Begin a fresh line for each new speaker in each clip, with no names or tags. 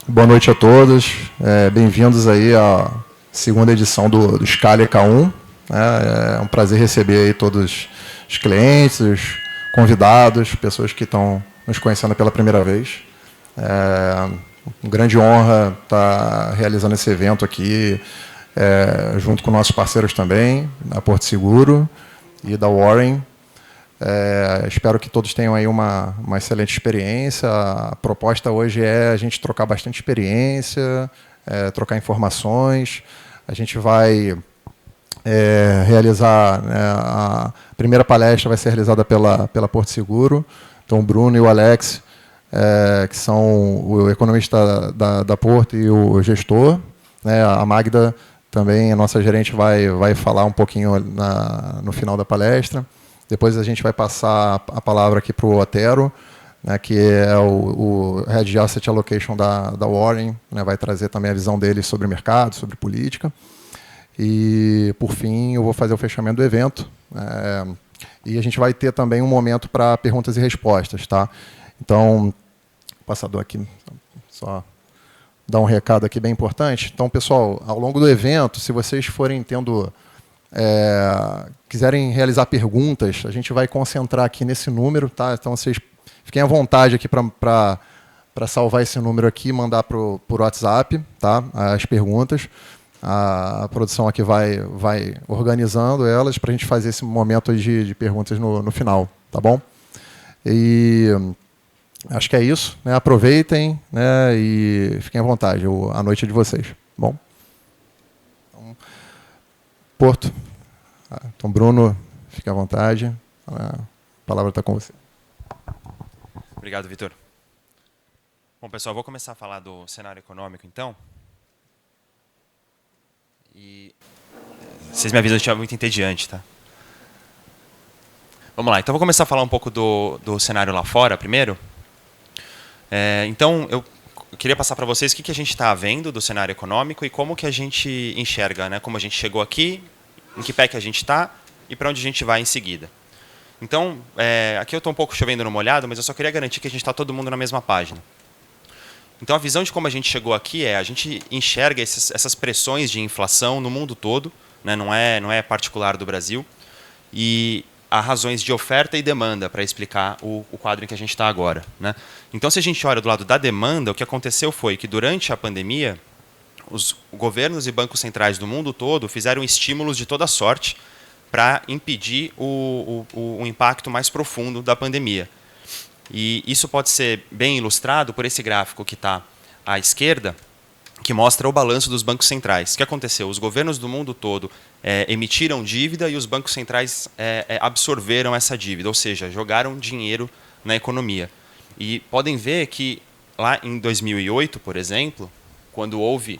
Boa noite a todos. Bem-vindos aí à segunda edição do Scala K1. É um prazer receber aí todos os clientes, os convidados, pessoas que estão nos conhecendo pela primeira vez. É uma grande honra estar realizando esse evento aqui, junto com nossos parceiros também, da Porto Seguro e da Warren. Espero que todos tenham aí uma excelente experiência. A proposta hoje é a gente trocar bastante experiência, trocar informações. A gente vai realizar, a primeira palestra vai ser realizada pela Porto Seguro. Então, o Bruno e o Alex, que são o economista da Porto e o gestor. A Magda também, a nossa gerente, vai falar um pouquinho no final da palestra. Depois a gente vai passar a palavra aqui para o Otero, que é o Head de Asset Allocation da Warren, vai trazer também a visão dele sobre mercado, sobre política. E, por fim, eu vou fazer o fechamento do evento. E a gente vai ter também um momento para perguntas e respostas. Tá? Então, passador aqui, só dar um recado aqui bem importante. Então, pessoal, ao longo do evento, se vocês forem tendo... quiserem realizar perguntas, a gente vai concentrar aqui nesse número, tá? Então vocês fiquem à vontade aqui para salvar esse número aqui e mandar por WhatsApp, tá? As perguntas. A produção aqui vai organizando elas para a gente fazer esse momento de perguntas no final, tá bom? E acho que é isso, né? Aproveitem, né? E fiquem à vontade, a noite é de vocês, tá bom? Porto. Então, Bruno, fique à vontade. A palavra está com você.
Obrigado, Vitor. Bom, pessoal, vou começar a falar do cenário econômico, então. E vocês me avisam se estiver muito entediante, tá? Vamos lá. Então, vou começar a falar um pouco do cenário lá fora, primeiro. Então, eu queria passar para vocês o que a gente está vendo do cenário econômico e como que a gente enxerga, né? Como a gente chegou aqui, em que pé que a gente está e para onde a gente vai em seguida. Então, aqui eu estou um pouco chovendo no molhado, mas eu só queria garantir que a gente está todo mundo na mesma página. Então, a visão de como a gente chegou aqui a gente enxerga essas pressões de inflação no mundo todo, né? Não é particular do Brasil, e há razões de oferta e demanda para explicar o quadro em que a gente está agora, né? Então, se a gente olha do lado da demanda, o que aconteceu foi que durante a pandemia, os governos e bancos centrais do mundo todo fizeram estímulos de toda sorte para impedir o impacto mais profundo da pandemia. E isso pode ser bem ilustrado por esse gráfico que está à esquerda, que mostra o balanço dos bancos centrais. O que aconteceu? Os governos do mundo todo emitiram dívida e os bancos centrais absorveram essa dívida, ou seja, jogaram dinheiro na economia. E podem ver que lá em 2008, por exemplo, quando houve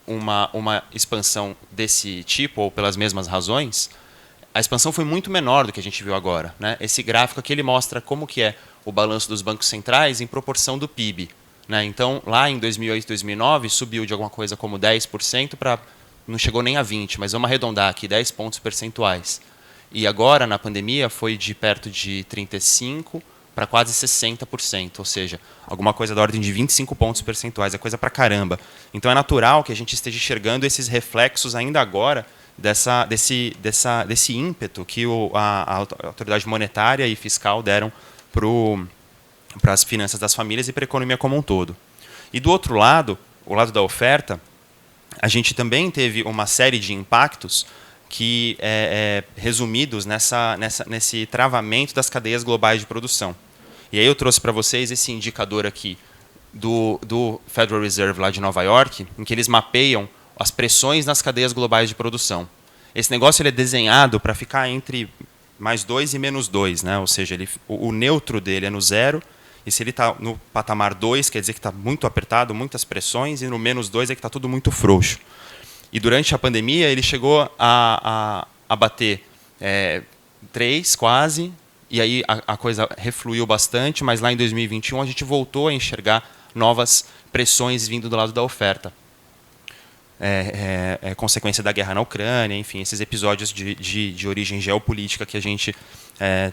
uma expansão desse tipo, ou pelas mesmas razões, a expansão foi muito menor do que a gente viu agora, né? Esse gráfico aqui ele mostra como que é o balanço dos bancos centrais em proporção do PIB. Né? Então, lá em 2008 e 2009, subiu de alguma coisa como 10% para... não chegou nem a 20%, mas vamos arredondar aqui, 10 pontos percentuais. E agora, na pandemia, foi de perto de 35% para quase 60%, ou seja, alguma coisa da ordem de 25 pontos percentuais, é coisa pra caramba. Então é natural que a gente esteja enxergando esses reflexos ainda agora desse ímpeto que a autoridade monetária e fiscal deram para as finanças das famílias e para a economia como um todo. E do outro lado, o lado da oferta, a gente também teve uma série de impactos que resumidos nesse travamento das cadeias globais de produção. E aí eu trouxe para vocês esse indicador aqui do Federal Reserve lá de Nova York, em que eles mapeiam as pressões nas cadeias globais de produção. Esse negócio ele é desenhado para ficar entre mais 2 e menos 2, né? Ou seja, o neutro dele é no 0, e se ele está no patamar 2, quer dizer que está muito apertado, muitas pressões, e no menos 2 é que está tudo muito frouxo. E durante a pandemia ele chegou a bater 3 quase, e aí a coisa refluiu bastante, mas lá em 2021 a gente voltou a enxergar novas pressões vindo do lado da oferta. Consequência da guerra na Ucrânia, enfim, esses episódios de origem geopolítica que a gente,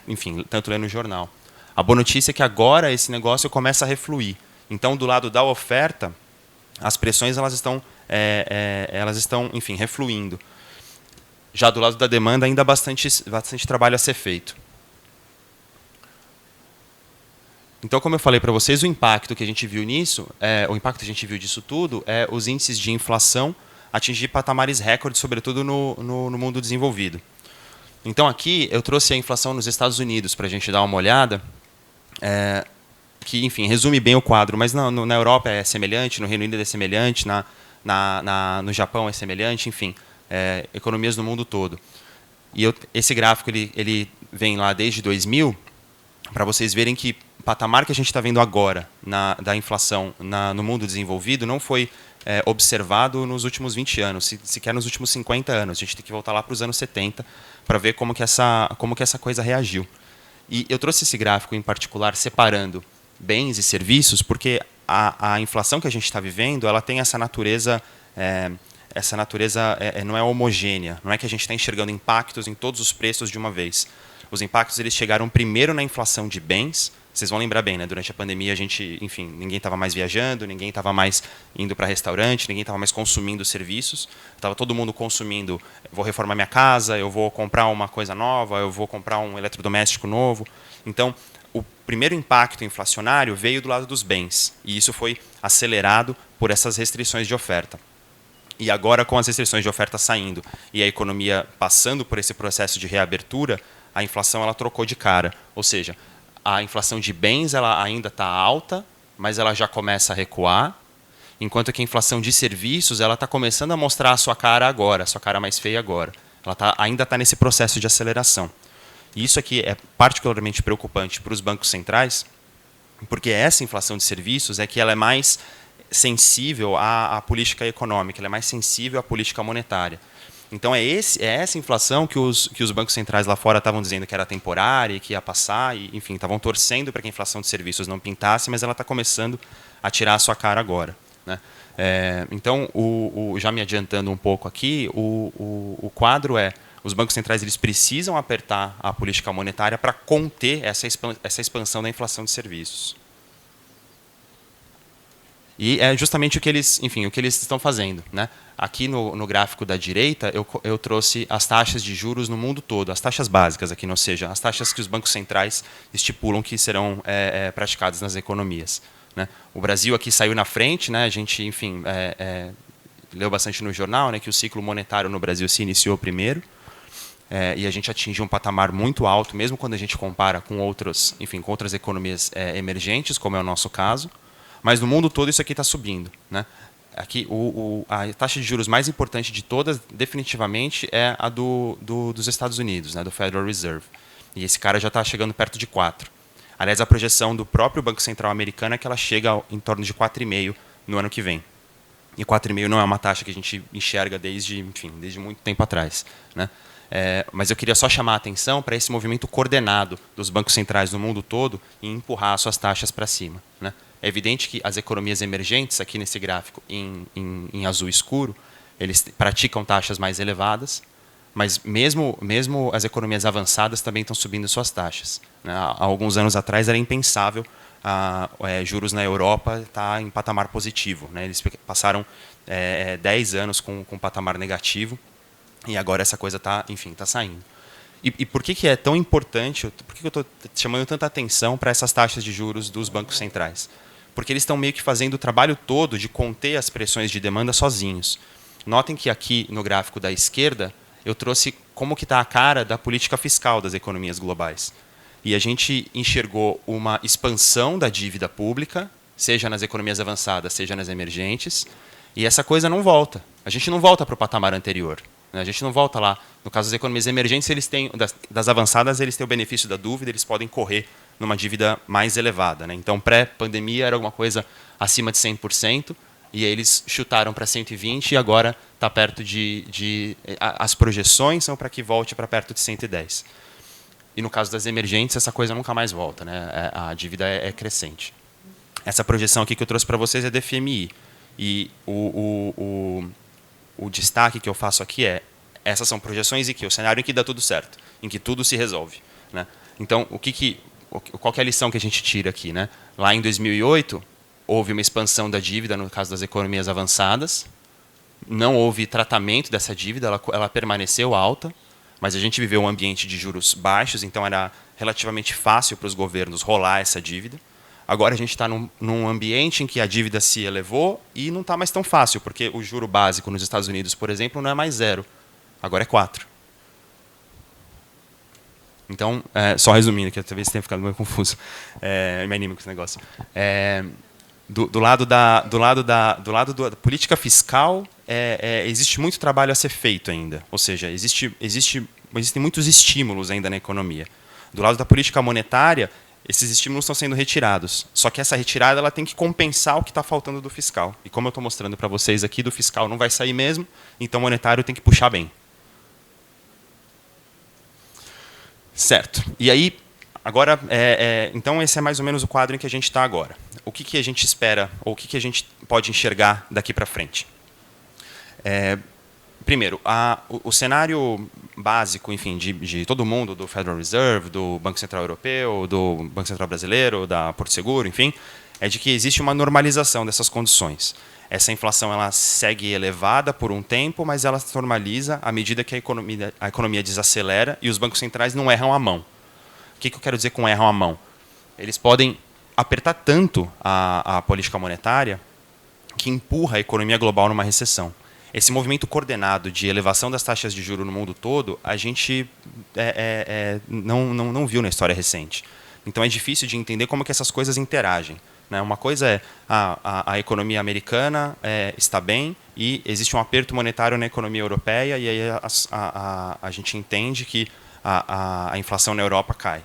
enfim, tanto lê no jornal. A boa notícia é que agora esse negócio começa a refluir. Então, do lado da oferta, as pressões elas estão, enfim, refluindo. Já do lado da demanda, ainda há bastante trabalho a ser feito. Então, como eu falei para vocês, o impacto que a gente viu nisso, o impacto que a gente viu disso tudo é os índices de inflação atingir patamares recordes, sobretudo no mundo desenvolvido. Então, aqui eu trouxe a inflação nos Estados Unidos para a gente dar uma olhada, que, enfim, resume bem o quadro, mas na Europa é semelhante, no Reino Unido é semelhante, no Japão é semelhante, enfim, economias no mundo todo. E esse gráfico ele vem lá desde 2000, para vocês verem que o patamar que a gente está vendo agora da inflação no mundo desenvolvido não foi observado nos últimos 20 anos, sequer nos últimos 50 anos. A gente tem que voltar lá para os anos 70 para ver como que essa coisa reagiu. E eu trouxe esse gráfico em particular separando bens e serviços, porque a inflação que a gente está vivendo ela tem essa natureza não é homogênea, não é que a gente está enxergando impactos em todos os preços de uma vez. Os impactos eles chegaram primeiro na inflação de bens. Vocês vão lembrar bem, né? Durante a pandemia a gente, enfim, ninguém estava mais viajando, ninguém estava mais indo para restaurante, ninguém estava mais consumindo serviços. Estava todo mundo consumindo. Eu vou reformar minha casa, eu vou comprar uma coisa nova, eu vou comprar um eletrodoméstico novo. Então, o primeiro impacto inflacionário veio do lado dos bens e isso foi acelerado por essas restrições de oferta. E agora, com as restrições de oferta saindo e a economia passando por esse processo de reabertura, a inflação ela trocou de cara. Ou seja, a inflação de bens ela ainda está alta, mas ela já começa a recuar, enquanto que a inflação de serviços ela está começando a mostrar a sua cara agora, a sua cara mais feia agora. Ela ainda está nesse processo de aceleração. E isso aqui é particularmente preocupante para os bancos centrais, porque essa inflação de serviços é que ela é mais sensível à política econômica, ela é mais sensível à política monetária. Então, é essa inflação que os bancos centrais lá fora estavam dizendo que era temporária, que ia passar, e, enfim, estavam torcendo para que a inflação de serviços não pintasse, mas ela está começando a tirar a sua cara agora, né? Então, já me adiantando um pouco aqui, o quadro os bancos centrais eles precisam apertar a política monetária para conter essa expansão da inflação de serviços. E é justamente o que eles estão fazendo, né? Aqui no gráfico da direita, eu trouxe as taxas de juros no mundo todo, as taxas básicas aqui, ou seja, as taxas que os bancos centrais estipulam que serão praticadas nas economias, né? O Brasil aqui saiu na frente, né? A gente, enfim, leu bastante no jornal, né, que o ciclo monetário no Brasil se iniciou primeiro, e a gente atingiu um patamar muito alto, mesmo quando a gente compara com outras economias emergentes, como é o nosso caso. Mas no mundo todo isso aqui está subindo, né? Aqui a taxa de juros mais importante de todas, definitivamente, é a dos Estados Unidos, né, do Federal Reserve. E esse cara já está chegando perto de 4. Aliás, a projeção do próprio Banco Central americano é que ela chega em torno de 4,5 no ano que vem. E 4,5 não é uma taxa que a gente enxerga desde muito tempo atrás, né? Mas eu queria só chamar a atenção para esse movimento coordenado dos bancos centrais no mundo todo em empurrar suas taxas para cima, né? É evidente que as economias emergentes, aqui nesse gráfico, em azul escuro, eles praticam taxas mais elevadas, mas mesmo as economias avançadas também estão subindo suas taxas, né? Há alguns anos atrás era impensável juros na Europa estar em patamar positivo, né? Eles passaram 10 anos com patamar negativo e agora essa coisa está saindo. E por que é tão importante, por que eu estou chamando tanta atenção para essas taxas de juros dos bancos centrais? Porque eles estão meio que fazendo o trabalho todo de conter as pressões de demanda sozinhos. Notem que aqui no gráfico da esquerda eu trouxe como que está a cara da política fiscal das economias globais. E a gente enxergou uma expansão da dívida pública, seja nas economias avançadas, seja nas emergentes, e essa coisa não volta. A gente não volta para o patamar anterior. A gente não volta lá. No caso das economias emergentes, das avançadas, eles têm o benefício da dúvida, eles podem correr numa dívida mais elevada, né? Então, pré-pandemia era alguma coisa acima de 100%, e aí eles chutaram para 120% e agora está perto as projeções são para que volte para perto de 110%. E no caso das emergentes, essa coisa nunca mais volta, né? A dívida é crescente. Essa projeção aqui que eu trouxe para vocês é da FMI. E o destaque que eu faço aqui essas são projeções e que o cenário em que dá tudo certo, em que tudo se resolve, né? Então, qual que é a lição que a gente tira aqui, né? Lá em 2008, houve uma expansão da dívida no caso das economias avançadas, não houve tratamento dessa dívida, ela permaneceu alta, mas a gente viveu um ambiente de juros baixos, então era relativamente fácil para os governos rolar essa dívida. Agora a gente está num ambiente em que a dívida se elevou e não está mais tão fácil, porque o juro básico nos Estados Unidos, por exemplo, não é mais 0, agora é 4. Então, só resumindo, que talvez tenha ficado meio confuso, me animo com esse negócio. Do lado da política fiscal, existe muito trabalho a ser feito ainda, ou seja, existem muitos estímulos ainda na economia. Do lado da política monetária, esses estímulos estão sendo retirados. Só que essa retirada ela tem que compensar o que está faltando do fiscal. E como eu estou mostrando para vocês aqui, do fiscal não vai sair mesmo, então o monetário tem que puxar bem. Certo. E aí, agora, então esse é mais ou menos o quadro em que a gente está agora. O que a gente espera, ou o que a gente pode enxergar daqui para frente? Primeiro, o cenário básico, enfim, de todo mundo, do Federal Reserve, do Banco Central Europeu, do Banco Central Brasileiro, da Porto Seguro, enfim, é de que existe uma normalização dessas condições. Essa inflação ela segue elevada por um tempo, mas ela se normaliza à medida que a economia desacelera e os bancos centrais não erram a mão. O que eu quero dizer com erram a mão? Eles podem apertar tanto a política monetária que empurra a economia global numa recessão. Esse movimento coordenado de elevação das taxas de juros no mundo todo, a gente não viu na história recente. Então é difícil de entender como que essas coisas interagem. Né? Uma coisa é a economia americana está bem e existe um aperto monetário na economia europeia e aí a gente entende que a inflação na Europa cai.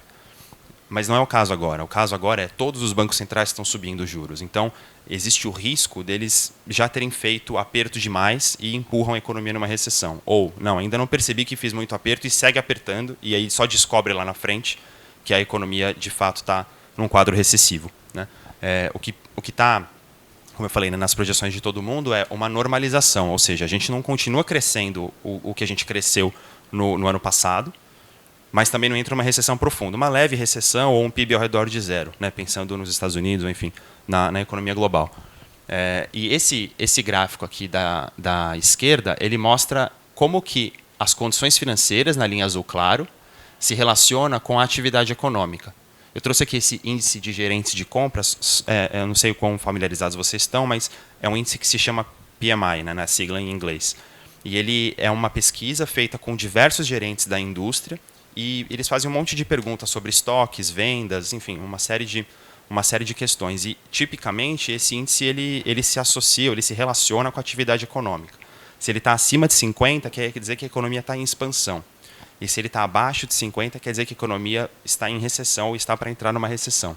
Mas não é o caso agora. O caso agora é todos os bancos centrais estão subindo os juros. Então, existe o risco deles já terem feito aperto demais e empurram a economia numa recessão. Ou, não, ainda não percebi que fiz muito aperto e segue apertando, e aí só descobre lá na frente que a economia, de fato, está num quadro recessivo. Né? O que está, como eu falei, né, nas projeções de todo mundo, é uma normalização. Ou seja, a gente não continua crescendo o que a gente cresceu no ano passado, mas também não entra uma recessão profunda. Uma leve recessão ou um PIB ao redor de 0, né, pensando nos Estados Unidos, ou, enfim, na economia global. E esse gráfico aqui da esquerda, ele mostra como que as condições financeiras, na linha azul claro, se relaciona com a atividade econômica. Eu trouxe aqui esse índice de gerentes de compras, eu não sei o quão familiarizados vocês estão, mas é um índice que se chama PMI, né, na sigla em inglês. E ele é uma pesquisa feita com diversos gerentes da indústria, e eles fazem um monte de perguntas sobre estoques, vendas, enfim, uma série de questões. E, tipicamente, esse índice ele se associa, ele se relaciona com a atividade econômica. Se ele está acima de 50, quer dizer que a economia está em expansão. E se ele está abaixo de 50, quer dizer que a economia está em recessão ou está para entrar numa recessão.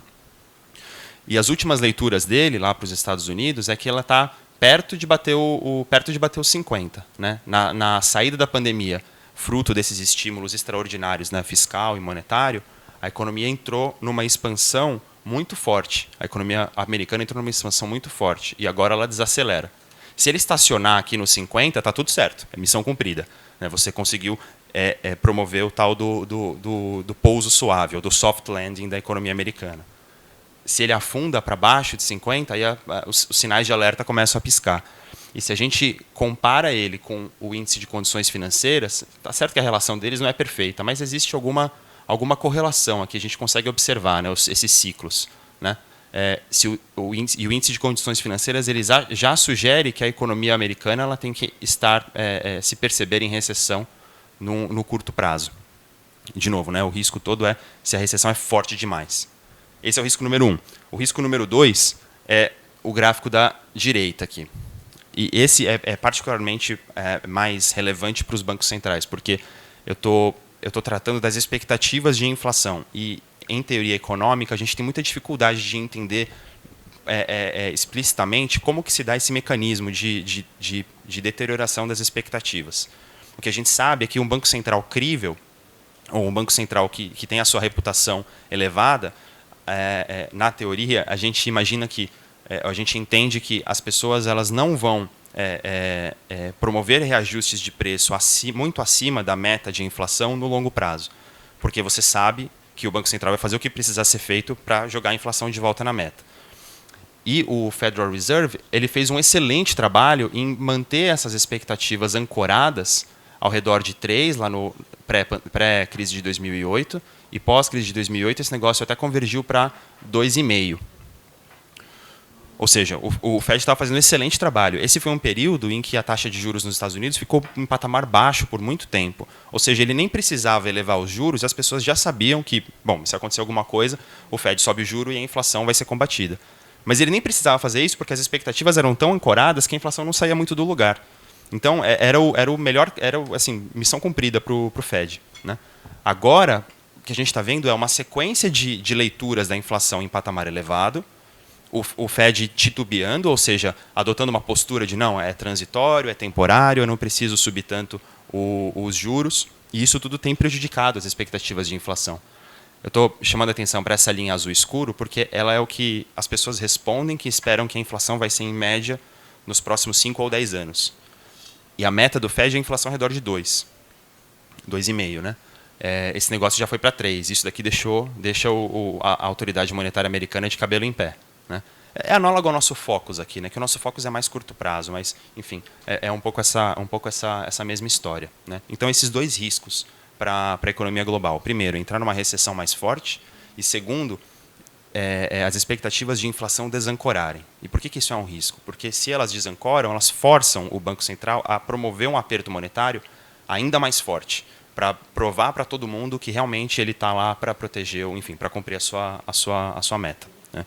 E as últimas leituras dele, lá para os Estados Unidos, é que ela está perto de bater os 50. Né? Na saída da pandemia, fruto desses estímulos extraordinários, né, fiscal e monetário, a economia entrou numa expansão muito forte. A economia americana entrou numa expansão muito forte e agora ela desacelera. Se ele estacionar aqui nos 50, está tudo certo, é missão cumprida. Né? Você conseguiu promover o tal do pouso suave, ou do soft landing da economia americana. Se ele afunda para baixo de 50, aí os sinais de alerta começam a piscar. E se a gente compara ele com o índice de condições financeiras, está certo que a relação deles não é perfeita, mas existe alguma correlação aqui, a gente consegue observar, né, esses ciclos. Né? O índice de condições financeiras ele já sugere que a economia americana ela tem que estar se perceber em recessão no curto prazo. De novo, né, o risco todo é se a recessão é forte demais. Esse é o risco número 1. O risco número 2 é o gráfico da direita aqui. E esse é particularmente mais relevante para os bancos centrais, porque eu tô tratando das expectativas de inflação. E, em teoria econômica, a gente tem muita dificuldade de entender explicitamente como que se dá esse mecanismo de deterioração das expectativas. O que a gente sabe é que um banco central crível, ou um banco central que tem a sua reputação elevada, na teoria, a gente imagina que a gente entende que as pessoas elas não vão promover reajustes de preço muito acima da meta de inflação no longo prazo. Porque você sabe que o Banco Central vai fazer o que precisar ser feito para jogar a inflação de volta na meta. E o Federal Reserve ele fez um excelente trabalho em manter essas expectativas ancoradas ao redor de 3, lá no pré-crise de 2008, e pós-crise de 2008 esse negócio até convergiu para 2,5. Ou seja, o Fed estava fazendo um excelente trabalho. Esse foi um período em que a taxa de juros nos Estados Unidos ficou em patamar baixo por muito tempo. Ou seja, ele nem precisava elevar os juros, e as pessoas já sabiam que, bom, se acontecer alguma coisa, o Fed sobe o juro e a inflação vai ser combatida. Mas ele nem precisava fazer isso porque as expectativas eram tão ancoradas que a inflação não saía muito do lugar. Então, era o melhor, assim, missão cumprida para o Fed. Né? Agora, o que a gente está vendo é uma sequência de leituras da inflação em patamar elevado, o Fed titubeando, ou seja, adotando uma postura de não, é transitório, é temporário, eu não preciso subir tanto os juros, e isso tudo tem prejudicado as expectativas de inflação. Eu estou chamando a atenção para essa linha azul escuro, porque ela é o que as pessoas respondem que esperam que a inflação vai ser em média nos próximos 5 ou 10 anos. E a meta do Fed é a inflação ao redor de 2,5, né? Esse negócio já foi para 3, isso daqui deixa a autoridade monetária americana de cabelo em pé. Né? É análogo ao nosso Focus aqui, né? Que o nosso Focus é mais curto prazo, mas, enfim, é um pouco essa mesma história. Né? Então, esses dois riscos para a economia global. Primeiro, entrar numa recessão mais forte, e segundo, as expectativas de inflação desancorarem. E por que isso é um risco? Porque se elas desancoram, elas forçam o Banco Central a promover um aperto monetário ainda mais forte, para provar para todo mundo que realmente ele está lá para proteger, ou, enfim, para cumprir a sua meta. Né?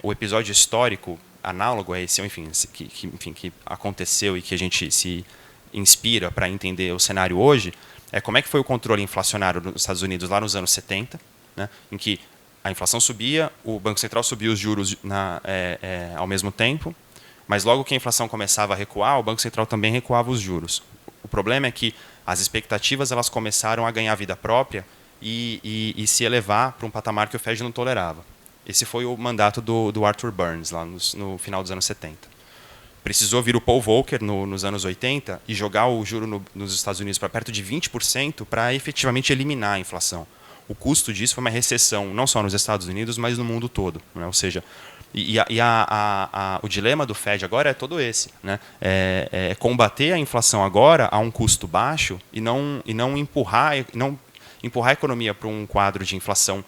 O episódio histórico análogo a esse, enfim, que aconteceu e que a gente se inspira para entender o cenário hoje, é como é que foi o controle inflacionário nos Estados Unidos lá nos anos 70, né, em que a inflação subia, o Banco Central subia os juros ao mesmo tempo, mas logo que a inflação começava a recuar, o Banco Central também recuava os juros. O problema é que as expectativas elas começaram a ganhar vida própria e se elevar para um patamar que o Fed não tolerava. Esse foi o mandato do Arthur Burns, lá no final dos anos 70. Precisou vir o Paul Volcker nos anos 80 e jogar o juro nos Estados Unidos para perto de 20% para efetivamente eliminar a inflação. O custo disso foi uma recessão, não só nos Estados Unidos, mas no mundo todo. Né? Ou seja, o dilema do Fed agora é todo esse. Né? Combater a inflação agora a um custo baixo e não empurrar a economia para um quadro de inflação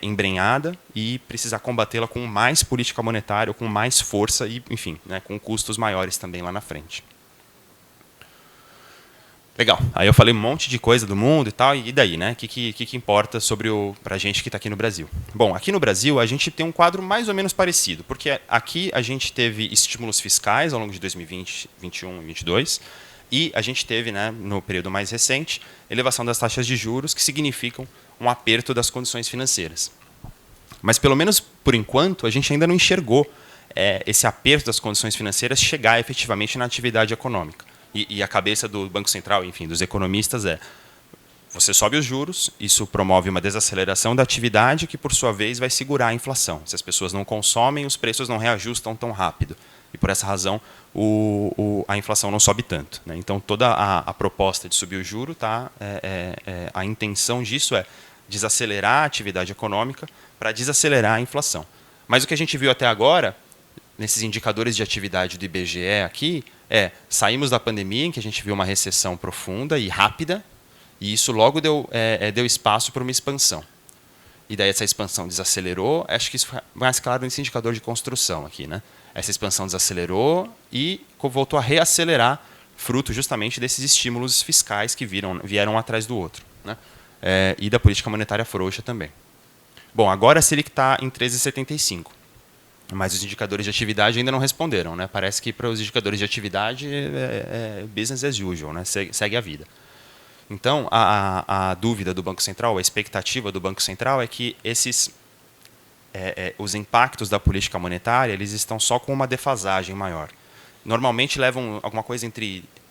embrenhada e precisar combatê-la com mais política monetária, com mais força e, enfim, né, com custos maiores também lá na frente. Legal. Aí eu falei um monte de coisa do mundo e tal, e daí, né? O que importa para a gente que está aqui no Brasil? Bom, aqui no Brasil a gente tem um quadro mais ou menos parecido, porque aqui a gente teve estímulos fiscais ao longo de 2020, 2021 e 2022, e a gente teve, né, no período mais recente, elevação das taxas de juros, que significam um aperto das condições financeiras. Mas, pelo menos por enquanto, a gente ainda não enxergou esse aperto das condições financeiras chegar efetivamente na atividade econômica. E a cabeça do Banco Central, enfim, dos economistas você sobe os juros, isso promove uma desaceleração da atividade que, por sua vez, vai segurar a inflação. Se as pessoas não consomem, os preços não reajustam tão rápido. E, por essa razão, a inflação não sobe tanto. Né? Então, toda a proposta de subir o juro, a intenção disso é desacelerar a atividade econômica para desacelerar a inflação. Mas o que a gente viu até agora, nesses indicadores de atividade do IBGE aqui, saímos da pandemia, em que a gente viu uma recessão profunda e rápida, e isso logo deu espaço para uma expansão. E daí essa expansão desacelerou, acho que isso foi mais claro nesse indicador de construção aqui, né? Essa expansão desacelerou e voltou a reacelerar, fruto justamente desses estímulos fiscais que vieram atrás do outro. Né? E da política monetária frouxa também. Bom, agora a Selic está em 13,75, mas os indicadores de atividade ainda não responderam. Né? Parece que para os indicadores de atividade business as usual, né? Segue a vida. Então, a dúvida do Banco Central, a expectativa do Banco Central é que os impactos da política monetária eles estão só com uma defasagem maior. Normalmente levam alguma coisa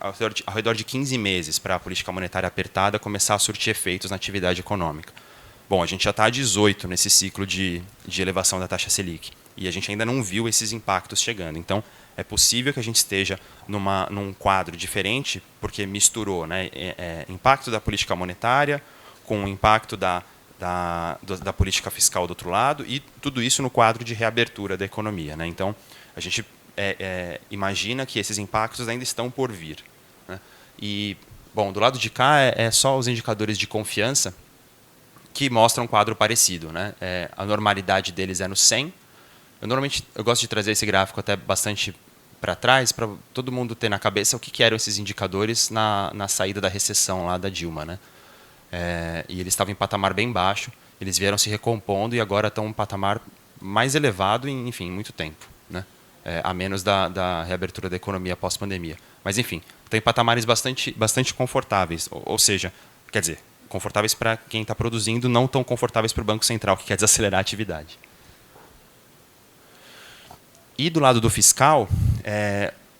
ao redor de 15 meses para a política monetária apertada começar a surtir efeitos na atividade econômica. Bom, a gente já está a 18 nesse ciclo de elevação da taxa Selic e a gente ainda não viu esses impactos chegando. Então, é possível que a gente esteja num quadro diferente, porque misturou, né, impacto da política monetária com o impacto da da política fiscal do outro lado, e tudo isso no quadro de reabertura da economia, né? Então, a gente imagina que esses impactos ainda estão por vir, né? E, bom, do lado de cá é só os indicadores de confiança que mostram um quadro parecido, né? A normalidade deles é no 100. Eu gosto de trazer esse gráfico até bastante para trás, para todo mundo ter na cabeça o que eram esses indicadores na saída da recessão lá da Dilma, né? E eles estavam em patamar bem baixo, eles vieram se recompondo e agora estão em um patamar mais elevado em, enfim, muito tempo, né? A menos da reabertura da economia pós-pandemia. Mas, enfim, estão em patamares bastante confortáveis, ou seja, quer dizer, confortáveis para quem está produzindo, não tão confortáveis para o Banco Central, que quer desacelerar a atividade. E do lado do fiscal,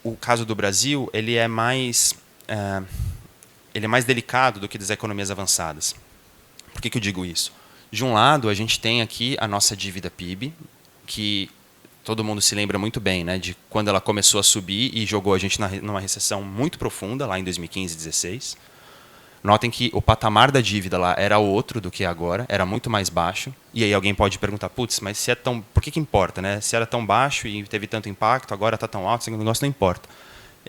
o caso do Brasil ele é mais delicado do que das economias avançadas. Por que eu digo isso? De um lado, a gente tem aqui a nossa dívida PIB, que todo mundo se lembra muito bem, né, de quando ela começou a subir e jogou a gente numa recessão muito profunda, lá em 2015 e 2016. Notem que o patamar da dívida lá era outro do que agora, era muito mais baixo. E aí alguém pode perguntar, putz, mas se é tão, por que importa, né? Se era tão baixo e teve tanto impacto, agora está tão alto, esse negócio não importa.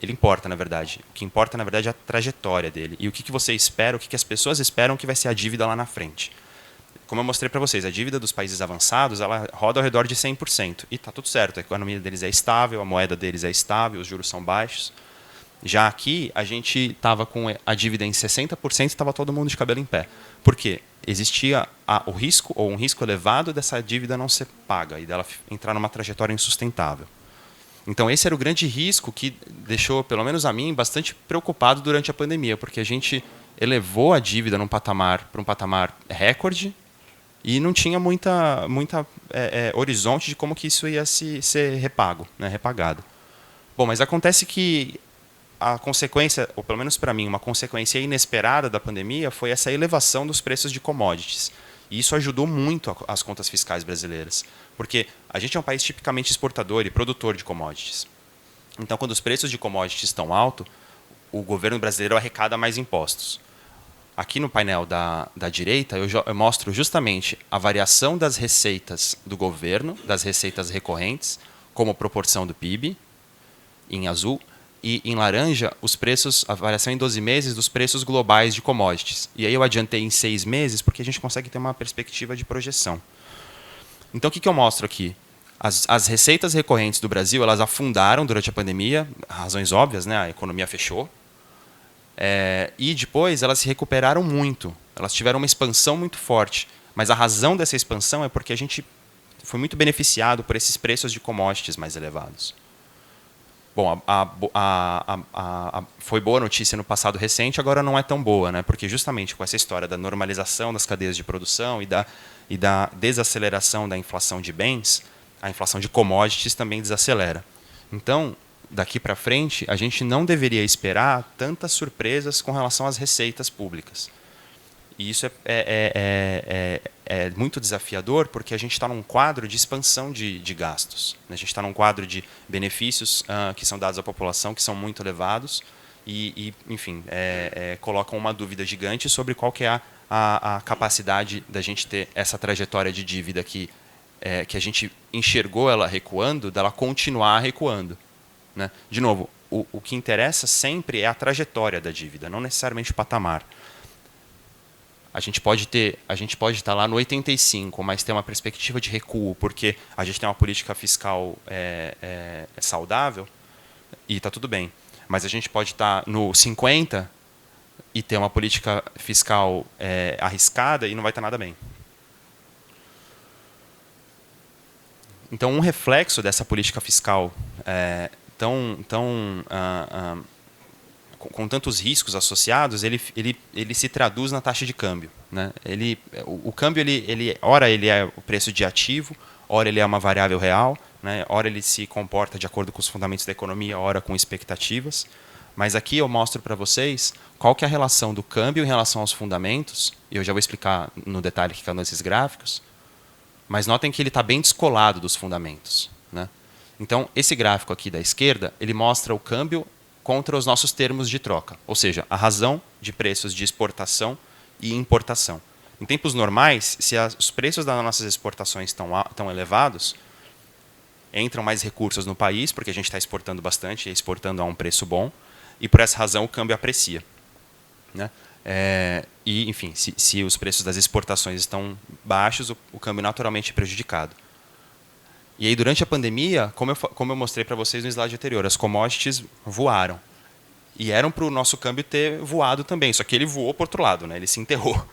Ele importa, na verdade. O que importa, na verdade, é a trajetória dele. E o que você espera, o que as pessoas esperam que vai ser a dívida lá na frente. Como eu mostrei para vocês, a dívida dos países avançados ela roda ao redor de 100%. E está tudo certo, a economia deles é estável, a moeda deles é estável, os juros são baixos. Já aqui, a gente estava com a dívida em 60% e estava todo mundo de cabelo em pé. Por quê? Existia o risco, ou um risco elevado dessa dívida não ser paga e dela entrar numa trajetória insustentável. Então, esse era o grande risco que deixou, pelo menos a mim, bastante preocupado durante a pandemia, porque a gente elevou a dívida para um patamar recorde e não tinha muita horizonte de como que isso ia ser repago, né, repagado. Bom, mas acontece que a consequência, ou pelo menos para mim, uma consequência inesperada da pandemia foi essa elevação dos preços de commodities. E isso ajudou muito as contas fiscais brasileiras, porque a gente é um país tipicamente exportador e produtor de commodities. Então, quando os preços de commodities estão altos, o governo brasileiro arrecada mais impostos. Aqui no painel da direita, eu mostro justamente a variação das receitas do governo, das receitas recorrentes, como proporção do PIB, em azul, e em laranja, os preços, a variação em 12 meses dos preços globais de commodities. E aí eu adiantei em 6 meses, porque a gente consegue ter uma perspectiva de projeção. Então, o que eu mostro aqui? As receitas recorrentes do Brasil elas afundaram durante a pandemia, razões óbvias, né? A economia fechou. E depois elas se recuperaram muito. Elas tiveram uma expansão muito forte. Mas a razão dessa expansão é porque a gente foi muito beneficiado por esses preços de commodities mais elevados. Bom, foi boa notícia no passado recente, agora não é tão boa, né? Porque justamente com essa história da normalização das cadeias de produção e da desaceleração da inflação de bens, a inflação de commodities também desacelera. Então, daqui para frente, a gente não deveria esperar tantas surpresas com relação às receitas públicas. E isso é muito desafiador porque a gente está num quadro de expansão de gastos. A gente está num quadro de benefícios que são dados à população que são muito elevados e enfim, colocam uma dúvida gigante sobre qual que é a capacidade da gente ter essa trajetória de dívida que a gente enxergou ela recuando, dela continuar recuando, né? De novo, o que interessa sempre é a trajetória da dívida, não necessariamente o patamar. A gente pode estar lá no 85, mas ter uma perspectiva de recuo, porque a gente tem uma política fiscal saudável e está tudo bem. Mas a gente pode estar no 50 e ter uma política fiscal arriscada e não vai estar nada bem. Então, um reflexo dessa política fiscal com tantos riscos associados, ele se traduz na taxa de câmbio, né? O câmbio, ora ele é o preço de ativo, ora ele é uma variável real, né? Ora ele se comporta de acordo com os fundamentos da economia, ora com expectativas. Mas aqui eu mostro para vocês qual que é a relação do câmbio em relação aos fundamentos, e eu já vou explicar no detalhe que nesses gráficos, mas notem que ele está bem descolado dos fundamentos, né? Então, esse gráfico aqui da esquerda, ele mostra o câmbio contra os nossos termos de troca, ou seja, a razão de preços de exportação e importação. Em tempos normais, se os preços das nossas exportações estão elevados, entram mais recursos no país, porque a gente está exportando bastante, e exportando a um preço bom, e por essa razão o câmbio aprecia. Né? E, enfim, se os preços das exportações estão baixos, o câmbio naturalmente é prejudicado. E aí, durante a pandemia, como eu mostrei para vocês no slide anterior, as commodities voaram. E eram para o nosso câmbio ter voado também, só que ele voou para o outro lado, né? Ele se enterrou.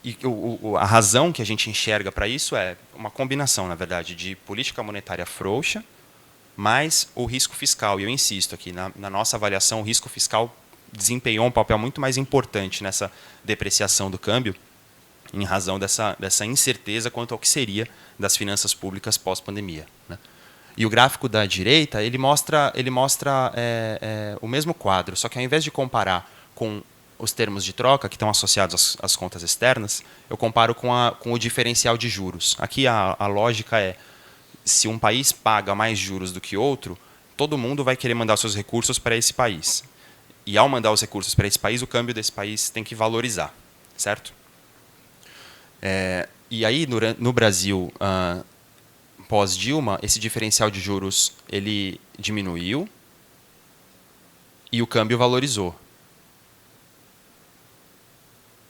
E a razão que a gente enxerga para isso é uma combinação, na verdade, de política monetária frouxa, mais o risco fiscal. E eu insisto aqui, na nossa avaliação, o risco fiscal desempenhou um papel muito mais importante nessa depreciação do câmbio, em razão dessa incerteza quanto ao que seria das finanças públicas pós-pandemia. Né? E o gráfico da direita, ele mostra o mesmo quadro, só que ao invés de comparar com os termos de troca que estão associados às contas externas, eu comparo com o diferencial de juros. Aqui a lógica é, se um país paga mais juros do que outro, todo mundo vai querer mandar seus recursos para esse país. E ao mandar os recursos para esse país, o câmbio desse país tem que valorizar, certo? E aí, no Brasil, pós-Dilma, esse diferencial de juros ele diminuiu e o câmbio valorizou.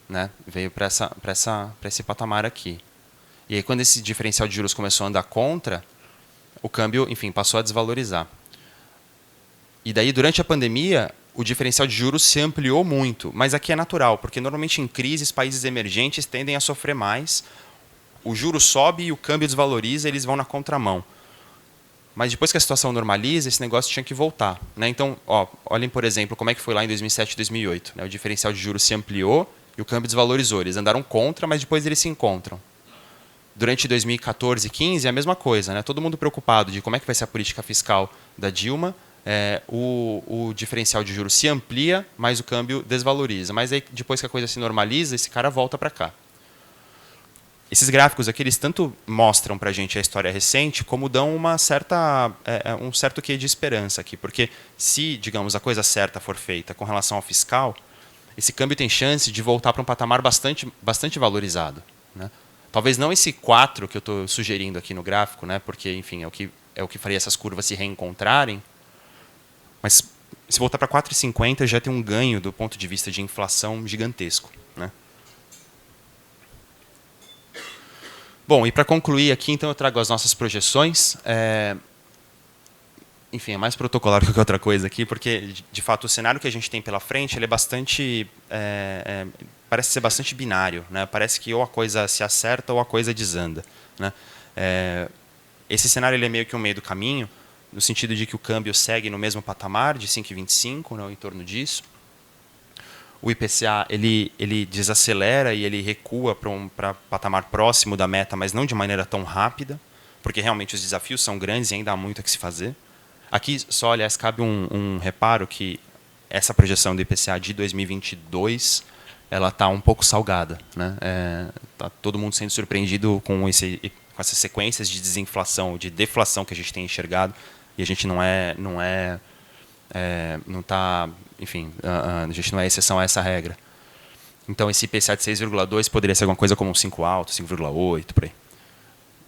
Né? Veio para esse patamar aqui. E aí, quando esse diferencial de juros começou a andar contra, o câmbio, enfim, passou a desvalorizar. E daí, durante a pandemia, o diferencial de juros se ampliou muito. Mas aqui é natural, porque normalmente em crises, países emergentes tendem a sofrer mais. O juro sobe e o câmbio desvaloriza, eles vão na contramão. Mas depois que a situação normaliza, esse negócio tinha que voltar. Né? Então, olhem, por exemplo, como é que foi lá em 2007 e 2008. Né? O diferencial de juros se ampliou e o câmbio desvalorizou. Eles andaram contra, mas depois eles se encontram. Durante 2014 e 2015 é a mesma coisa. Né? Todo mundo preocupado de como é que vai ser a política fiscal da Dilma. O diferencial de juros se amplia, mas o câmbio desvaloriza. Mas aí, depois que a coisa se normaliza, esse cara volta para cá. Esses gráficos aqui, eles tanto mostram para a gente a história recente, como dão um certo quê de esperança aqui. Porque se, digamos, a coisa certa for feita com relação ao fiscal, esse câmbio tem chance de voltar para um patamar bastante valorizado. Né? Talvez não esse 4 que eu estou sugerindo aqui no gráfico, né? Porque, enfim, é o que faria essas curvas se reencontrarem. Mas se voltar para 4,50 já tem um ganho do ponto de vista de inflação gigantesco. Né? Bom, e para concluir aqui, então, eu trago as nossas projeções. Enfim, é mais protocolar do que outra coisa aqui, porque, de fato, o cenário que a gente tem pela frente ele é bastante... parece ser bastante binário. Né? Parece que ou a coisa se acerta ou a coisa desanda. Né? Esse cenário ele é meio que um meio do caminho, no sentido de que o câmbio segue no mesmo patamar de 5,25, né, em torno disso. O IPCA ele desacelera e ele recua para patamar próximo da meta, mas não de maneira tão rápida, porque realmente os desafios são grandes e ainda há muito a que se fazer. Aqui só, aliás, cabe um reparo que essa projeção do IPCA de 2022 ela está um pouco salgada. Né? Tá todo mundo sendo surpreendido com essas sequências de desinflação, de deflação que a gente tem enxergado. E a gente não está, enfim, a gente não é exceção a essa regra. Então, esse IPCA de 6,2 poderia ser alguma coisa como um 5 alto, 5,8, por aí.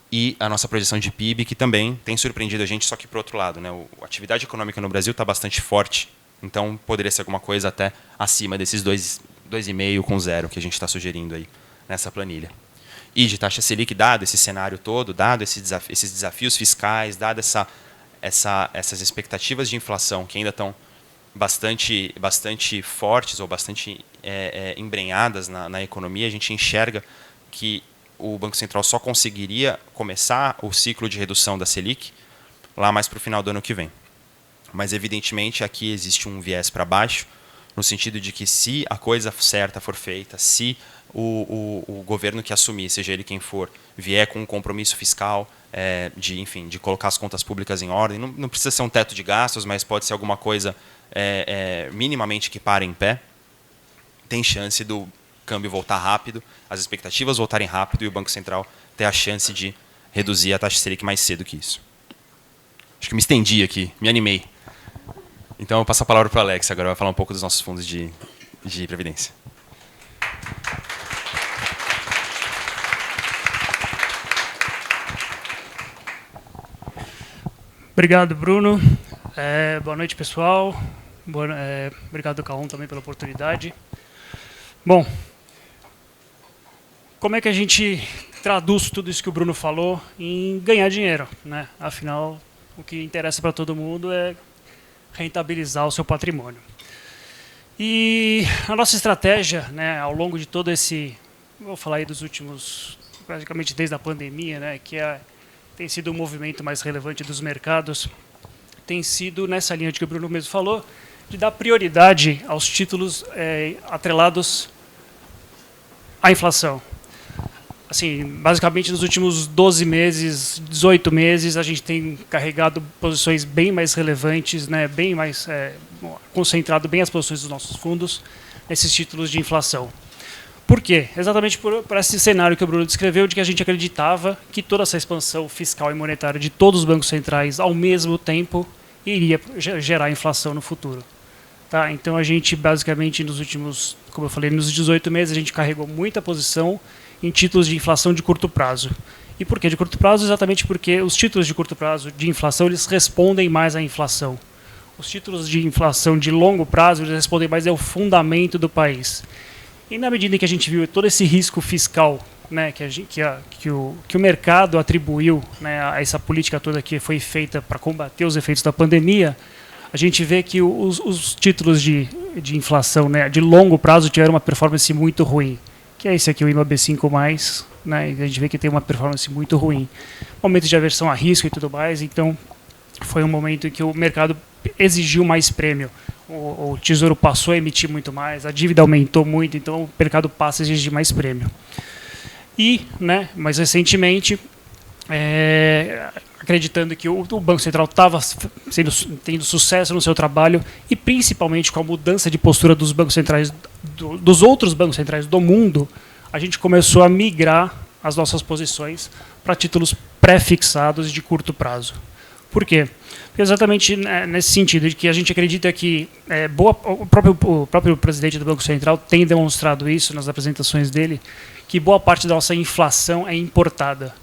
E a nossa projeção de PIB, que também tem surpreendido a gente, só que por outro lado. Né? A atividade econômica no Brasil está bastante forte, então poderia ser alguma coisa até acima desses 2,5 com 0 que a gente está sugerindo aí nessa planilha. E de taxa Selic, dado esse cenário todo, dado esses desafios fiscais, dado essas expectativas de inflação que ainda estão bastante fortes ou bastante embrenhadas na economia, a gente enxerga que o Banco Central só conseguiria começar o ciclo de redução da Selic lá mais para o final do ano que vem. Mas, evidentemente, aqui existe um viés para baixo, no sentido de que se a coisa certa for feita, se o governo que assumir, seja ele quem for, vier com um compromisso fiscal de colocar as contas públicas em ordem, não precisa ser um teto de gastos, mas pode ser alguma coisa minimamente que pare em pé, tem chance do câmbio voltar rápido, as expectativas voltarem rápido e o Banco Central ter a chance de reduzir a taxa Selic mais cedo que isso. Acho que me estendi aqui, me animei. Então eu passo a palavra para o Alex agora, vai falar um pouco dos nossos fundos de previdência.
Obrigado, Bruno. Boa noite, pessoal. Obrigado, Calum, também pela oportunidade. Bom, como é que a gente traduz tudo isso que o Bruno falou em ganhar dinheiro, né? Afinal, o que interessa para todo mundo é rentabilizar o seu patrimônio. E a nossa estratégia, né, ao longo de todo esse, vou falar aí dos últimos, praticamente desde a pandemia, né, tem sido o movimento mais relevante dos mercados, tem sido nessa linha de que o Bruno mesmo falou, de dar prioridade aos títulos atrelados à inflação. Assim, basicamente, nos últimos 12 meses, 18 meses, a gente tem carregado posições bem mais relevantes, né, bem mais concentrado bem as posições dos nossos fundos nesses títulos de inflação. Por quê? Exatamente por esse cenário que o Bruno descreveu, de que a gente acreditava que toda essa expansão fiscal e monetária de todos os bancos centrais, ao mesmo tempo, iria gerar inflação no futuro. Tá? Então, a gente, basicamente, nos últimos, como eu falei, nos 18 meses, a gente carregou muita posição em títulos de inflação de curto prazo. E por que de curto prazo? Exatamente porque os títulos de curto prazo de inflação, eles respondem mais à inflação. Os títulos de inflação de longo prazo, eles respondem mais ao fundamento do país. E na medida em que a gente viu todo esse risco fiscal, né, que o mercado atribuiu, né, a essa política toda que foi feita para combater os efeitos da pandemia, a gente vê que os títulos de inflação, né, de longo prazo tiveram uma performance muito ruim, que é esse aqui, o IMAB5+, né, e a gente vê que tem uma performance muito ruim. Momento de aversão a risco e tudo mais, então foi um momento em que o mercado exigiu mais prêmio. O Tesouro passou a emitir muito mais, a dívida aumentou muito, então o mercado passa a exigir mais prêmio. E, né, mais recentemente, acreditando que o Banco Central estava tendo sucesso no seu trabalho e principalmente com a mudança de postura dos bancos centrais, dos outros bancos centrais do mundo, a gente começou a migrar as nossas posições para títulos pré-fixados de curto prazo. Por quê? Porque exatamente nesse sentido de que a gente acredita que o próprio presidente do Banco Central tem demonstrado isso nas apresentações dele, que boa parte da nossa inflação é importada.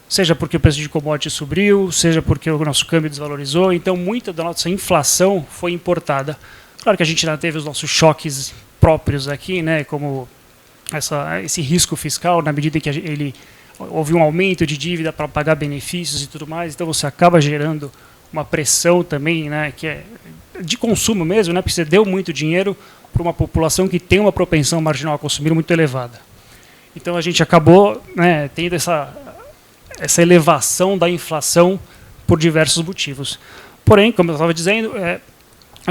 Seja porque o preço de commodities subiu, seja porque o nosso câmbio desvalorizou. Então, muita da nossa inflação foi importada. Claro que a gente ainda teve os nossos choques próprios aqui, né, como esse risco fiscal, na medida em que houve um aumento de dívida para pagar benefícios e tudo mais. Então, você acaba gerando uma pressão também, né, que é de consumo mesmo, né, porque você deu muito dinheiro para uma população que tem uma propensão marginal a consumir muito elevada. Então, a gente acabou, né, tendo essa elevação da inflação por diversos motivos. Porém, como eu estava dizendo, a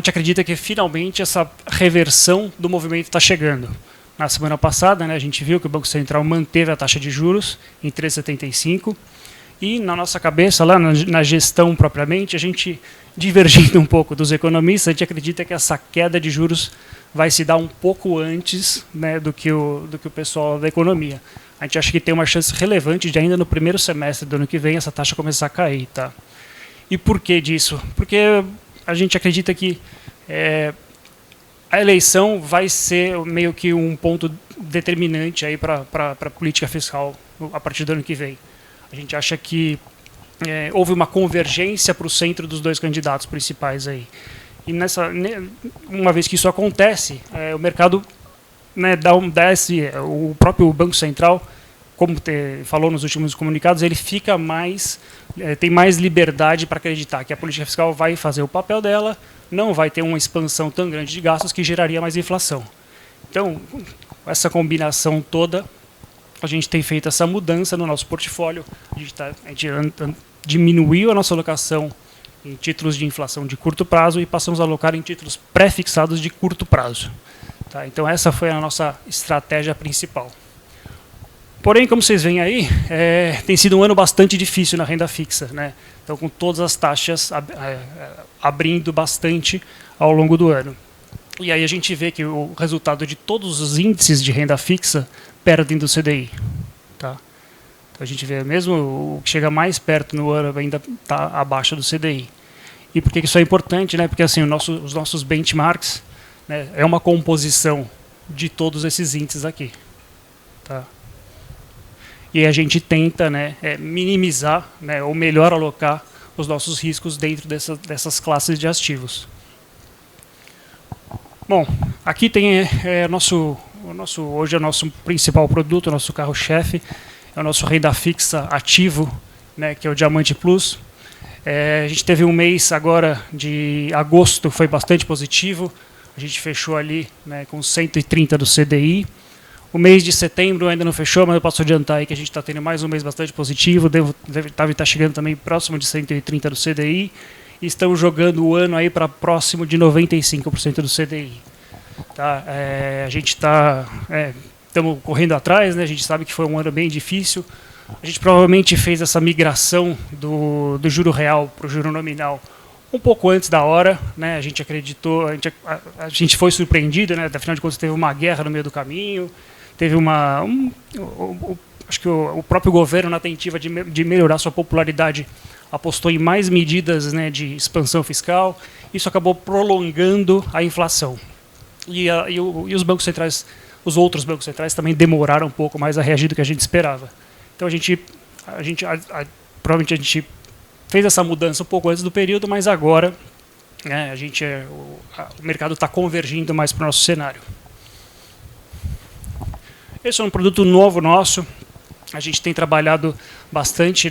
gente acredita que finalmente essa reversão do movimento está chegando. Na semana passada, né, a gente viu que o Banco Central manteve a taxa de juros em 3,75 e na nossa cabeça, lá na gestão propriamente, a gente, divergindo um pouco dos economistas, a gente acredita que essa queda de juros vai se dar um pouco antes, né, do que o pessoal da economia. A gente acha que tem uma chance relevante de ainda no primeiro semestre do ano que vem essa taxa começar a cair. Tá? E por que disso? Porque a gente acredita que a eleição vai ser meio que um ponto determinante aí para a política fiscal a partir do ano que vem. A gente acha que houve uma convergência para o centro dos dois candidatos principais aí. E uma vez que isso acontece, o mercado, né, o próprio Banco Central, como falou nos últimos comunicados, ele fica tem mais liberdade para acreditar que a política fiscal vai fazer o papel dela, não vai ter uma expansão tão grande de gastos que geraria mais inflação. Então, essa combinação toda, a gente tem feito essa mudança no nosso portfólio, a gente diminuiu a nossa alocação em títulos de inflação de curto prazo e passamos a alocar em títulos pré-fixados de curto prazo. Tá? Então, essa foi a nossa estratégia principal. Porém, como vocês veem aí, tem sido um ano bastante difícil na renda fixa, né? Então, com todas as taxas abrindo bastante ao longo do ano. E aí a gente vê que o resultado de todos os índices de renda fixa perdem do CDI. Tá? Então, a gente vê mesmo o que chega mais perto no ano ainda está abaixo do CDI. E por que isso é importante? Né? Porque assim, os nossos benchmarks, né, é uma composição de todos esses índices aqui. Tá? E a gente tenta, né, minimizar, né, ou melhor alocar os nossos riscos dentro dessas classes de ativos. Bom, aqui tem hoje é o nosso principal produto, o nosso carro-chefe, é o nosso renda fixa ativo, né, que é o Diamante Plus. A gente teve um mês agora de agosto, foi bastante positivo. A gente fechou ali, né, com 130 do CDI. O mês de setembro ainda não fechou, mas eu posso adiantar aí que a gente está tendo mais um mês bastante positivo. Deve estar chegando também próximo de 130 do CDI. E estamos jogando o ano aí para próximo de 95% do CDI. Tá? A gente estamos correndo atrás, né? A gente sabe que foi um ano bem difícil. A gente provavelmente fez essa migração do juro real para o juro nominal um pouco antes da hora, né? A gente acreditou, a gente foi surpreendido, né? Afinal de contas teve uma guerra no meio do caminho, teve acho que o próprio governo, na tentativa de melhorar sua popularidade, apostou em mais medidas, né, de expansão fiscal. Isso acabou prolongando a inflação. E os bancos centrais, os outros bancos centrais também demoraram um pouco mais a reagir do que a gente esperava. Então provavelmente a gente fez essa mudança um pouco antes do período, mas agora, né, o mercado está convergindo mais para o nosso cenário. Esse é um produto novo nosso. A gente tem trabalhado bastante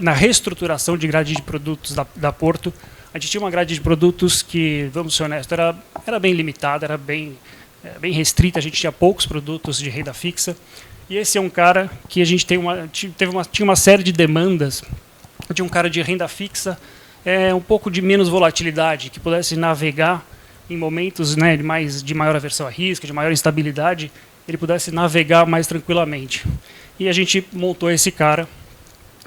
na reestruturação de grade de produtos da Porto. A gente tinha uma grade de produtos que, vamos ser honestos, era bem limitada, era bem restrita. A gente tinha poucos produtos de renda fixa. E esse é um cara que a gente tinha uma série de demandas de um cara de renda fixa, um pouco de menos volatilidade, que pudesse navegar em momentos, né, de maior aversão a risco, de maior instabilidade, ele pudesse navegar mais tranquilamente. E a gente montou esse cara,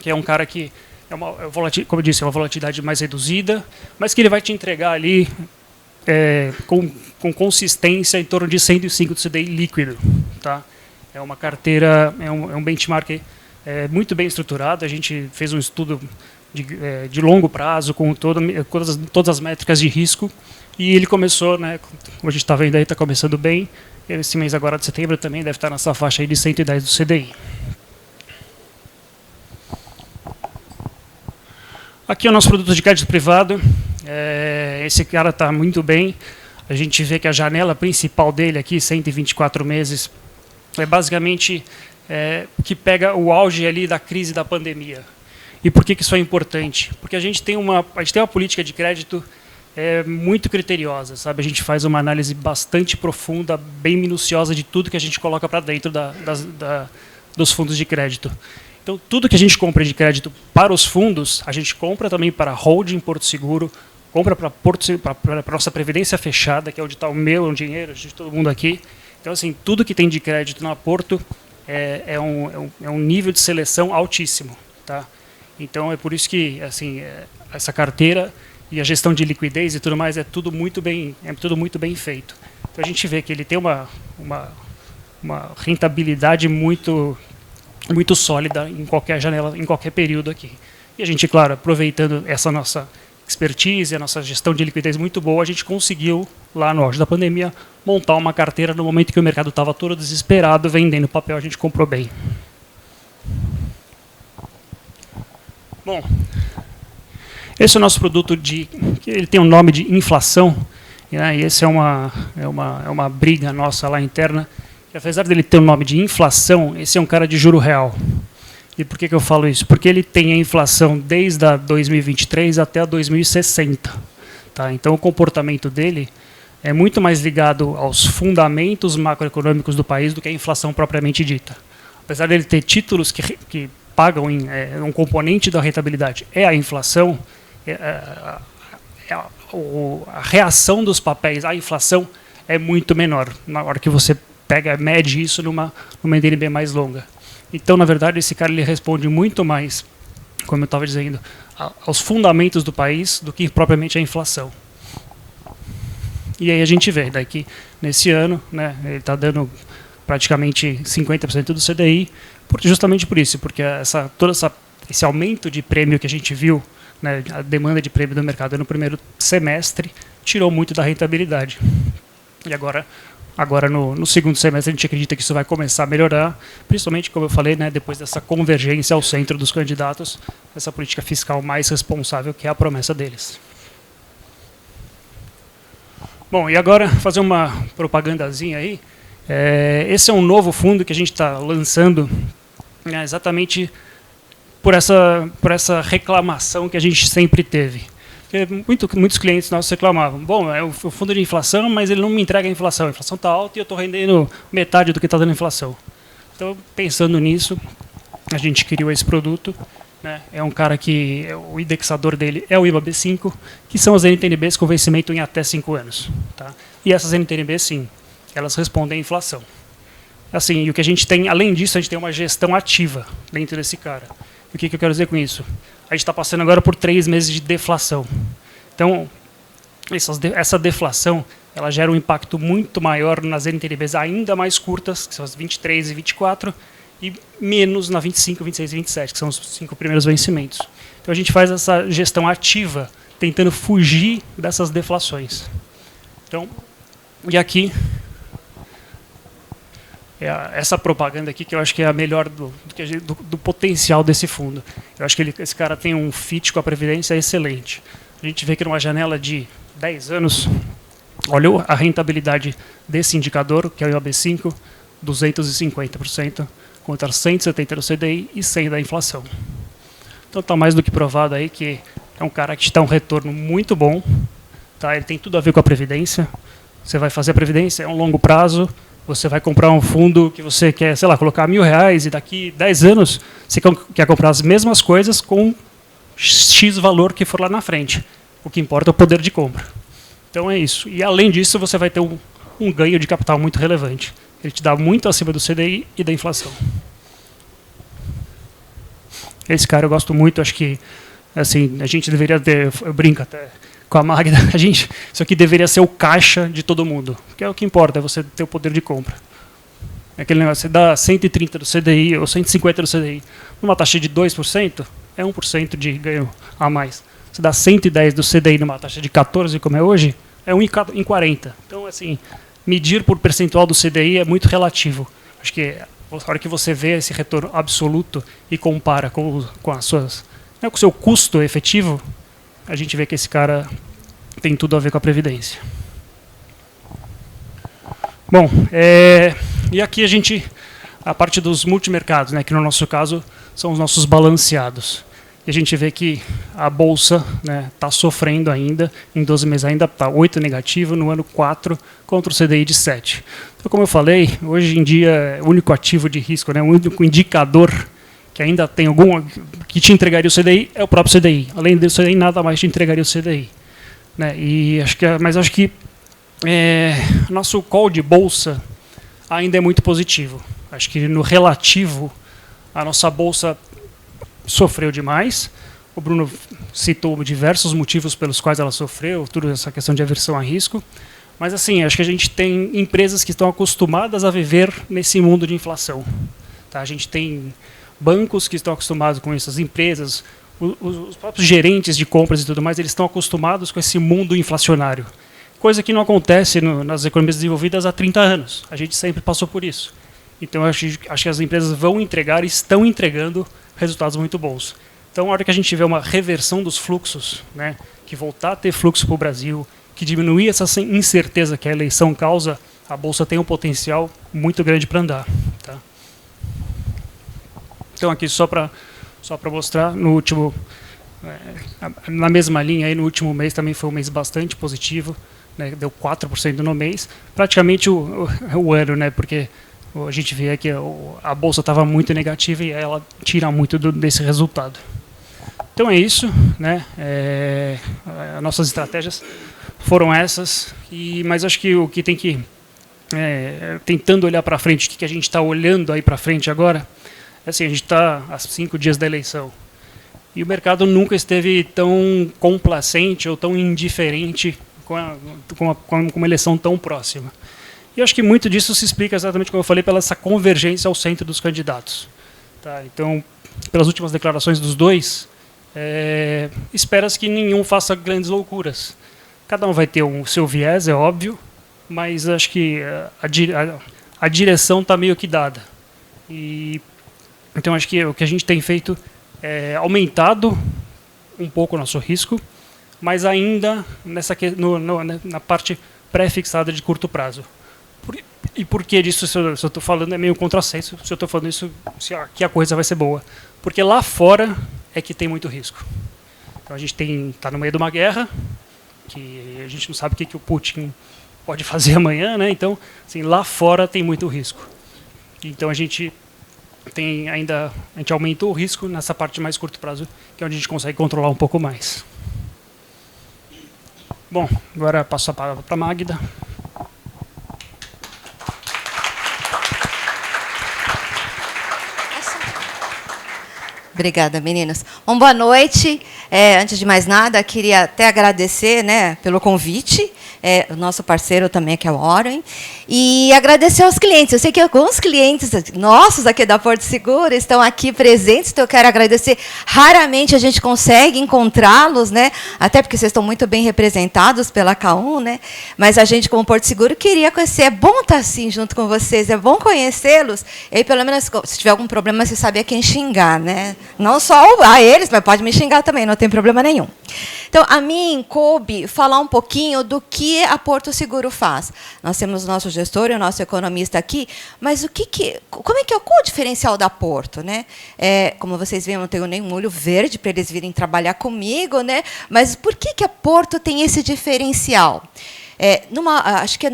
que é um cara que como eu disse, é uma volatilidade mais reduzida, mas que ele vai te entregar ali com consistência em torno de 105 do CDI líquido. Tá? É uma carteira, é um benchmark muito bem estruturado. A gente fez um estudo de longo prazo com todas as métricas de risco, e ele começou, né, como a gente está vendo aí, está começando bem. Esse mês agora de setembro também deve estar nessa faixa aí de 110 do CDI. Aqui é o nosso produto de crédito privado. Esse cara está muito bem. A gente vê que a janela principal dele aqui, 124 meses, é basicamente que pega o auge ali da crise da pandemia. E por que isso é importante? Porque a gente tem uma política de crédito muito criteriosa, sabe? A gente faz uma análise bastante profunda, bem minuciosa de tudo que a gente coloca para dentro dos fundos de crédito. Então, tudo que a gente compra de crédito para os fundos, a gente compra também para holding, Porto Seguro, compra para a nossa previdência fechada, que é onde está o meu dinheiro, de todo mundo aqui. Então, assim, tudo que tem de crédito na Porto é um nível de seleção altíssimo. Tá? Então, é por isso que assim, essa carteira e a gestão de liquidez e tudo mais é tudo muito bem feito. Então, a gente vê que ele tem uma rentabilidade muito sólida em qualquer janela, em qualquer período aqui. E a gente, claro, aproveitando essa nossa expertise, a nossa gestão de liquidez muito boa, a gente conseguiu, lá no auge da pandemia, montar uma carteira no momento que o mercado estava todo desesperado, vendendo papel, a gente comprou bem. Bom, esse é o nosso produto ele tem um nome de inflação, né, e esse é uma briga nossa lá interna. Apesar dele ter o nome de inflação, esse é um cara de juro real. E por que eu falo isso? Porque ele tem a inflação desde a 2023 até a 2060. Tá? Então, o comportamento dele é muito mais ligado aos fundamentos macroeconômicos do país do que a inflação propriamente dita. Apesar dele ter títulos que pagam um componente da rentabilidade, é a inflação, a reação dos papéis à inflação é muito menor na hora que você mede isso numa NTNB mais longa. Então, na verdade, esse cara ele responde muito mais, como eu estava dizendo, aos fundamentos do país do que propriamente à inflação. E aí a gente vê daqui nesse ano, né, ele está dando praticamente 50% do CDI, justamente por isso, porque esse aumento de prêmio que a gente viu, né, a demanda de prêmio do mercado no primeiro semestre, tirou muito da rentabilidade. E agora agora no segundo semestre a gente acredita que isso vai começar a melhorar, principalmente, como eu falei, né, depois dessa convergência ao centro dos candidatos, essa política fiscal mais responsável, que é a promessa deles. Bom, e agora fazer uma propagandazinha aí. Esse é um novo fundo que a gente está lançando, né, exatamente por essa reclamação que a gente sempre teve. Porque muitos clientes nossos reclamavam, bom, é o fundo de inflação, mas ele não me entrega a inflação está alta e eu estou rendendo metade do que está dando a inflação. Então, pensando nisso, a gente criou esse produto, né? É um cara que o indexador dele é o IBA-B5, que são as NTNBs com vencimento em até 5 anos. Tá? E essas NTNBs, sim, elas respondem à inflação. Assim, e o que a gente tem, além disso, a gente tem uma gestão ativa dentro desse cara. O que eu quero dizer com isso? A gente está passando agora por 3 meses de deflação. Então, essa deflação ela gera um impacto muito maior nas NTNBs ainda mais curtas, que são as 23 e 24, e menos na 25, 26 e 27, que são os 5 primeiros vencimentos. Então, a gente faz essa gestão ativa, tentando fugir dessas deflações. Então, e aqui, essa propaganda aqui que eu acho que é a melhor do potencial desse fundo. Eu acho que esse cara tem um fit com a Previdência excelente. A gente vê que numa janela de 10 anos, olha a rentabilidade desse indicador, que é o IOB5, 250%, contra 170% do CDI e 100% da inflação. Então está mais do que provado aí que é um cara que te dá um retorno muito bom. Tá? Ele tem tudo a ver com a Previdência. Você vai fazer a Previdência, é um longo prazo. Você vai comprar um fundo que você quer, sei lá, colocar R$1.000 e daqui 10 anos você quer comprar as mesmas coisas com X valor que for lá na frente. O que importa é o poder de compra. Então é isso. E além disso, você vai ter um ganho de capital muito relevante. Ele te dá muito acima do CDI e da inflação. Esse cara eu gosto muito, acho que assim, a gente deveria ter, eu brinco até com a Magda, isso aqui deveria ser o caixa de todo mundo, que é o que importa, é você ter o poder de compra. É aquele negócio, você dá 130 do CDI ou 150 do CDI, numa taxa de 2%, é 1% de ganho a mais. Você dá 110 do CDI numa taxa de 14, como é hoje, é 1 em 40. Então, assim, medir por percentual do CDI é muito relativo. Acho que a hora que você vê esse retorno absoluto e compara com as suas, né, com o seu custo efetivo, a gente vê que esse cara tem tudo a ver com a Previdência. Bom, e aqui a parte dos multimercados, né, que no nosso caso são os nossos balanceados. E a gente vê que a Bolsa está sofrendo ainda, em 12 meses ainda está 8 negativo, no ano 4 contra o CDI de 7. Então, como eu falei, hoje em dia o único ativo de risco, né, o único indicador que ainda tem algum que te entregaria o CDI é o próprio CDI. Além do CDI, nada mais te entregaria o CDI. Né? E acho que nosso call de bolsa ainda é muito positivo. Acho que no relativo, a nossa bolsa sofreu demais. O Bruno citou diversos motivos pelos quais ela sofreu, toda essa questão de aversão a risco. Mas assim, acho que a gente tem empresas que estão acostumadas a viver nesse mundo de inflação. Tá? A gente tem bancos que estão acostumados com essas empresas, os próprios gerentes de compras e tudo mais, eles estão acostumados com esse mundo inflacionário. Coisa que não acontece nas economias desenvolvidas há 30 anos. A gente sempre passou por isso. Então, acho que as empresas vão entregar e estão entregando resultados muito bons. Então, na hora que a gente tiver uma reversão dos fluxos, né, que voltar a ter fluxo para o Brasil, que diminuir essa incerteza que a eleição causa, a Bolsa tem um potencial muito grande para andar. Tá? Então, aqui só para mostrar, no último, na mesma linha, aí, no último mês também foi um mês bastante positivo, né, deu 4% no mês, praticamente o ano, né, porque a gente vê que a Bolsa estava muito negativa e ela tira muito desse resultado. Então é isso, né, as nossas estratégias foram essas, mas acho que o que tem que, tentando olhar para frente, o que a gente está olhando aí para frente agora, assim, a gente está há 5 dias da eleição e o mercado nunca esteve tão complacente ou tão indiferente com uma eleição tão próxima. E acho que muito disso se explica exatamente, como eu falei, pela essa convergência ao centro dos candidatos. Tá? Então, pelas últimas declarações dos dois, espera-se que nenhum faça grandes loucuras. Cada um vai ter o seu viés, é óbvio, mas acho que a direção está meio que dada. Então, acho que o que a gente tem feito é aumentado um pouco o nosso risco, mas ainda na parte pré-fixada de curto prazo. E por que disso, se eu estou falando, é meio contrassenso, se eu estou falando isso, que a coisa vai ser boa. Porque lá fora é que tem muito risco. Então, a gente está no meio de uma guerra, que a gente não sabe o que o Putin pode fazer amanhã, né? Então, assim, lá fora tem muito risco. Então, a gente aumentou o risco nessa parte mais curto prazo, que é onde a gente consegue controlar um pouco mais. Bom, agora passo a palavra para a Magda.
Obrigada, meninos. Bom, boa noite. Antes de mais nada, queria até agradecer, né, pelo convite. O nosso parceiro também, que é o Warren. E agradecer aos clientes. Eu sei que alguns clientes nossos aqui da Porto Seguro estão aqui presentes, então eu quero agradecer. Raramente a gente consegue encontrá-los, né? Até porque vocês estão muito bem representados pela K1, né? Mas a gente, como Porto Seguro, queria conhecer. É bom estar assim junto com vocês, é bom conhecê-los. E aí, pelo menos, se tiver algum problema, você sabe a quem xingar, né? Não só a eles, mas pode me xingar também, não tem problema nenhum. Então, a mim coube falar um pouquinho do que a Porto Seguro faz. Nós temos o nosso gestor e o nosso economista aqui, mas qual o diferencial da Porto, né? Como vocês veem, eu não tenho nenhum olho verde para eles virem trabalhar comigo, né? Mas por que a Porto tem esse diferencial? Acho que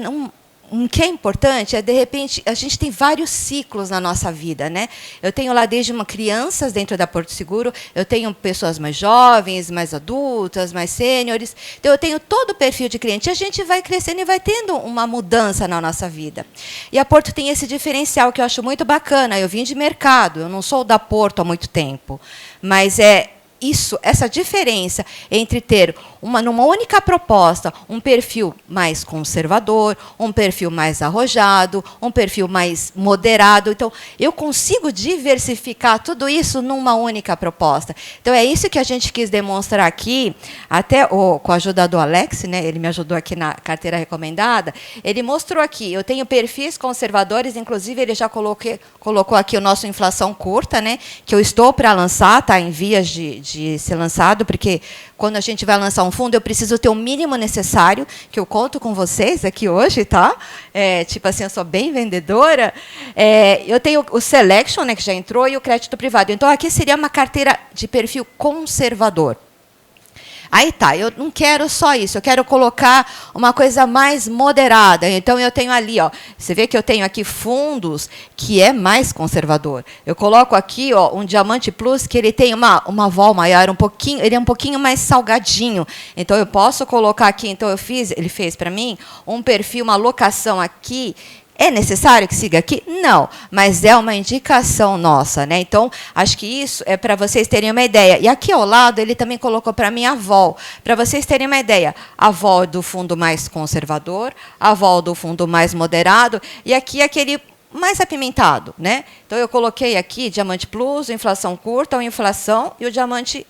o que é importante é, de repente, a gente tem vários ciclos na nossa vida, né? Eu tenho lá desde crianças dentro da Porto Seguro, eu tenho pessoas mais jovens, mais adultas, mais sêniores. Então, eu tenho todo o perfil de cliente. E a gente vai crescendo e vai tendo uma mudança na nossa vida. E a Porto tem esse diferencial que eu acho muito bacana. Eu vim de mercado, eu não sou da Porto há muito tempo, mas essa diferença entre ter numa única proposta um perfil mais conservador, um perfil mais arrojado, um perfil mais moderado. Então, eu consigo diversificar tudo isso numa única proposta. Então, é isso que a gente quis demonstrar aqui, até com a ajuda do Alex, né? Ele me ajudou aqui na carteira recomendada. Ele mostrou aqui, eu tenho perfis conservadores, inclusive ele já colocou aqui o nosso inflação curta, né? Que eu estou para lançar, está em vias de ser lançado, porque quando a gente vai lançar um fundo, eu preciso ter o mínimo necessário, que eu conto com vocês aqui hoje, tá? Tipo assim, eu sou bem vendedora. Eu tenho o Selection, né, que já entrou, e o crédito privado. Então, aqui seria uma carteira de perfil conservador. Aí tá, eu não quero só isso, eu quero colocar uma coisa mais moderada. Então, eu tenho ali, ó, você vê que eu tenho aqui fundos que é mais conservador. Eu coloco aqui, ó, um Diamante Plus, que ele tem uma vol maior, ele é um pouquinho mais salgadinho. Então, eu posso colocar aqui, então ele fez para mim um perfil, uma alocação aqui. É necessário que siga aqui? Não, mas é uma indicação nossa, né? Então, acho que isso é para vocês terem uma ideia. E aqui ao lado, ele também colocou para mim a vol. Para vocês terem uma ideia, a vol do fundo mais conservador, a vol do fundo mais moderado, e aqui aquele mais apimentado, né? Então, eu coloquei aqui Diamante Plus, o inflação curta, o inflação e o Diamante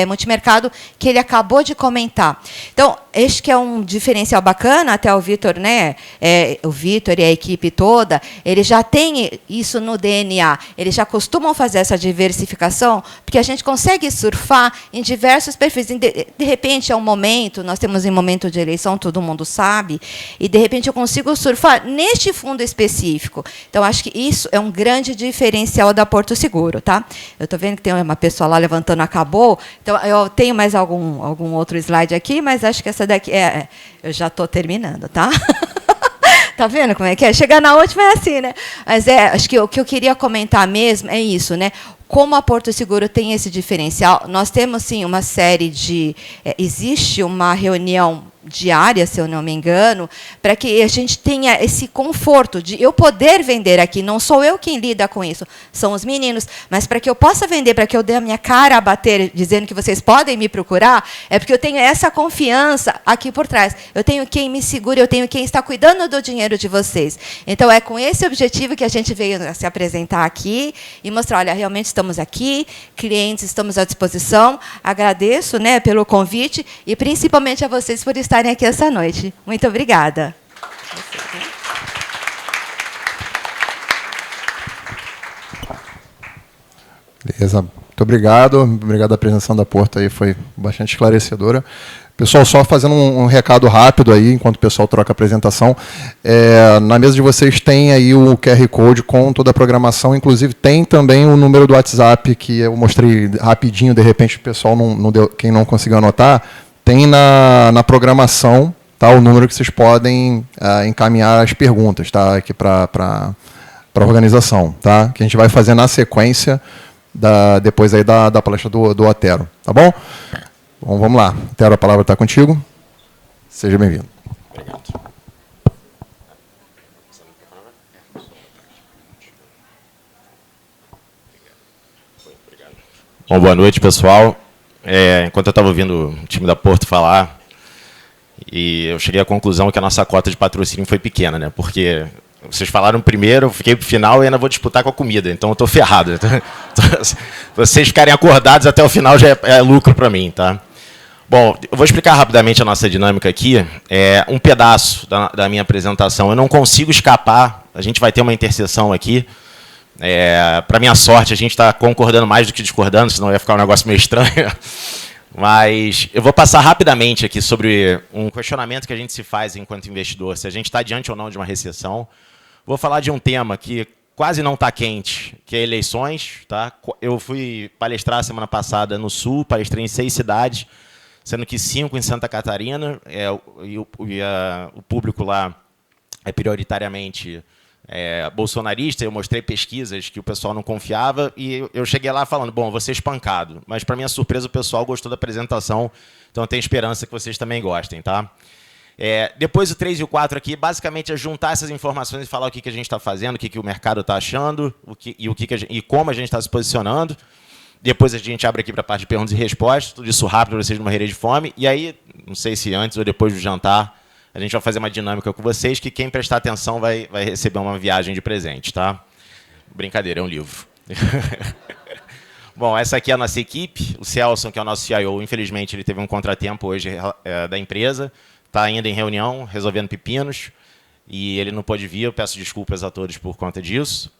multimercado, que ele acabou de comentar. Então, este que é um diferencial bacana, até o Vitor, né? O Vitor e a equipe toda, eles já têm isso no DNA, eles já costumam fazer essa diversificação, porque a gente consegue surfar em diversos perfis. De repente, é um momento, nós temos em momento de eleição, todo mundo sabe, e, de repente, eu consigo surfar neste fundo específico. Então, acho que isso é um grande diferencial da Porto Seguro. Tá? Eu estou vendo que tem uma pessoa lá levantando, acabou. Então, eu tenho mais algum outro slide aqui, mas acho que essa daqui eu já estou terminando, tá? Tá vendo como é que é? Chegar na última é assim, né? Mas acho que o que eu queria comentar mesmo é isso, né? Como a Porto Seguro tem esse diferencial, nós temos, sim, uma série de... existe uma reunião diária, se eu não me engano, para que a gente tenha esse conforto de eu poder vender aqui. Não sou eu quem lida com isso, são os meninos. Mas para que eu possa vender, para que eu dê a minha cara a bater, dizendo que vocês podem me procurar, é porque eu tenho essa confiança aqui por trás. Eu tenho quem me segura, eu tenho quem está cuidando do dinheiro de vocês. Então, é com esse objetivo que a gente veio se apresentar aqui e mostrar, olha, realmente estamos aqui, clientes, estamos à disposição. Agradeço, né, pelo convite e, principalmente, a vocês por estarem aqui essa noite. Muito obrigada.
Beleza. Muito obrigado. Obrigado, a apresentação da Porto aí foi bastante esclarecedora. Pessoal, só fazendo um recado rápido aí, enquanto o pessoal troca a apresentação. Na mesa de vocês tem aí o QR Code com toda a programação, inclusive tem também o número do WhatsApp, que eu mostrei rapidinho, de repente o pessoal não deu, quem não conseguiu anotar, tem na programação, tá, o número que vocês podem encaminhar as perguntas, tá, aqui para a organização, tá, que a gente vai fazer na sequência depois aí da palestra do Otero, tá bom? Bom, vamos lá. Otero, a palavra está contigo. Seja bem-vindo.
Obrigado. Bom, boa noite, pessoal. Enquanto eu estava ouvindo o time da Porto falar, e eu cheguei à conclusão que a nossa cota de patrocínio foi pequena, né? Porque vocês falaram primeiro, eu fiquei para o final e ainda vou disputar com a comida, então eu estou ferrado. Vocês ficarem acordados até o final já é lucro para mim, tá? Bom, eu vou explicar rapidamente a nossa dinâmica aqui. Um pedaço da minha apresentação. Eu não consigo escapar, a gente vai ter uma interseção aqui. Para minha sorte, a gente está concordando mais do que discordando, senão ia ficar um negócio meio estranho. Mas eu vou passar rapidamente aqui sobre um questionamento que a gente se faz enquanto investidor, se a gente está diante ou não de uma recessão. Vou falar de um tema que quase não está quente, que é eleições. Tá? Eu fui palestrar semana passada no Sul, palestrei em 6 cidades, sendo que 5 em Santa Catarina, o público lá é prioritariamente bolsonarista. Eu mostrei pesquisas que o pessoal não confiava, e eu cheguei lá falando, bom, vou ser espancado. Mas, para minha surpresa, o pessoal gostou da apresentação, então eu tenho esperança que vocês também gostem. Tá? Depois, o 3 e o 4 aqui, basicamente, é juntar essas informações e falar o que a gente está fazendo, o que o mercado está achando, e como a gente está se posicionando. Depois a gente abre aqui para a parte de perguntas e respostas, tudo isso rápido para vocês não morrerem de fome. E aí, não sei se antes ou depois do jantar, a gente vai fazer uma dinâmica com vocês, que quem prestar atenção vai receber uma viagem de presente. Tá? Brincadeira, é um livro. Bom, essa aqui é a nossa equipe. O Celson, que é o nosso CIO, infelizmente ele teve um contratempo hoje da empresa. Está ainda em reunião, resolvendo pepinos. E ele não pôde vir, eu peço desculpas a todos por conta disso.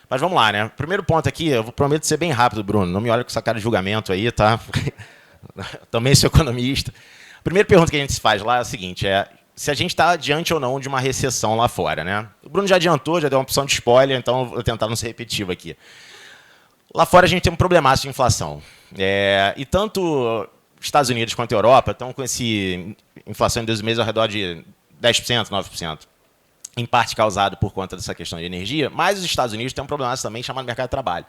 Mas vamos lá, né? Primeiro ponto aqui, eu prometo ser bem rápido, Bruno. Não me olhe com essa cara de julgamento aí, tá? Também sou economista. A primeira pergunta que a gente se faz lá é a seguinte, se a gente está diante ou não de uma recessão lá fora, né? O Bruno já adiantou, já deu uma opção de spoiler, então eu vou tentar não ser repetitivo aqui. Lá fora a gente tem um problemaço de inflação. E tanto Estados Unidos quanto a Europa estão com essa inflação em 12 meses ao redor de 10%, 9%. Em parte causado por conta dessa questão de energia, mas os Estados Unidos têm um problema também chamado mercado de trabalho.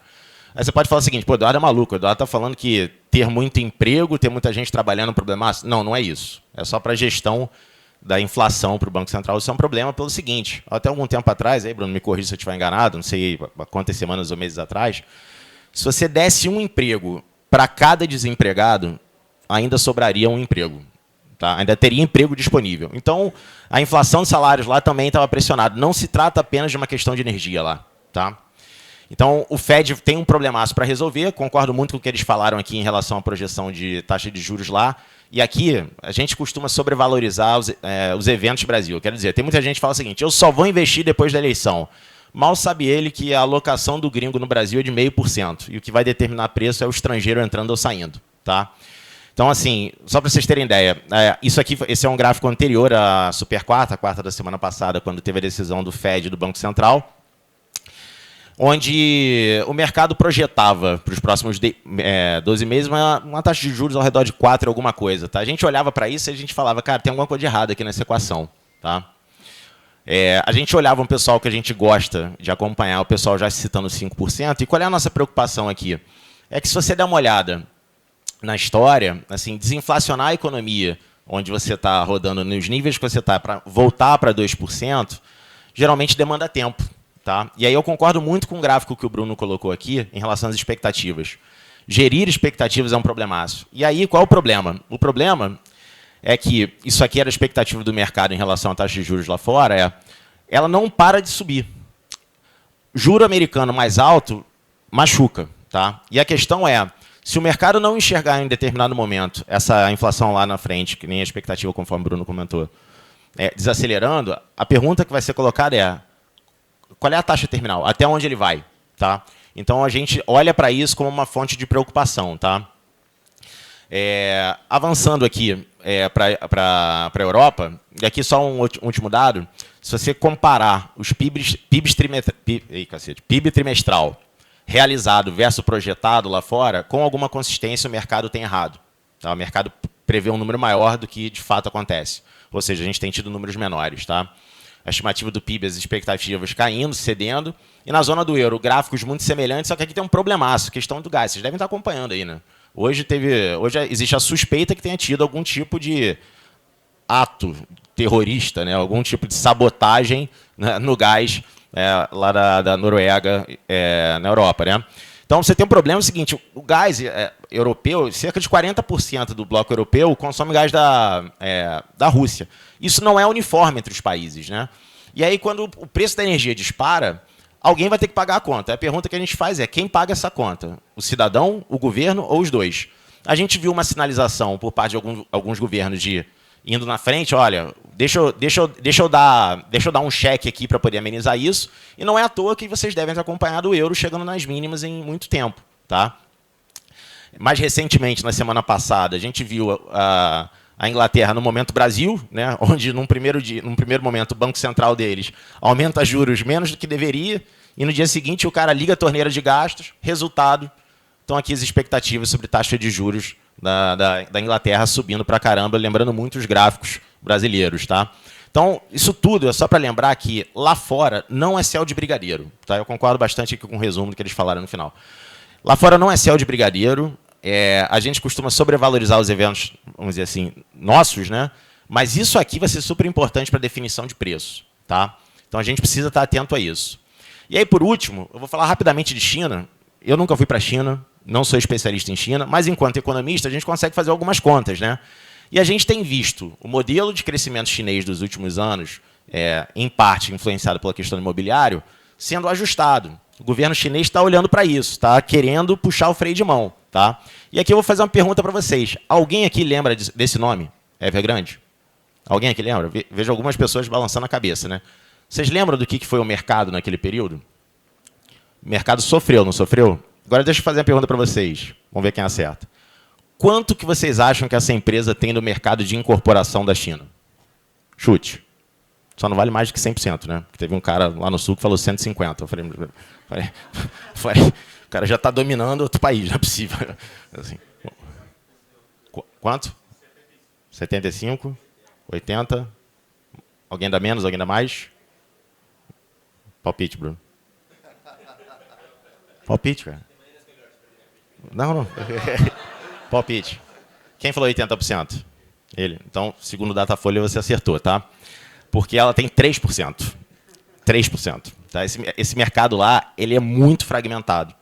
Aí você pode falar o seguinte, pô, o Eduardo é maluco, o Eduardo está falando que ter muito emprego, ter muita gente trabalhando é um problema. Não, não é isso. É só para a gestão da inflação para o Banco Central. Isso é um problema pelo seguinte, até algum tempo atrás, aí, Bruno, me corrija se eu estiver enganado, não sei quantas semanas ou meses atrás, se você desse um emprego para cada desempregado, ainda sobraria um emprego. Tá? Ainda teria emprego disponível. Então, a inflação de salários lá também estava pressionada. Não se trata apenas de uma questão de energia lá. Tá? Então, o Fed tem um problemaço para resolver. Concordo muito com o que eles falaram aqui em relação à projeção de taxa de juros lá. E aqui, a gente costuma sobrevalorizar os eventos Brasil. Quer dizer, tem muita gente que fala o seguinte, eu só vou investir depois da eleição. Mal sabe ele que a alocação do gringo no Brasil é de 0,5%. E o que vai determinar preço é o estrangeiro entrando ou saindo. Tá? Então, assim, só para vocês terem ideia, esse é um gráfico anterior à Super Quarta, a quarta da semana passada, quando teve a decisão do Fed e do Banco Central, onde o mercado projetava para os próximos 12 meses uma taxa de juros ao redor de 4 alguma coisa. Tá? A gente olhava para isso e a gente falava, cara, tem alguma coisa de errado aqui nessa equação. Tá? A gente olhava um pessoal que a gente gosta de acompanhar, o pessoal já citando 5%, e qual é a nossa preocupação aqui? É que se você der uma olhada na história, assim, desinflacionar a economia, onde você está rodando nos níveis que você está, para voltar para 2%, geralmente demanda tempo. Tá? E aí eu concordo muito com o gráfico que o Bruno colocou aqui em relação às expectativas. Gerir expectativas é um problemaço. E aí, qual é o problema? O problema é que, isso aqui era a expectativa do mercado em relação à taxa de juros lá fora, ela não para de subir. Juro americano mais alto machuca. Tá? E a questão é, se o mercado não enxergar em determinado momento essa inflação lá na frente, que nem a expectativa, conforme o Bruno comentou, desacelerando, a pergunta que vai ser colocada é, qual é a taxa terminal? Até onde ele vai? Tá? Então, a gente olha para isso como uma fonte de preocupação. Tá? Avançando aqui para a Europa, e aqui só um último dado, se você comparar os PIB trimestral realizado versus projetado lá fora, com alguma consistência o mercado tem errado. Tá? O mercado prevê um número maior do que de fato acontece. Ou seja, a gente tem tido números menores. Tá? A estimativa do PIB, as expectativas caindo, cedendo. E na zona do euro, gráficos muito semelhantes, só que aqui tem um problemaço, questão do gás. Vocês devem estar acompanhando aí, né? Hoje existe a suspeita que tenha tido algum tipo de ato terrorista, né? Algum tipo de sabotagem, né, no gás lá da Noruega, na Europa. Né? Então, você tem um problema seguinte, o gás europeu, cerca de 40% do bloco europeu consome gás da Rússia. Isso não é uniforme entre os países. Né? E aí, quando o preço da energia dispara, alguém vai ter que pagar a conta. A pergunta que a gente faz é, quem paga essa conta? O cidadão, o governo ou os dois? A gente viu uma sinalização por parte de alguns governos de indo na frente, olha, deixa eu dar um cheque aqui para poder amenizar isso, e não é à toa que vocês devem ter acompanhado o euro chegando nas mínimas em muito tempo. Tá? Mais recentemente, na semana passada, a gente viu a Inglaterra no momento Brasil, né, onde num primeiro momento o Banco Central deles aumenta juros menos do que deveria, e no dia seguinte o cara liga a torneira de gastos, resultado, estão aqui as expectativas sobre taxa de juros da Inglaterra subindo para caramba, lembrando muito os gráficos brasileiros. Tá? Então, isso tudo é só para lembrar que lá fora não é céu de brigadeiro. Tá? Eu concordo bastante aqui com o resumo do que eles falaram no final. Lá fora não é céu de brigadeiro. A gente costuma sobrevalorizar os eventos, vamos dizer assim, nossos, né? Mas isso aqui vai ser super importante para a definição de preço. Tá? Então, a gente precisa estar atento a isso. E aí, por último, eu vou falar rapidamente de China. Eu nunca fui para a China, não sou especialista em China, mas, enquanto economista, a gente consegue fazer algumas contas. Né? E a gente tem visto o modelo de crescimento chinês dos últimos anos, em parte influenciado pela questão do imobiliário, sendo ajustado. O governo chinês está olhando para isso, está querendo puxar o freio de mão. Tá? E aqui eu vou fazer uma pergunta para vocês. Alguém aqui lembra desse nome? Evergrande? Alguém aqui lembra? Vejo algumas pessoas balançando a cabeça. Né? Vocês lembram do que foi o mercado naquele período? O mercado sofreu, não sofreu? Agora deixa eu fazer uma pergunta para vocês. Vamos ver quem acerta. Quanto que vocês acham que essa empresa tem no mercado de incorporação da China? Chute. Só não vale mais do que 100%, né? Porque teve um cara lá no sul que falou 150%. Eu falei o cara já está dominando outro país, não é possível. Assim, quanto? 75? 80? Alguém dá menos? Alguém dá mais? Palpite, Bruno. Palpite, cara. Não. Palpite. Quem falou 80%? Ele. Então, segundo o Datafolha, você acertou, tá? Porque ela tem 3%. 3%. Tá? Esse mercado lá, ele é muito fragmentado.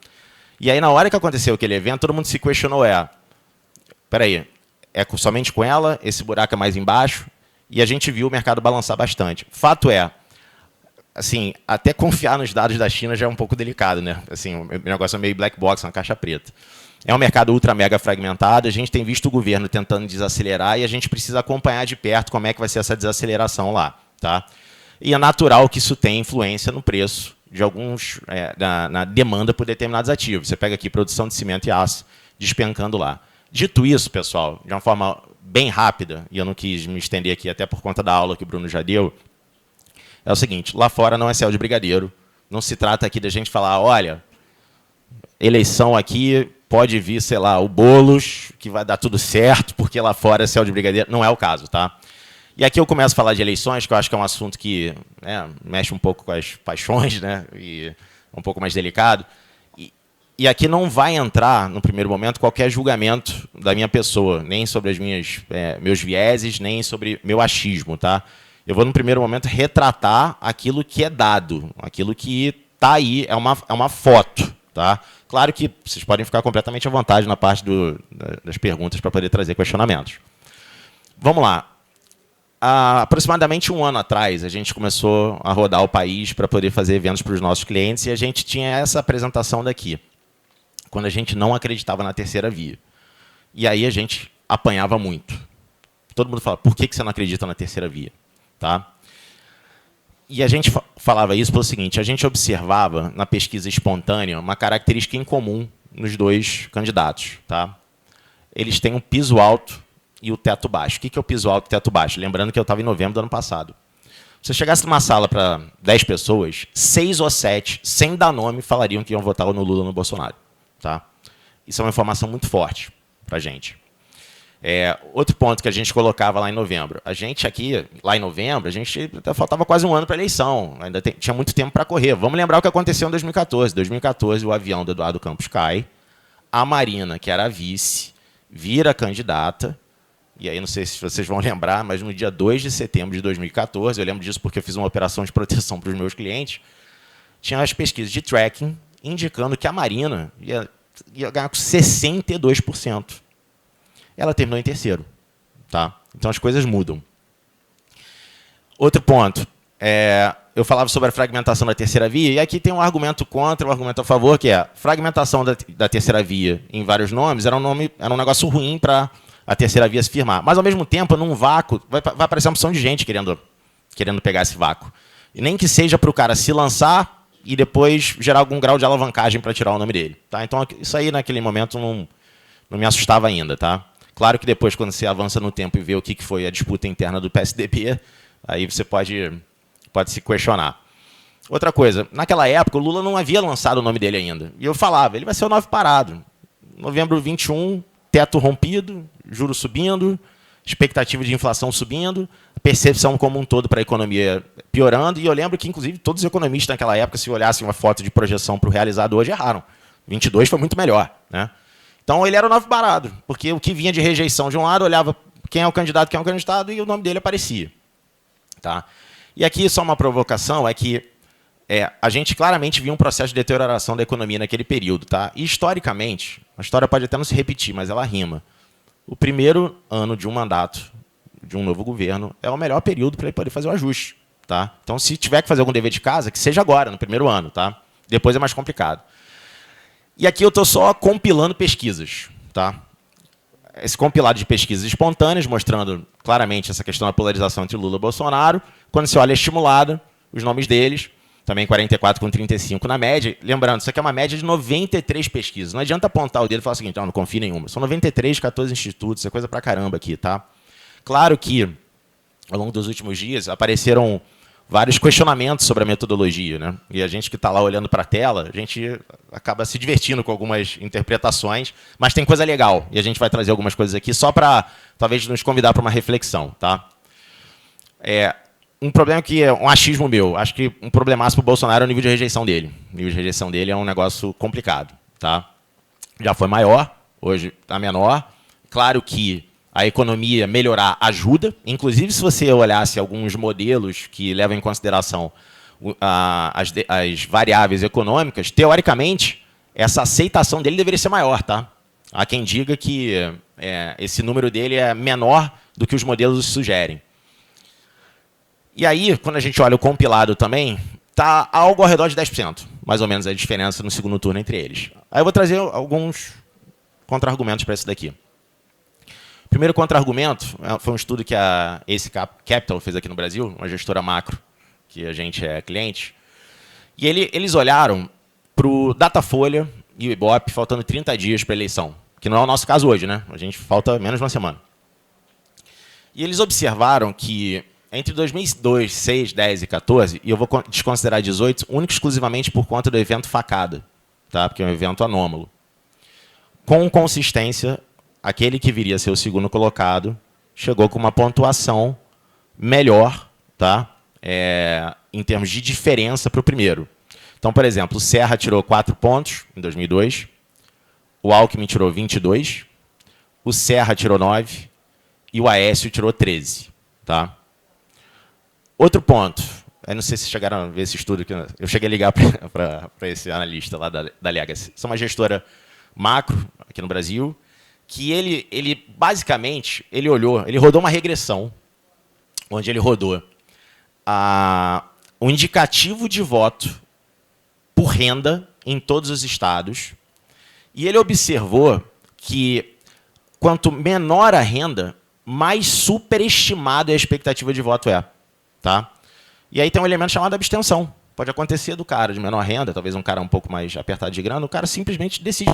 E aí, na hora que aconteceu aquele evento, todo mundo se questionou, espera aí, é somente com ela, esse buraco é mais embaixo, e a gente viu o mercado balançar bastante. Fato é, assim, até confiar nos dados da China já é um pouco delicado, né? Assim, o negócio é meio black box, uma caixa preta. É um mercado ultra mega fragmentado, a gente tem visto o governo tentando desacelerar e a gente precisa acompanhar de perto como é que vai ser essa desaceleração lá. Tá? E é natural que isso tenha influência no preço de alguns, na demanda por determinados ativos. Você pega aqui produção de cimento e aço despencando lá. Dito isso, pessoal, de uma forma bem rápida, e eu não quis me estender aqui até por conta da aula que o Bruno já deu, é o seguinte, lá fora não é céu de brigadeiro, não se trata aqui da gente falar, olha, eleição aqui pode vir, sei lá, o Boulos, que vai dar tudo certo, porque lá fora é céu de brigadeiro. Não é o caso, tá? E aqui eu começo a falar de eleições, que eu acho que é um assunto que mexe um pouco com as paixões, né? E é um pouco mais delicado. E aqui não vai entrar, no primeiro momento, qualquer julgamento da minha pessoa, nem sobre as meus vieses, nem sobre meu achismo, tá? Eu vou, no primeiro momento, retratar aquilo que é dado, aquilo que está aí, é uma foto, tá? Claro que vocês podem ficar completamente à vontade na parte das perguntas para poder trazer questionamentos. Vamos lá. Há aproximadamente um ano atrás, a gente começou a rodar o país para poder fazer eventos para os nossos clientes e a gente tinha essa apresentação daqui, quando a gente não acreditava na terceira via. E aí a gente apanhava muito. Todo mundo fala, por que você não acredita na terceira via? Tá? E a gente falava isso pelo seguinte, a gente observava na pesquisa espontânea uma característica em comum nos dois candidatos. Tá? Eles têm um piso alto e o teto baixo. O que é o piso alto e o teto baixo? Lembrando que eu estava em novembro do ano passado. Se você chegasse numa sala para 10 pessoas, 6 ou 7, sem dar nome, falariam que iam votar no Lula ou no Bolsonaro. Tá? Isso é uma informação muito forte para a gente. Outro ponto que a gente colocava lá em novembro. A gente aqui, lá em novembro, a gente até faltava quase um ano para a eleição. Ainda tinha muito tempo para correr. Vamos lembrar o que aconteceu em 2014. Em 2014, o avião do Eduardo Campos cai. A Marina, que era a vice, vira candidata. E aí, não sei se vocês vão lembrar, mas no dia 2 de setembro de 2014, eu lembro disso porque eu fiz uma operação de proteção para os meus clientes, tinha as pesquisas de tracking indicando que a Marina ia ganhar com 62%. Ela terminou em terceiro. Tá? Então, as coisas mudam. Outro ponto. Eu falava sobre a fragmentação da terceira via, e aqui tem um argumento contra, um argumento a favor, que é a fragmentação da terceira via em vários nomes era um negócio ruim para a terceira via se firmar. Mas, ao mesmo tempo, num vácuo, vai aparecer uma opção de gente querendo pegar esse vácuo. E nem que seja para o cara se lançar e depois gerar algum grau de alavancagem para tirar o nome dele. Tá? Então, isso aí, naquele momento, não me assustava ainda. Tá? Claro que depois, quando você avança no tempo e vê o que foi a disputa interna do PSDB, aí você pode se questionar. Outra coisa, naquela época, o Lula não havia lançado o nome dele ainda. E eu falava, ele vai ser o 9 parado. Novembro 21, teto rompido, juros subindo, expectativa de inflação subindo, percepção como um todo para a economia piorando. E eu lembro que, inclusive, todos os economistas naquela época, se olhassem uma foto de projeção para o realizado hoje, erraram. 22 foi muito melhor. Né? Então, ele era o 9 parado, porque o que vinha de rejeição de um lado, olhava quem é o candidato e o nome dele aparecia. Tá? E aqui, só uma provocação, é que a gente claramente viu um processo de deterioração da economia naquele período. Tá? E, historicamente, a história pode até não se repetir, mas ela rima. O primeiro ano de um mandato, de um novo governo, é o melhor período para ele poder fazer o ajuste. Tá? Então, se tiver que fazer algum dever de casa, que seja agora, no primeiro ano. Tá? Depois é mais complicado. E aqui eu estou só compilando pesquisas. Tá? Esse compilado de pesquisas espontâneas, mostrando claramente essa questão da polarização entre Lula e Bolsonaro. Quando você olha estimulado, os nomes deles, também 44 com 35 na média. Lembrando, isso aqui é uma média de 93 pesquisas. Não adianta apontar o dedo e falar o seguinte, não confio em nenhuma. São 93, 14 institutos, é coisa pra caramba aqui. Tá? Claro que, ao longo dos últimos dias, apareceram vários questionamentos sobre a metodologia. Né? E a gente que está lá olhando para a tela, a gente acaba se divertindo com algumas interpretações, mas tem coisa legal. E a gente vai trazer algumas coisas aqui só para, talvez, nos convidar para uma reflexão. Tá? Um problema que é um achismo meu. Acho que um problemaço para o Bolsonaro é o nível de rejeição dele. O nível de rejeição dele é um negócio complicado. Tá? Já foi maior, hoje está menor. Claro que a economia melhorar ajuda. Inclusive, se você olhasse alguns modelos que levam em consideração as variáveis econômicas, teoricamente, essa aceitação dele deveria ser maior. Tá? Há quem diga que esse número dele é menor do que os modelos sugerem. E aí, quando a gente olha o compilado também, está algo ao redor de 10%, mais ou menos, a diferença no segundo turno entre eles. Aí eu vou trazer alguns contra-argumentos para isso daqui. O primeiro contra-argumento foi um estudo que a Ace Capital fez aqui no Brasil, uma gestora macro, que a gente é cliente. E eles olharam para o Datafolha e o Ibope, faltando 30 dias para a eleição, que não é o nosso caso hoje, né? A gente falta menos de uma semana. E eles observaram que entre 2002, 2006, 10 e 14, e eu vou desconsiderar 18, único e exclusivamente por conta do evento Facada, tá? Porque é um evento anômalo. Com consistência, aquele que viria a ser o segundo colocado chegou com uma pontuação melhor, tá? Em termos de diferença para o primeiro. Então, por exemplo, o Serra tirou 4 pontos em 2002, o Alckmin tirou 22, o Serra tirou 9 e o Aécio tirou 13. Tá? Outro ponto, eu não sei se chegaram a ver esse estudo, que eu cheguei a ligar para esse analista lá da Legacy. Isso é uma gestora macro aqui no Brasil, que ele basicamente, ele rodou uma regressão, onde ele rodou o indicativo de voto por renda em todos os estados, e ele observou que quanto menor a renda, mais superestimada a expectativa de voto é. Tá? E aí tem um elemento chamado abstenção. Pode acontecer do cara de menor renda, talvez um cara um pouco mais apertado de grana, o cara simplesmente decide.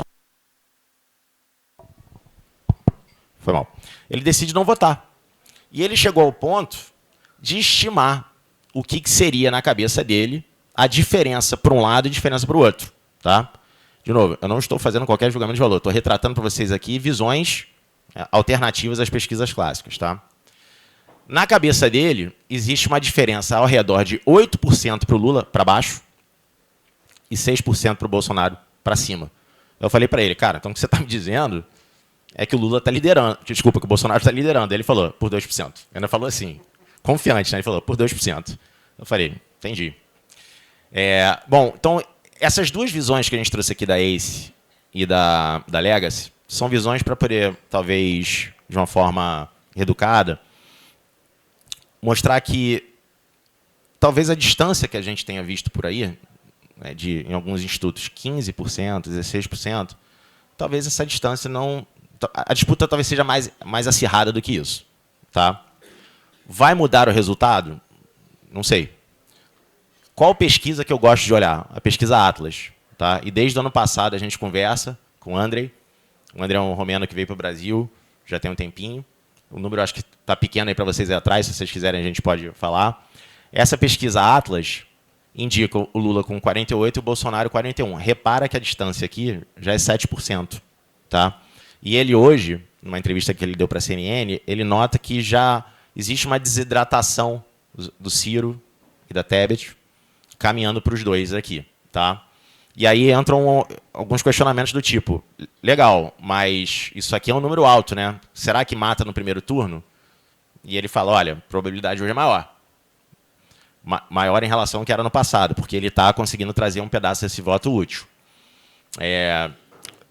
Foi mal. Ele decide não votar. E ele chegou ao ponto de estimar o que seria na cabeça dele a diferença para um lado e a diferença para o outro. Tá? De novo, eu não estou fazendo qualquer julgamento de valor, estou retratando para vocês aqui visões alternativas às pesquisas clássicas. Tá? Na cabeça dele, existe uma diferença ao redor de 8% para o Lula para baixo e 6% para o Bolsonaro para cima. Eu falei para ele, cara, então o que você está me dizendo é que o Lula está liderando, desculpa, que o Bolsonaro está liderando. Ele falou, por 2%. Ele ainda falou assim, confiante, né? Ele falou, por 2%. Eu falei, entendi. Bom, então, essas duas visões que a gente trouxe aqui da ACE e da Legacy são visões para poder, talvez, de uma forma educada, mostrar que talvez a distância que a gente tenha visto por aí, né, em alguns institutos, 15%, 16%, talvez essa distância não... A disputa talvez seja mais acirrada do que isso. Tá? Vai mudar o resultado? Não sei. Qual pesquisa que eu gosto de olhar? A pesquisa Atlas. Tá? E desde o ano passado a gente conversa com o Andrei. O Andrei é um romeno que veio para o Brasil, já tem um tempinho. O número acho que está pequeno aí para vocês aí atrás, se vocês quiserem a gente pode falar. Essa pesquisa Atlas indica o Lula com 48% e o Bolsonaro 41%. Repara que a distância aqui já é 7%. Tá? E ele hoje, numa entrevista que ele deu para a CNN, ele nota que já existe uma desidratação do Ciro e da Tebet caminhando para os dois aqui. Tá? E aí entram alguns questionamentos do tipo, legal, mas isso aqui é um número alto, né? Será que mata no primeiro turno? E ele fala, olha, a probabilidade hoje é maior. Maior em relação ao que era no passado, porque ele está conseguindo trazer um pedaço desse voto útil.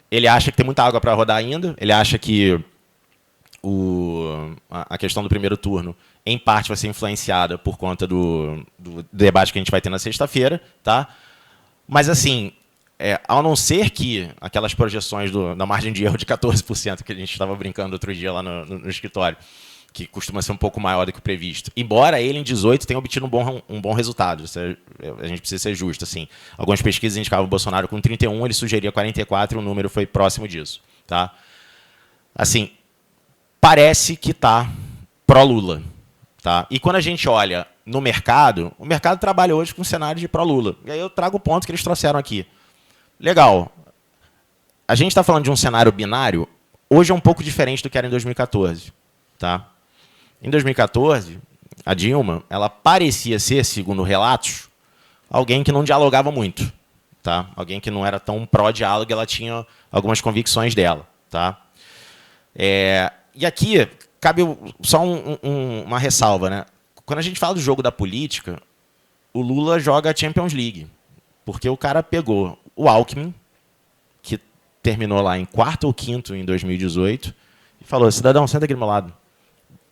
Ele acha que tem muita água para rodar ainda, ele acha que a questão do primeiro turno, em parte, vai ser influenciada por conta do debate que a gente vai ter na sexta-feira. Tá? Mas, assim, ao não ser que aquelas projeções da margem de erro de 14%, que a gente estava brincando outro dia lá no escritório, que costuma ser um pouco maior do que o previsto, embora ele, em 18, tenha obtido um bom resultado. A gente precisa ser justo. Assim. Algumas pesquisas indicavam o Bolsonaro com 31%, ele sugeria 44%, e o número foi próximo disso. Tá? Assim, parece que está pró-Lula. Tá? E quando a gente olha no mercado, o mercado trabalha hoje com um cenário de pró-Lula. E aí eu trago o ponto que eles trouxeram aqui. Legal. A gente está falando de um cenário binário, hoje é um pouco diferente do que era em 2014. Tá? Em 2014, a Dilma, ela parecia ser, segundo relatos, alguém que não dialogava muito. Tá? Alguém que não era tão pró-diálogo, ela tinha algumas convicções dela. Tá? E aqui cabe só uma ressalva. Né? Quando a gente fala do jogo da política, o Lula joga a Champions League, porque o cara pegou o Alckmin, que terminou lá em quarto ou quinto em 2018, e falou, cidadão, senta aqui do meu lado.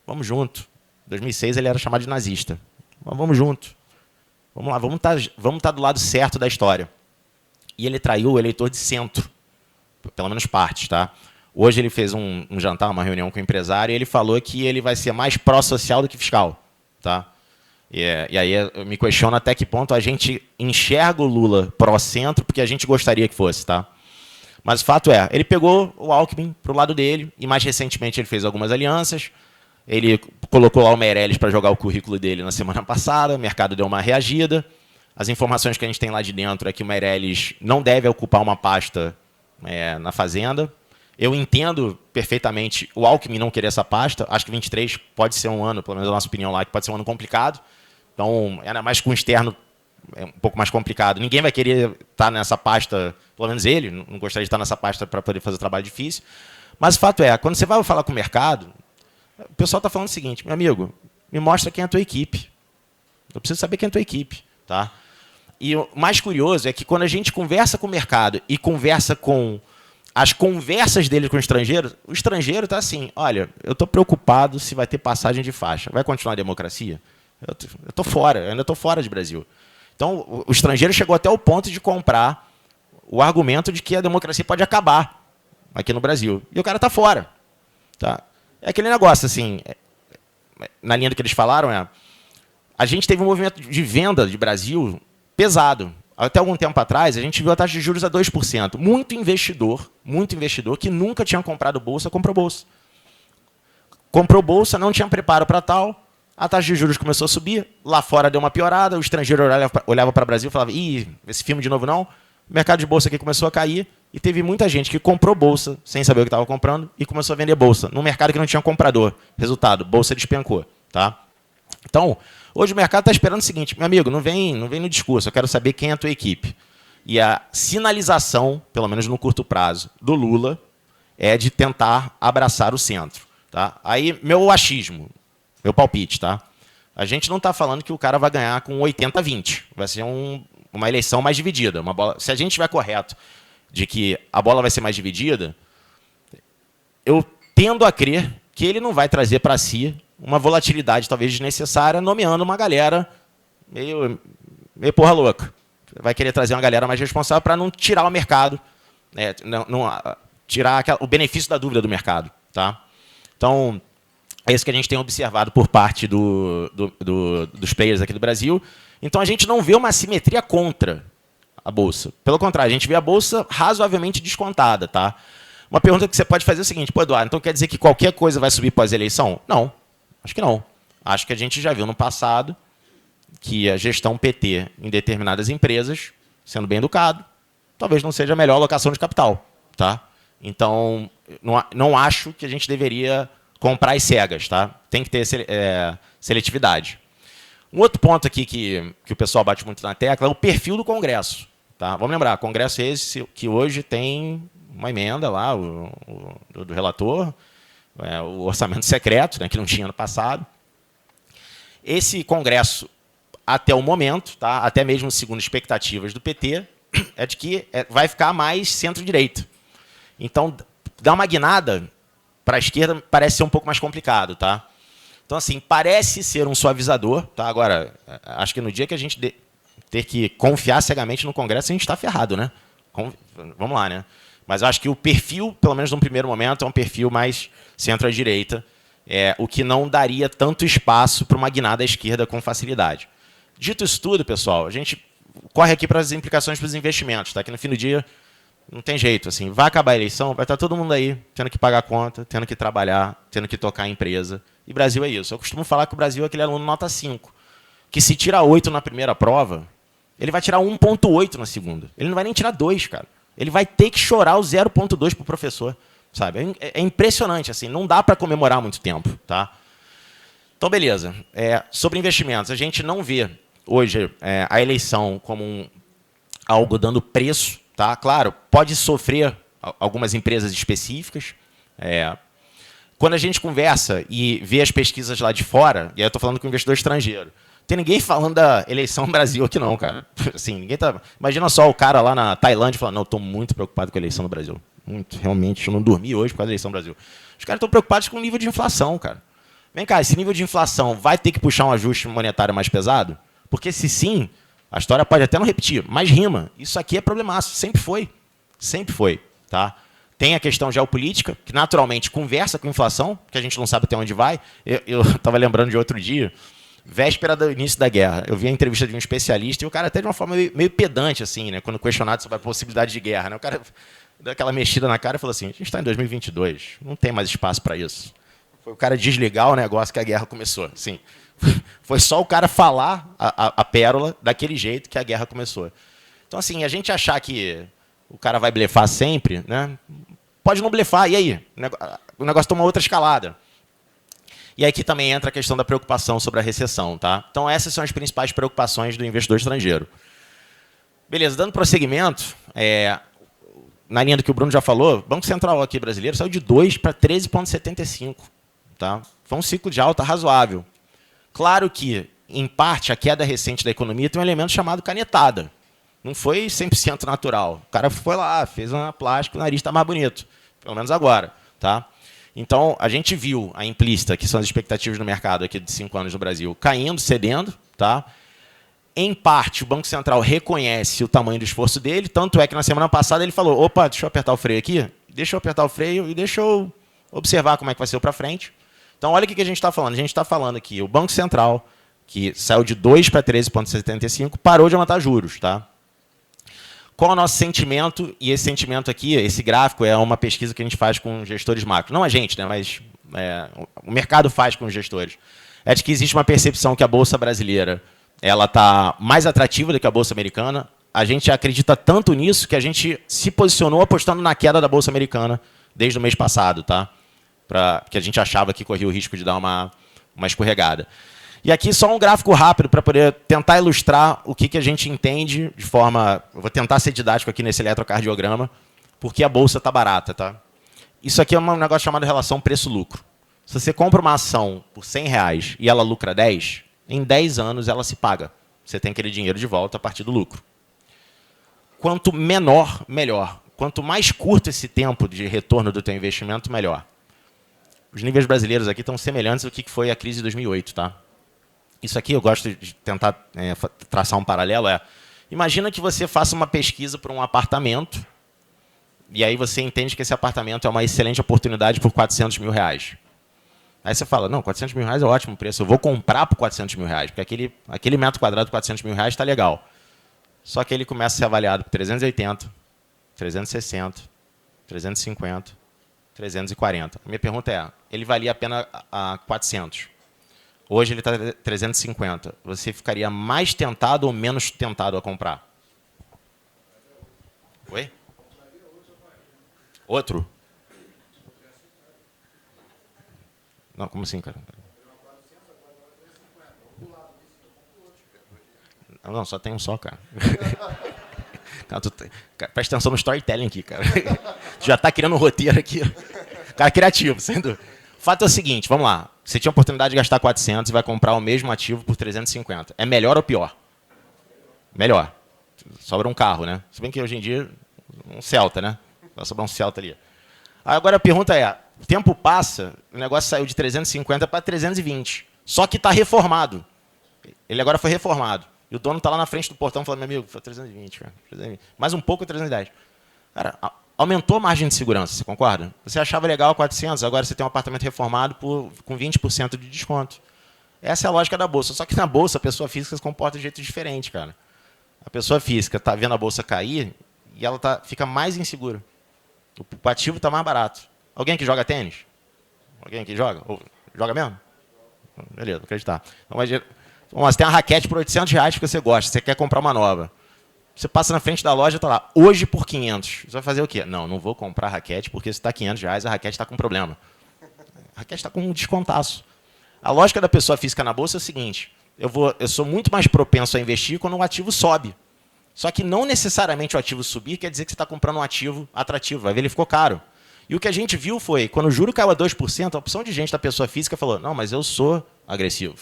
Vamos junto. Em 2006 ele era chamado de nazista. Mas vamos junto. Vamos lá, vamos estar do lado certo da história. E ele traiu o eleitor de centro. Pelo menos partes. Tá? Hoje ele fez um jantar, uma reunião com o empresário, e ele falou que ele vai ser mais pró-social do que fiscal. Tá? E aí eu me questiono até que ponto a gente enxerga o Lula pró-centro, porque a gente gostaria que fosse. Tá? Mas o fato é, ele pegou o Alckmin para o lado dele, e mais recentemente ele fez algumas alianças. Ele colocou lá o Meirelles para jogar o currículo dele na semana passada, o mercado deu uma reagida. As informações que a gente tem lá de dentro é que o Meirelles não deve ocupar uma pasta na Fazenda. Eu entendo perfeitamente o Alckmin não querer essa pasta. Acho que 23 pode ser um ano, pelo menos a nossa opinião lá, que pode ser um ano complicado. Então, ainda mais com o externo, é um pouco mais complicado. Ninguém vai querer estar nessa pasta, pelo menos ele, não gostaria de estar nessa pasta para poder fazer o trabalho difícil. Mas o fato é, quando você vai falar com o mercado, o pessoal está falando o seguinte, meu amigo, me mostra quem é a tua equipe. Eu preciso saber quem é a tua equipe. Tá? E o mais curioso é que quando a gente conversa com o mercado e conversa com as conversas dele com o estrangeiro está assim, olha, eu estou preocupado se vai ter passagem de faixa. Vai continuar a democracia? Eu estou fora, eu ainda estou fora de Brasil. Então, o estrangeiro chegou até o ponto de comprar o argumento de que a democracia pode acabar aqui no Brasil. E o cara está fora. Tá? É aquele negócio, assim, na linha do que eles falaram, a gente teve um movimento de venda de Brasil pesado. Até algum tempo atrás, a gente viu a taxa de juros a 2%. Muito investidor que nunca tinha comprado bolsa, comprou bolsa. Comprou bolsa, não tinha preparo para tal, a taxa de juros começou a subir, lá fora deu uma piorada, o estrangeiro olhava para o Brasil e falava, ih, esse filme de novo não? O mercado de bolsa aqui começou a cair e teve muita gente que comprou bolsa sem saber o que estava comprando e começou a vender bolsa, num mercado que não tinha comprador. Resultado, bolsa despencou. Tá? Então, hoje o mercado está esperando o seguinte, meu amigo, não vem no discurso, eu quero saber quem é a tua equipe. E a sinalização, pelo menos no curto prazo, do Lula é de tentar abraçar o centro. Tá? Aí, meu achismo, meu palpite, tá? A gente não está falando que o cara vai ganhar com 80-20. Vai ser uma eleição mais dividida. Se a gente estiver correto de que a bola vai ser mais dividida, eu tendo a crer que ele não vai trazer para si uma volatilidade talvez desnecessária, nomeando uma galera meio porra louca. Vai querer trazer uma galera mais responsável para não tirar o mercado, não tirar o benefício da dúvida do mercado. Tá? Então, é isso que a gente tem observado por parte dos players aqui do Brasil. Então, a gente não vê uma assimetria contra a Bolsa. Pelo contrário, a gente vê a Bolsa razoavelmente descontada. Tá? Uma pergunta que você pode fazer é o seguinte, pô, Eduardo, então quer dizer que qualquer coisa vai subir pós-eleição? Não, acho que não. Acho que a gente já viu no passado que a gestão PT em determinadas empresas, sendo bem educado, talvez não seja a melhor alocação de capital. Tá? Então, não acho que a gente deveria comprar as cegas. Tá? Tem que ter seletividade. Um outro ponto aqui que o pessoal bate muito na tecla é o perfil do Congresso. Tá? Vamos lembrar, Congresso é esse que hoje tem uma emenda lá do relator, o orçamento secreto, né, que não tinha no passado. Esse Congresso, até o momento, tá, até mesmo segundo expectativas do PT, é de que vai ficar mais centro-direita. Então, dar uma guinada para a esquerda parece ser um pouco mais complicado. Tá? Então, assim, parece ser um suavizador. Tá? Agora, acho que no dia que a gente ter que confiar cegamente no Congresso, a gente está ferrado. Né? Vamos lá. Né? Mas eu acho que o perfil, pelo menos no primeiro momento, é um perfil mais centro-direita, o que não daria tanto espaço para uma guinada à esquerda com facilidade. Dito isso tudo, pessoal, a gente corre aqui para as implicações para os investimentos. Tá? Que no fim do dia não tem jeito. Assim, vai acabar a eleição, vai estar todo mundo aí tendo que pagar conta, tendo que trabalhar, tendo que tocar a empresa. E Brasil é isso. Eu costumo falar que o Brasil é aquele aluno nota 5, que se tira 8 na primeira prova, ele vai tirar 1,8 na segunda. Ele não vai nem tirar 2, cara. Ele vai ter que chorar o 0,2 para o professor. Sabe? É impressionante. Assim, não dá para comemorar muito tempo. Tá? Então, beleza. Sobre investimentos, a gente não vê hoje a eleição como algo dando preço. Tá? Claro, pode sofrer algumas empresas específicas. Quando a gente conversa e vê as pesquisas lá de fora, e aí eu estou falando com investidor estrangeiro, tem ninguém falando da eleição no Brasil aqui não, cara. Assim, ninguém tá... Imagina só o cara lá na Tailândia falando, não, estou muito preocupado com a eleição no Brasil. Muito, realmente, eu não dormi hoje por causa da eleição no Brasil. Os caras estão preocupados com o nível de inflação, cara. Vem cá, esse nível de inflação vai ter que puxar um ajuste monetário mais pesado? Porque se sim, a história pode até não repetir, mas rima. Isso aqui é problemaço, sempre foi. Sempre foi. Tá? Tem a questão geopolítica, que naturalmente conversa com a inflação, que a gente não sabe até onde vai. Eu estava lembrando de outro dia, véspera do início da guerra, eu vi a entrevista de um especialista e o cara até de uma forma meio pedante, assim, né, quando questionado sobre a possibilidade de guerra. Né, o cara deu aquela mexida na cara e falou assim, a gente está em 2022, não tem mais espaço para isso. Foi o cara desligar o negócio que a guerra começou. Assim, foi só o cara falar a pérola daquele jeito que a guerra começou. Então, assim, a gente achar que o cara vai blefar sempre, né, pode não blefar, e aí? O negócio toma outra escalada. E aqui também entra a questão da preocupação sobre a recessão. Tá? Então, essas são as principais preocupações do investidor estrangeiro. Beleza, dando prosseguimento, na linha do que o Bruno já falou, o Banco Central aqui brasileiro saiu de 2 para 13,75. Tá? Foi um ciclo de alta razoável. Claro que, em parte, a queda recente da economia tem um elemento chamado canetada. Não foi 100% natural. O cara foi lá, fez uma plástica, o nariz está mais bonito. Pelo menos agora. Tá? Então, a gente viu a implícita, que são as expectativas do mercado aqui de 5 anos no Brasil, caindo, cedendo. Tá? Em parte, o Banco Central reconhece o tamanho do esforço dele, tanto é que na semana passada ele falou, opa, deixa eu apertar o freio aqui, deixa eu apertar o freio e deixa eu observar como é que vai ser para frente. Então, olha o que a gente está falando. A gente está falando aqui, o Banco Central que saiu de 2 para 13,75, parou de aumentar juros. Tá? Qual é o nosso sentimento? E esse sentimento aqui, esse gráfico, é uma pesquisa que a gente faz com gestores macro. Não a gente, né, mas o mercado faz com os gestores. É de que existe uma percepção que a Bolsa brasileira ela está mais atrativa do que a Bolsa americana. A gente acredita tanto nisso que a gente se posicionou apostando na queda da Bolsa americana desde o mês passado, tá? Porque a gente achava que corria o risco de dar uma escorregada. E aqui só um gráfico rápido para poder tentar ilustrar o que a gente entende de forma... Eu vou tentar ser didático aqui nesse eletrocardiograma, porque a Bolsa está barata. Tá? Isso aqui é um negócio chamado relação preço-lucro. Se você compra uma ação por R$100 e ela lucra 10, em 10 anos ela se paga. Você tem aquele dinheiro de volta a partir do lucro. Quanto menor, melhor. Quanto mais curto esse tempo de retorno do teu investimento, melhor. Os níveis brasileiros aqui estão semelhantes ao que foi a crise de 2008. Tá? Isso aqui eu gosto de tentar traçar um paralelo. Imagina que você faça uma pesquisa para um apartamento e aí você entende que esse apartamento é uma excelente oportunidade por R$400 mil. Aí você fala, não, R$400 mil é ótimo preço, eu vou comprar por R$400 mil, porque aquele metro quadrado por R$400 mil está legal. Só que ele começa a ser avaliado por 380, 360, 350, 340. A minha pergunta é, ele valia a pena a 400. Hoje ele está 350. Você ficaria mais tentado ou menos tentado a comprar? Oi? Outro? Não, como assim, cara? Não, só tem um só, cara. Presta atenção no storytelling aqui, cara. Tu já está criando um roteiro aqui. Cara criativo, sem dúvida. O fato é o seguinte, vamos lá. Você tinha a oportunidade de gastar 400 e vai comprar o mesmo ativo por 350. É melhor ou pior? Melhor. Sobra um carro, né? Se bem que hoje em dia, um Celta, né? Vai sobrar um Celta ali. Agora a pergunta é, o tempo passa, o negócio saiu de 350 para 320. Só que está reformado. Ele agora foi reformado. E o dono está lá na frente do portão falando, meu amigo, foi 320, cara. 320. Mais um pouco é 310. Cara, aumentou a margem de segurança, você concorda? Você achava legal 400, agora você tem um apartamento reformado com 20% de desconto. Essa é a lógica da Bolsa. Só que na Bolsa, a pessoa física se comporta de jeito diferente, cara. A pessoa física está vendo a Bolsa cair e ela fica mais insegura. O ativo está mais barato. Alguém que joga tênis? Alguém que joga? Ou, joga mesmo? Beleza, vou acreditar. Então, vamos lá, você tem uma raquete por R$800 porque você gosta, você quer comprar uma nova. Você passa na frente da loja e está lá, hoje por 500. Você vai fazer o quê? Não vou comprar raquete porque se está R$500, a raquete está com problema. A raquete está com um descontaço. A lógica da pessoa física na Bolsa é o seguinte, eu sou muito mais propenso a investir quando o ativo sobe. Só que não necessariamente o ativo subir quer dizer que você está comprando um ativo atrativo. Vai ver, ele ficou caro. E o que a gente viu foi, quando o juro caiu a 2%, a opção de gente da pessoa física falou, não, mas eu sou agressivo.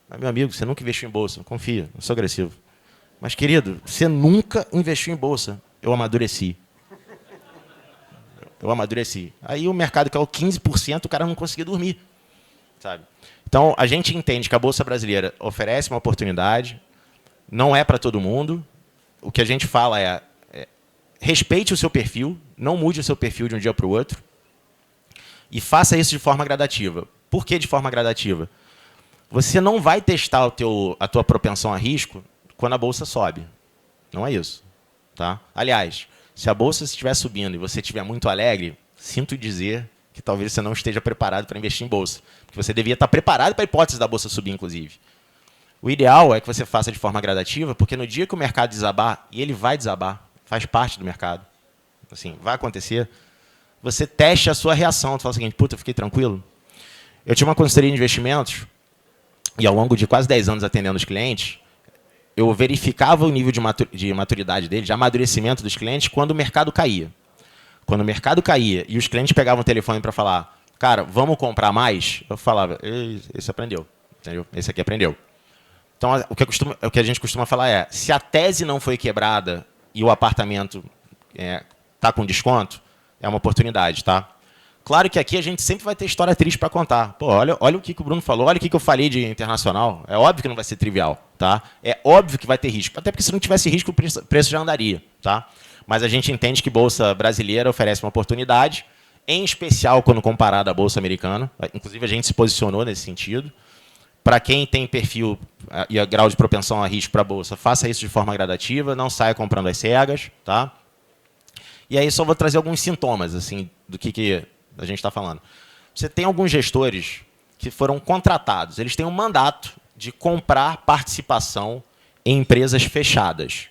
Mas, meu amigo, você nunca investiu em Bolsa. Confia, eu sou agressivo. Mas, querido, você nunca investiu em Bolsa. Eu amadureci. Aí o mercado caiu 15%, o cara não conseguia dormir. Sabe? Então, a gente entende que a Bolsa brasileira oferece uma oportunidade, não é para todo mundo. O que a gente fala é respeite o seu perfil, não mude o seu perfil de um dia para o outro e faça isso de forma gradativa. Por que de forma gradativa? Você não vai testar a tua propensão a risco quando a Bolsa sobe. Não é isso. Tá? Aliás, se a Bolsa estiver subindo e você estiver muito alegre, sinto dizer que talvez você não esteja preparado para investir em Bolsa. Porque você devia estar preparado para a hipótese da Bolsa subir, inclusive. O ideal é que você faça de forma gradativa, porque no dia que o mercado desabar, e ele vai desabar, faz parte do mercado, assim, vai acontecer, você teste a sua reação. Tu fala o seguinte, puta, eu fiquei tranquilo. Eu tinha uma consultoria de investimentos, e ao longo de quase 10 anos atendendo os clientes, eu verificava o nível de maturidade deles, de amadurecimento dos clientes, quando o mercado caía. Quando o mercado caía e os clientes pegavam o telefone para falar, cara, vamos comprar mais? Eu falava, esse aprendeu, entendeu? Esse aqui aprendeu. Então, o que a gente costuma falar é, se a tese não foi quebrada e o apartamento está com desconto, é uma oportunidade, tá? Claro que aqui a gente sempre vai ter história triste para contar. Pô, olha o que o Bruno falou, olha o que eu falei de internacional. É óbvio que não vai ser trivial, tá? É óbvio que vai ter risco. Até porque se não tivesse risco, o preço já andaria, tá? Mas a gente entende que Bolsa brasileira oferece uma oportunidade, em especial quando comparada à Bolsa americana. Inclusive, a gente se posicionou nesse sentido. Para quem tem perfil e grau de propensão a risco para a bolsa, faça isso de forma gradativa, não saia comprando as cegas. Tá? E aí só vou trazer alguns sintomas assim, do que a gente está falando. Você tem alguns gestores que foram contratados, eles têm um mandato de comprar participação em empresas fechadas.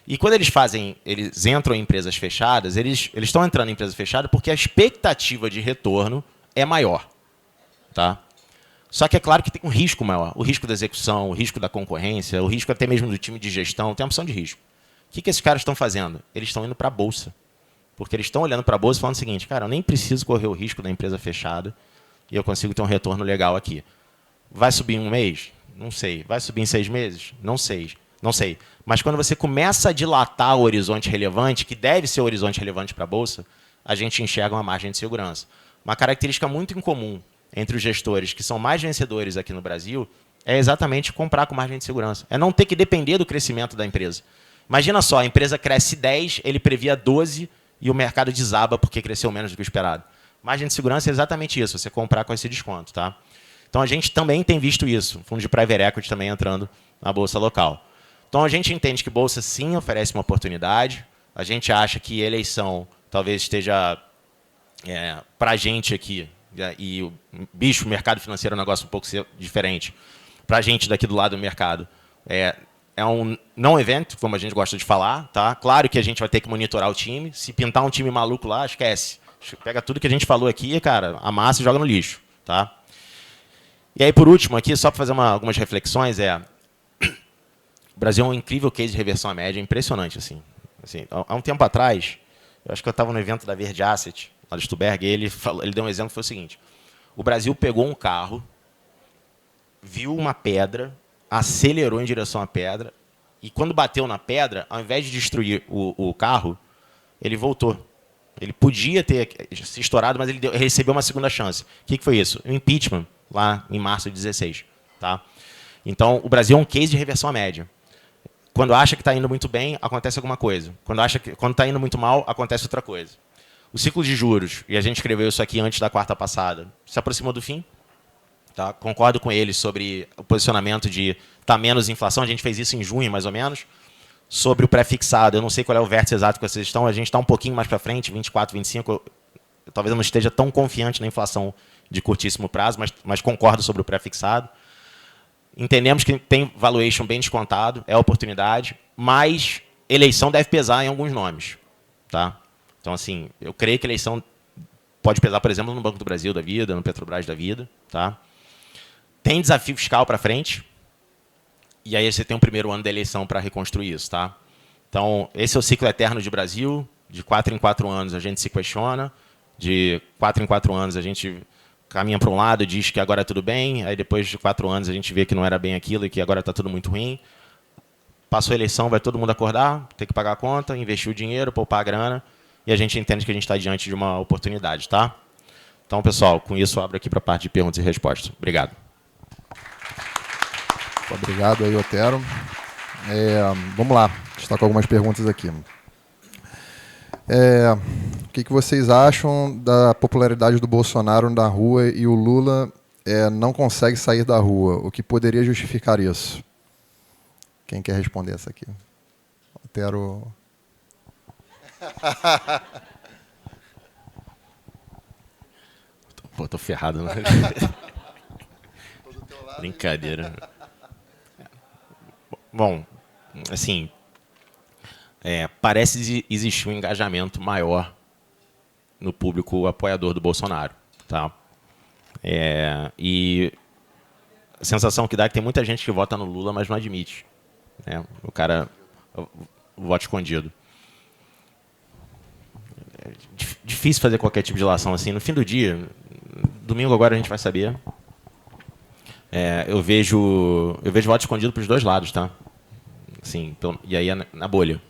E quando eles entram em empresas fechadas, eles estão entrando em empresas fechadas porque a expectativa de retorno é maior. Tá? Só que é claro que tem um risco maior. O risco da execução, o risco da concorrência, o risco até mesmo do time de gestão, tem uma opção de risco. O que esses caras estão fazendo? Eles estão indo para a bolsa. Porque eles estão olhando para a bolsa e falando o seguinte, cara, eu nem preciso correr o risco da empresa fechada e eu consigo ter um retorno legal aqui. Vai subir em um mês? Não sei. Vai subir em 6 meses? Não sei. Não sei. Mas quando você começa a dilatar o horizonte relevante, que deve ser o horizonte relevante para a bolsa, a gente enxerga uma margem de segurança. Uma característica muito incomum entre os gestores que são mais vencedores aqui no Brasil é exatamente comprar com margem de segurança. É não ter que depender do crescimento da empresa. Imagina só, a empresa cresce 10, ele previa 12 e o mercado desaba porque cresceu menos do que o esperado. Margem de segurança é exatamente isso, você comprar com esse desconto. Tá? Então, a gente também tem visto isso, fundo de private equity também entrando na bolsa local. Então, a gente entende que bolsa, sim, oferece uma oportunidade. A gente acha que eleição talvez esteja, para a gente aqui, e o bicho, o mercado financeiro é um negócio um pouco diferente. Para a gente daqui do lado do mercado, é um não evento, como a gente gosta de falar. Tá? Claro que a gente vai ter que monitorar o time. Se pintar um time maluco lá, esquece. Pega tudo que a gente falou aqui, cara, amassa e joga no lixo. Tá? E aí, por último, aqui, só para fazer algumas reflexões, o Brasil é um incrível case de reversão à média, impressionante. Assim, há um tempo atrás, eu acho que eu estava no evento da Verde Asset, lá de Stuttgart, e ele deu um exemplo que foi o seguinte. O Brasil pegou um carro, viu uma pedra, acelerou em direção à pedra, e quando bateu na pedra, ao invés de destruir o carro, ele voltou. Ele podia ter se estourado, mas ele recebeu uma segunda chance. O que foi isso? O impeachment, lá em março de 2016. Tá? Então, o Brasil é um case de reversão à média. Quando acha que está indo muito bem, acontece alguma coisa. Quando está indo muito mal, acontece outra coisa. O ciclo de juros, e a gente escreveu isso aqui antes da quarta passada, se aproximou do fim. Tá? Concordo com eles sobre o posicionamento de estar menos inflação. A gente fez isso em junho, mais ou menos. Sobre o pré-fixado, eu não sei qual é o vértice exato que vocês estão. A gente está um pouquinho mais para frente, 24, 25. Talvez eu não esteja tão confiante na inflação de curtíssimo prazo, mas concordo sobre o pré-fixado. Entendemos que tem valuation bem descontado, é oportunidade, mas eleição deve pesar em alguns nomes. Tá? Então, assim, eu creio que eleição pode pesar, por exemplo, no Banco do Brasil da vida, no Petrobras da vida. Tá? Tem desafio fiscal para frente, e aí você tem um primeiro ano da eleição para reconstruir isso. Tá? Então, esse é o ciclo eterno de Brasil, de 4 em 4 anos a gente se questiona, de 4 em 4 anos a gente caminha para um lado e diz que agora é tudo bem, aí depois de 4 anos a gente vê que não era bem aquilo e que agora está tudo muito ruim. Passou a eleição, vai todo mundo acordar, ter que pagar a conta, investir o dinheiro, poupar a grana, e a gente entende que a gente está diante de uma oportunidade. Tá? Então, pessoal, com isso eu abro aqui para a parte de perguntas e respostas. Obrigado.
Obrigado aí, Otero. Vamos lá, está com algumas perguntas aqui. O que vocês acham da popularidade do Bolsonaro na rua e o Lula não consegue sair da rua? O que poderia justificar isso? Quem quer responder essa aqui? Otero.
Pô, tô ferrado. Né? Brincadeira. Bom, assim, parece existir um engajamento maior no público apoiador do Bolsonaro. Tá? E a sensação que dá é que tem muita gente que vota no Lula, mas não admite. Né? O cara vota escondido. É difícil fazer qualquer tipo de relação assim. No fim do dia, domingo agora a gente vai saber. Eu vejo voto escondido para os dois lados, tá? Assim, e aí é na bolha.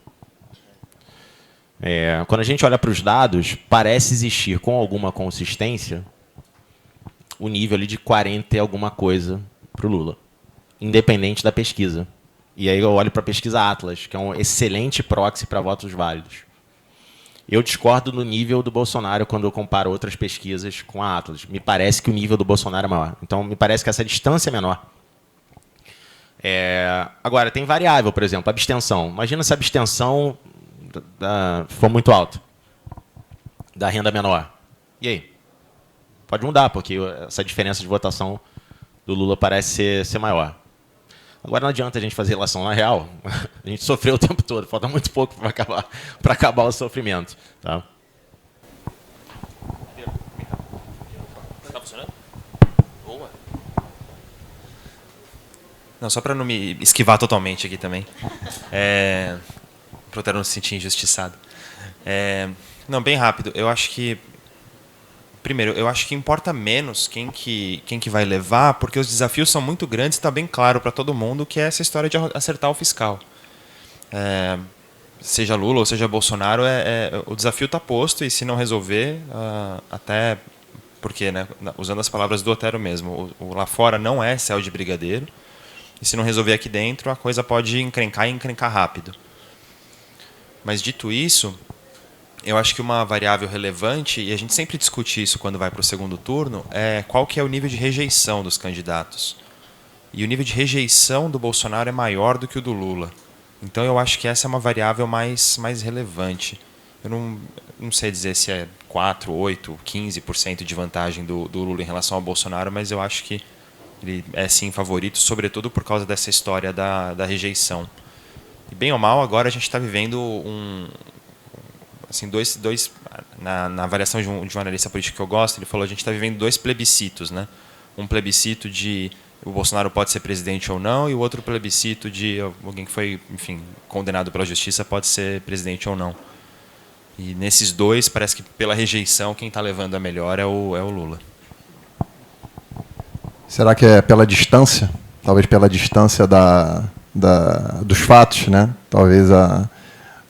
Quando a gente olha para os dados, parece existir com alguma consistência o nível ali de 40 e alguma coisa para o Lula, independente da pesquisa. E aí eu olho para a pesquisa Atlas, que é um excelente proxy para votos válidos. Eu discordo no nível do Bolsonaro quando eu comparo outras pesquisas com a Atlas. Me parece que o nível do Bolsonaro é maior. Então, me parece que essa distância é menor Agora, tem variável, por exemplo, abstenção. Imagina se a abstenção for muito alta, da renda menor. E aí? Pode mudar, porque essa diferença de votação do Lula parece ser maior. Agora, não adianta a gente fazer relação na real. A gente sofreu o tempo todo, falta muito pouco para acabar o sofrimento. Tá?
Tá funcionando? Boa. Não, só para não me esquivar totalmente aqui também. Para eu não se sentir injustiçado. Não, bem rápido. Eu acho que... Primeiro, eu acho que importa menos quem que vai levar, porque os desafios são muito grandes e está bem claro para todo mundo que é essa história de acertar o fiscal. Seja Lula ou seja Bolsonaro, o desafio está posto e se não resolver, até porque, né, usando as palavras do Otero mesmo, o lá fora não é céu de brigadeiro, e se não resolver aqui dentro, a coisa pode encrencar e encrencar rápido. Mas dito isso, eu acho que uma variável relevante, e a gente sempre discute isso quando vai para o segundo turno, é qual que é o nível de rejeição dos candidatos. E o nível de rejeição do Bolsonaro é maior do que o do Lula. Então eu acho que essa é uma variável mais relevante. Eu não sei dizer se é 4, 8, 15% de vantagem do Lula em relação ao Bolsonaro, mas eu acho que ele é sim favorito, sobretudo por causa dessa história da rejeição. E bem ou mal, agora a gente está vivendo assim, na avaliação de um analista político que eu gosto, ele falou a gente está vivendo 2 plebiscitos, né? Um plebiscito de o Bolsonaro pode ser presidente ou não, e o outro plebiscito de alguém que foi, enfim, condenado pela justiça pode ser presidente ou não. E nesses 2, parece que pela rejeição, quem está levando a melhor é o Lula.
Será que é pela distância? Talvez pela distância dos fatos, né? Talvez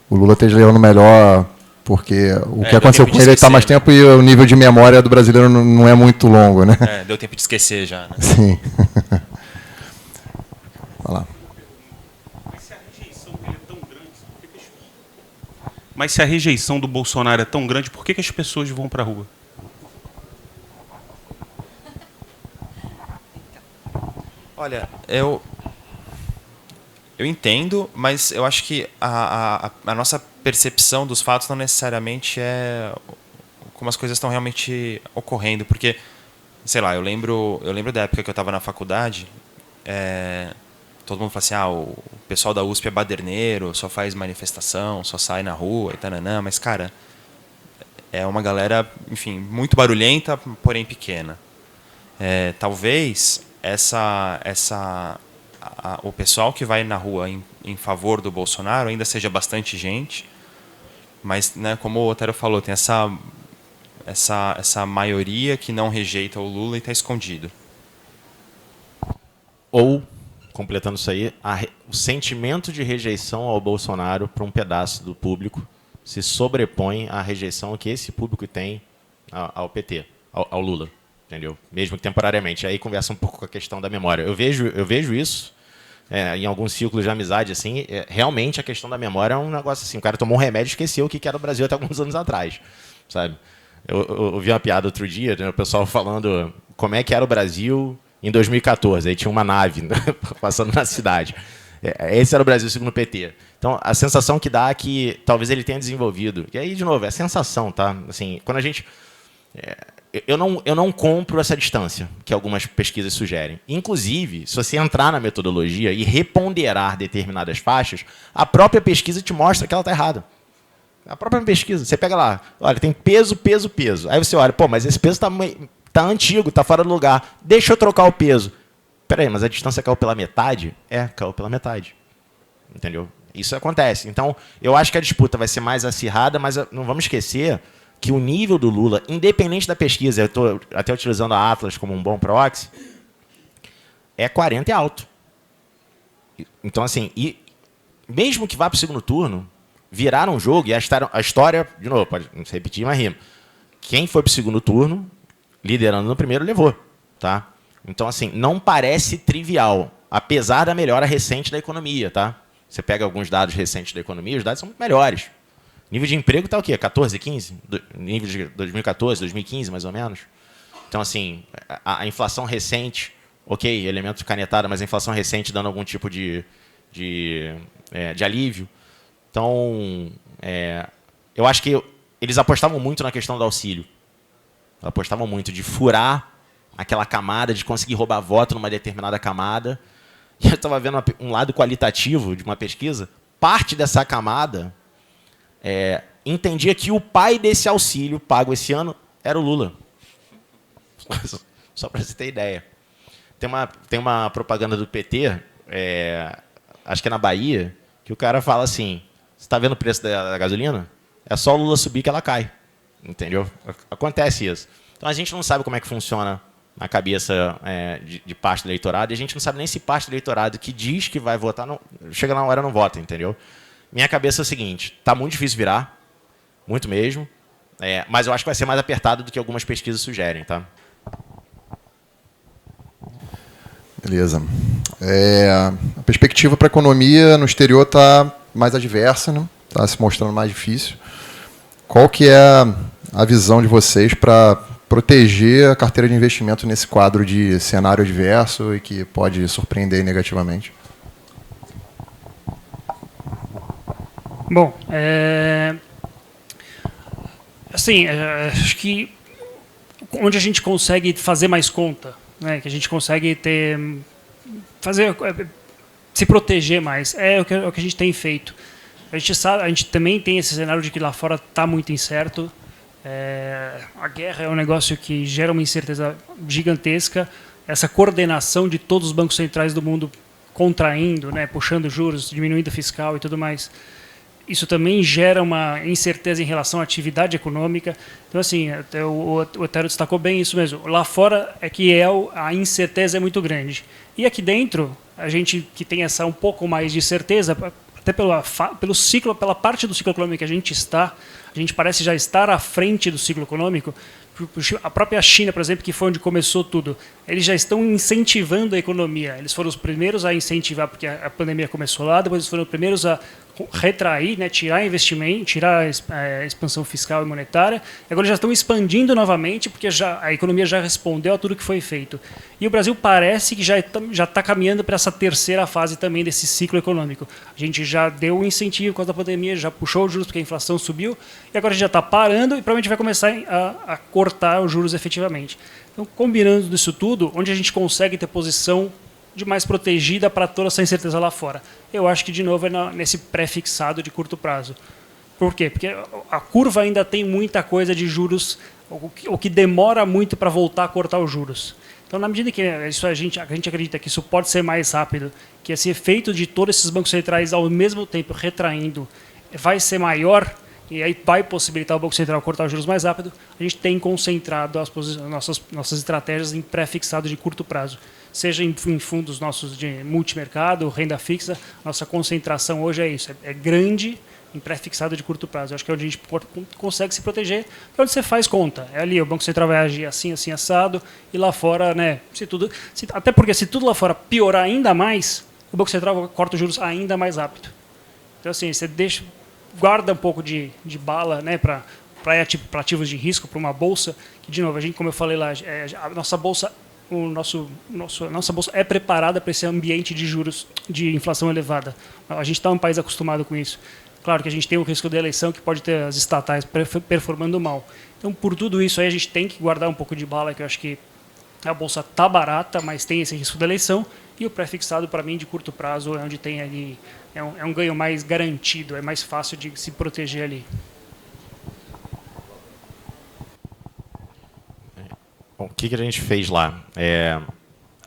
o Lula esteja levando melhor, porque o que aconteceu com ele está mais tempo e o nível de memória do brasileiro não é muito longo, né?
Deu tempo de esquecer já, né?
Sim. Olha lá.
Mas se a rejeição do Bolsonaro é tão grande, por que as pessoas vão para a rua?
Olha, eu entendo, mas eu acho que a nossa percepção dos fatos não necessariamente é como as coisas estão realmente ocorrendo, porque, sei lá, eu lembro da época que eu estava na faculdade, todo mundo fala assim, o pessoal da USP é baderneiro, só faz manifestação, só sai na rua e tananã, mas, cara, é uma galera, enfim, muito barulhenta, porém pequena. Talvez o pessoal que vai na rua em favor do Bolsonaro ainda seja bastante gente, mas, né, como o Otero falou, tem essa maioria que não rejeita o Lula e está escondido.
Ou, completando isso aí, o sentimento de rejeição ao Bolsonaro para um pedaço do público se sobrepõe à rejeição que esse público tem ao PT, ao Lula. Entendeu? Mesmo que temporariamente. Aí conversa um pouco com a questão da memória. Eu vejo isso em alguns círculos de amizade. Assim, realmente a questão da memória é um negócio assim. O cara tomou um remédio e esqueceu o que era o Brasil até alguns anos atrás. Sabe? Eu ouvi uma piada outro dia, né, o pessoal falando como é que era o Brasil em 2014. Aí tinha uma nave, né, passando na cidade. Esse era o Brasil segundo o PT. Então, a sensação que dá é que talvez ele tenha desenvolvido. E aí, de novo, é a sensação, tá? Assim, quando a gente... Eu não compro essa distância que algumas pesquisas sugerem. Inclusive, se você entrar na metodologia e reponderar determinadas faixas, a própria pesquisa te mostra que ela está errada. A própria pesquisa. Você pega lá, olha, tem peso, peso, peso. Aí você olha, mas esse peso está antigo, está fora do lugar. Deixa eu trocar o peso. Espera aí, mas a distância caiu pela metade? Caiu pela metade. Entendeu? Isso acontece. Então, eu acho que a disputa vai ser mais acirrada, mas não vamos esquecer que o nível do Lula, independente da pesquisa, eu estou até utilizando a Atlas como um bom proxy, é 40 e alto. Então, assim, e mesmo que vá para o segundo turno, viraram um jogo, e a história, de novo, pode não se repetir, mas rima. Quem foi para o segundo turno, liderando no primeiro, levou. Tá? Então, assim, não parece trivial, apesar da melhora recente da economia. Tá? Você pega alguns dados recentes da economia, os dados são muito melhores. Nível de emprego está o quê? 14, 15? Nível de 2014, 2015, mais ou menos. Então, assim, a inflação recente ok, elemento de canetada, mas a inflação recente dando algum tipo de alívio. Então, eu acho que eles apostavam muito na questão do auxílio. Apostavam muito de furar aquela camada, de conseguir roubar voto numa determinada camada. E eu estava vendo um lado qualitativo de uma pesquisa. Parte dessa camada entendia que o pai desse auxílio pago esse ano era o Lula. Só para você ter ideia. Tem uma propaganda do PT, acho que é na Bahia, que o cara fala assim, você está vendo o preço da gasolina? É só o Lula subir que ela cai. Entendeu? Acontece isso. Então, a gente não sabe como é que funciona na cabeça de parte do eleitorado, e a gente não sabe nem se parte do eleitorado que diz que vai votar, chega na hora e não vota, entendeu? Minha cabeça é o seguinte, está muito difícil virar, muito mesmo, mas eu acho que vai ser mais apertado do que algumas pesquisas sugerem. Tá?
Beleza. A perspectiva para a economia no exterior está mais adversa, né? Está se mostrando mais difícil. Qual que é a visão de vocês para proteger a carteira de investimento nesse quadro de cenário adverso e que pode surpreender negativamente?
Bom, assim, acho que onde a gente consegue fazer mais conta, né, que a gente consegue se proteger mais, é o que a gente tem feito. A gente também tem esse cenário de que lá fora está muito incerto. A guerra é um negócio que gera uma incerteza gigantesca. Essa coordenação de todos os bancos centrais do mundo contraindo, né, puxando juros, diminuindo fiscal e tudo mais, isso também gera uma incerteza em relação à atividade econômica. Então, assim, o Etério destacou bem isso mesmo. Lá fora a incerteza é muito grande. E aqui dentro, a gente que tem essa um pouco mais de certeza, até pelo ciclo, pela parte do ciclo econômico que a gente parece já estar à frente do ciclo econômico. A própria China, por exemplo, que foi onde começou tudo, eles já estão incentivando a economia. Eles foram os primeiros a incentivar, porque a pandemia começou lá, depois eles foram os primeiros a retrair, né, tirar investimento, tirar a expansão fiscal e monetária. Agora já estão expandindo novamente, porque a economia já respondeu a tudo que foi feito. E o Brasil parece que já está caminhando para essa terceira fase também desse ciclo econômico. A gente já deu um incentivo por causa da pandemia, já puxou os juros porque a inflação subiu, e agora a gente já está parando e provavelmente vai começar a cortar os juros efetivamente. Então, combinando isso tudo, onde a gente consegue ter posição de mais protegida para toda essa incerteza lá fora? Eu acho que, de novo, é nesse pré-fixado de curto prazo. Por quê? Porque a curva ainda tem muita coisa de juros, o que demora muito para voltar a cortar os juros. Então, na medida que a gente acredita que isso pode ser mais rápido, que esse efeito de todos esses bancos centrais ao mesmo tempo retraindo vai ser maior, e aí vai possibilitar o Banco Central cortar os juros mais rápido, a gente tem concentrado nossas estratégias em pré-fixado de curto prazo. Seja em fundos nossos de multimercado, renda fixa, nossa concentração hoje é isso, é grande em pré-fixado de curto prazo. Acho que é onde a gente consegue se proteger, é onde você faz conta. É ali, o Banco Central vai agir assim, assim, assado, e lá fora, né, até porque se tudo lá fora piorar ainda mais, o Banco Central corta os juros ainda mais rápido. Então, assim, você guarda um pouco de bala, né, para ativos de risco, para uma bolsa, que, de novo, como eu falei lá, a nossa bolsa, nossa bolsa é preparada para esse ambiente de juros, de inflação elevada. A gente está um país acostumado com isso. Claro que a gente tem o risco da eleição, que pode ter as estatais performando mal. Então, por tudo isso, aí a gente tem que guardar um pouco de bala, que eu acho que a bolsa está barata, mas tem esse risco da eleição, e o pré-fixado, para mim, de curto prazo, é onde tem ali, é um ganho mais garantido, é mais fácil de se proteger ali.
Bom, o que a gente fez lá?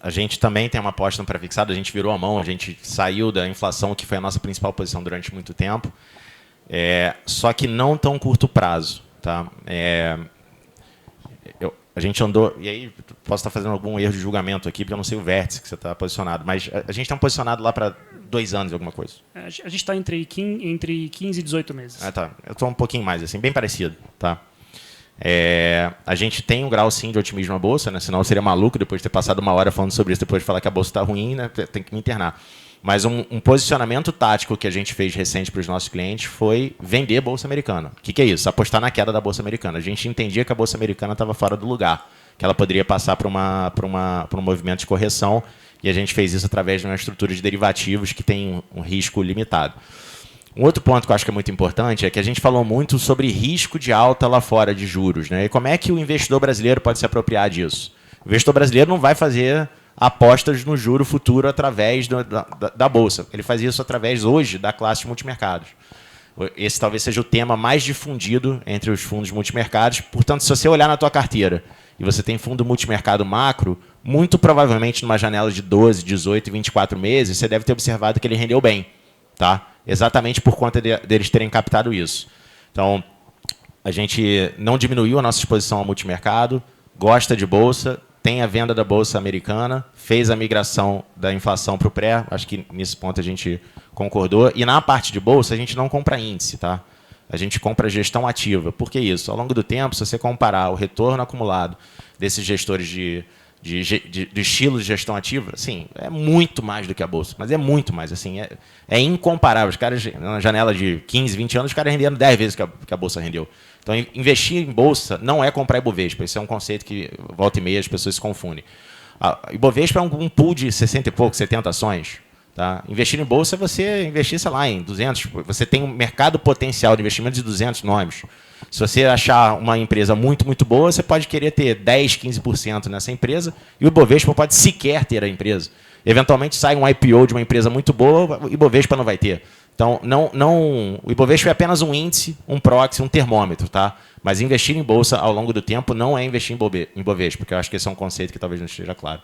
A gente também tem uma aposta no pré-fixado, a gente virou a mão, a gente saiu da inflação, que foi a nossa principal posição durante muito tempo, só que não tão curto prazo. Tá? A gente andou, e aí posso estar fazendo algum erro de julgamento aqui, porque eu não sei o vértice que você está posicionado, mas a gente está posicionado lá para 2 anos, alguma coisa.
A gente está entre 15 e 18 meses.
Tá. Eu estou um pouquinho mais, assim, bem parecido. Tá? A gente tem um grau, sim, de otimismo na Bolsa, né? Senão eu seria maluco depois de ter passado 1 hora falando sobre isso, depois de falar que a Bolsa está ruim, né? Tem que me internar. Mas um posicionamento tático que a gente fez recente para os nossos clientes foi vender a Bolsa Americana. O que é isso? Apostar na queda da Bolsa Americana. A gente entendia que a Bolsa Americana estava fora do lugar, que ela poderia passar para um movimento de correção, e a gente fez isso através de uma estrutura de derivativos que tem um risco limitado. Um outro ponto que eu acho que é muito importante é que a gente falou muito sobre risco de alta lá fora de juros, né? E como é que o investidor brasileiro pode se apropriar disso? O investidor brasileiro não vai fazer apostas no juro futuro através da Bolsa. Ele faz isso através, hoje, da classe de multimercados. Esse talvez seja o tema mais difundido entre os fundos multimercados. Portanto, se você olhar na tua carteira e você tem fundo multimercado macro, muito provavelmente numa janela de 12, 18 e 24 meses, você deve ter observado que ele rendeu bem. Tá? Exatamente por conta deles terem captado isso. Então, a gente não diminuiu a nossa exposição ao multimercado, gosta de Bolsa, tem a venda da Bolsa Americana, fez a migração da inflação para o pré, acho que nesse ponto a gente concordou. E na parte de Bolsa, a gente não compra índice, tá? A gente compra gestão ativa. Por que isso? Ao longo do tempo, se você comparar o retorno acumulado desses gestores de estilo de gestão ativa, assim, é muito mais do que a Bolsa, mas é muito mais, assim, é incomparável. Os caras, na janela de 15, 20 anos, os caras rendendo 10 vezes que a Bolsa rendeu. Então, investir em Bolsa não é comprar Ibovespa. Esse é um conceito que, volta e meia, as pessoas se confundem. Ibovespa é um pool de 60 e pouco, 70 ações. Tá? Investir em Bolsa é você investir, sei lá, em 200. Você tem um mercado potencial de investimento de 200 nomes. Se você achar uma empresa muito, muito boa, você pode querer ter 10, 15% nessa empresa e o Ibovespa pode sequer ter a empresa. Eventualmente sai um IPO de uma empresa muito boa, o Ibovespa não vai ter. Então, o Ibovespa é apenas um índice, um proxy, um termômetro. Tá? Mas investir em Bolsa ao longo do tempo não é investir em Ibovespa, porque eu acho que esse é um conceito que talvez não esteja claro.